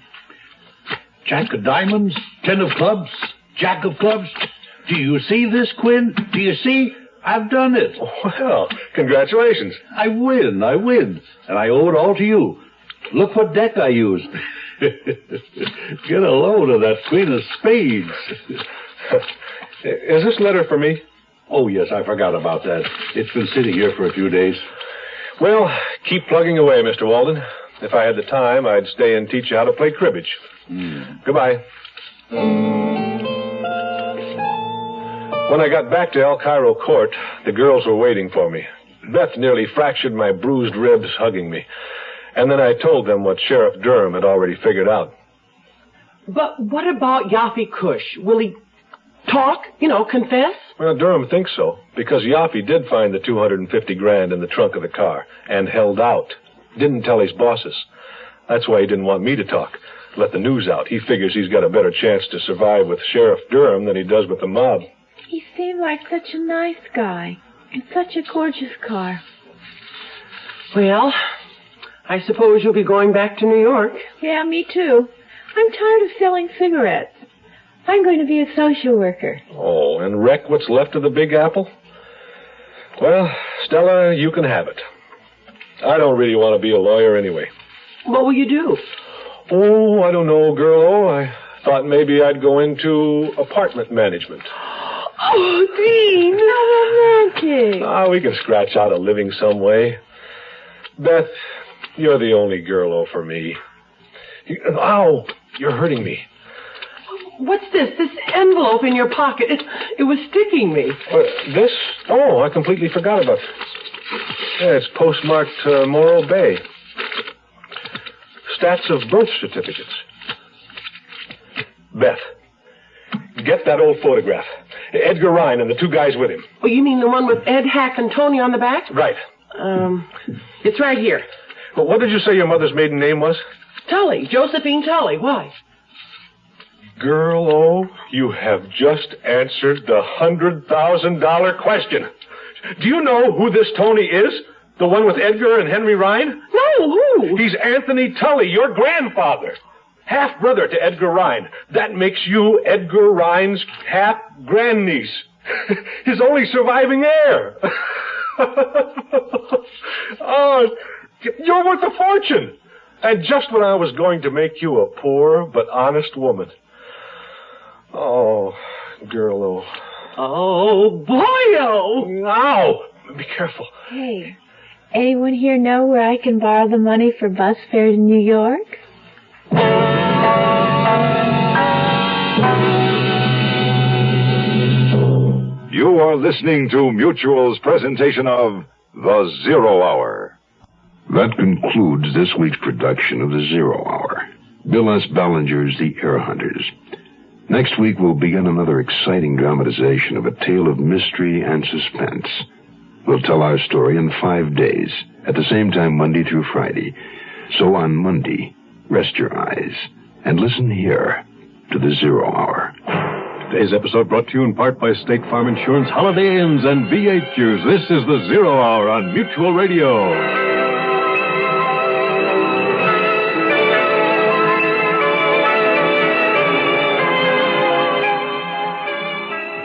Jack of diamonds, 10 of clubs, jack of clubs. Do you see this, Quinn? Do you see? I've done it.
Well, congratulations.
I win. And I owe it all to you. Look what deck I used. Get a load of that Queen of Spades.
Is this letter for me?
Oh, yes, I forgot about that. It's been sitting here for a few days.
Well, keep plugging away, Mr. Walden. If I had the time, I'd stay and teach you how to play cribbage. Goodbye. When I got back to El Cairo Court, the girls were waiting for me. Beth nearly fractured my bruised ribs hugging me. And then I told them what Sheriff Durham had already figured out.
But what about Yaffe Kush? Will he talk? Confess?
Well, Durham thinks so, because Yaffe did find the $250,000 in the trunk of the car and held out. Didn't tell his bosses. That's why he didn't want me to talk. Let the news out. He figures he's got a better chance to survive with Sheriff Durham than he does with the mob.
He seemed like such a nice guy. And such a gorgeous car.
Well, I suppose you'll be going back to New York.
Yeah, me too. I'm tired of selling cigarettes. I'm going to be a social worker.
Oh, and wreck what's left of the Big Apple? Well, Stella, you can have it. I don't really want to be a lawyer anyway.
What will you do?
Oh, I don't know, girl. I thought maybe I'd go into apartment management.
Oh, Dean, how romantic.
We can scratch out a living some way. Beth, you're the only girl for me. Ow, you're hurting me.
What's this? This envelope in your pocket. It was sticking me.
This? Oh, I completely forgot about it. Yeah, it's postmarked Morro Bay. Stats of birth certificates. Beth, get that old photograph. Edgar Ryan and the two guys with him.
Oh, you mean the one with Ed, Hack, and Tony on the back?
Right.
It's right here.
Well, what did you say your mother's maiden name was?
Tully. Josephine Tully. Why?
Girl, you have just answered the $100,000 question. Do you know who this Tony is? The one with Edgar and Henry Ryan?
No, who?
He's Anthony Tully, your grandfather. Half-brother to Edgar Ryan. That makes you Edgar Ryan's half-grandniece. His only surviving heir. Oh, you're worth a fortune. And just when I was going to make you a poor but honest woman. Oh, girl,
oh, boy-o!
Ow! Be careful.
Hey,
Anyone here know where I can borrow the money for bus fare to New York?
You are listening to Mutual's presentation of The Zero Hour.
That concludes this week's production of The Zero Hour. Bill S. Ballinger's The Air Hunters. Next week, we'll begin another exciting dramatization of a tale of mystery and suspense. We'll tell our story in 5 days, at the same time Monday through Friday. So on Monday, rest your eyes and listen here to The Zero Hour.
Today's episode brought to you in part by State Farm Insurance, Holiday Inns, and V8 Juice. This is The Zero Hour on Mutual Radio.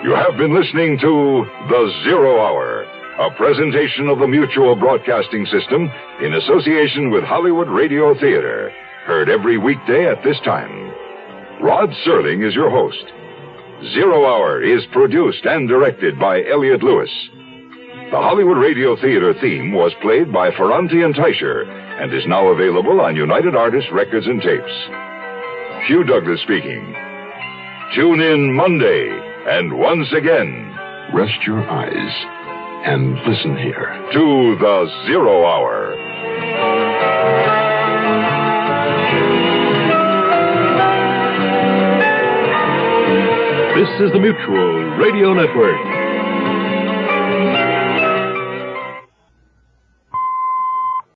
You have been listening to The Zero Hour, a presentation of the Mutual Broadcasting System in association with Hollywood Radio Theater. Heard every weekday at this time. Rod Serling is your host. Zero Hour is produced and directed by Elliott Lewis. The Hollywood Radio Theater theme was played by Ferranti and Teicher and is now available on United Artists Records and Tapes. Hugh Douglas speaking. Tune in Monday, and once again,
rest your eyes and listen here
to The Zero Hour.
This is the Mutual Radio Network.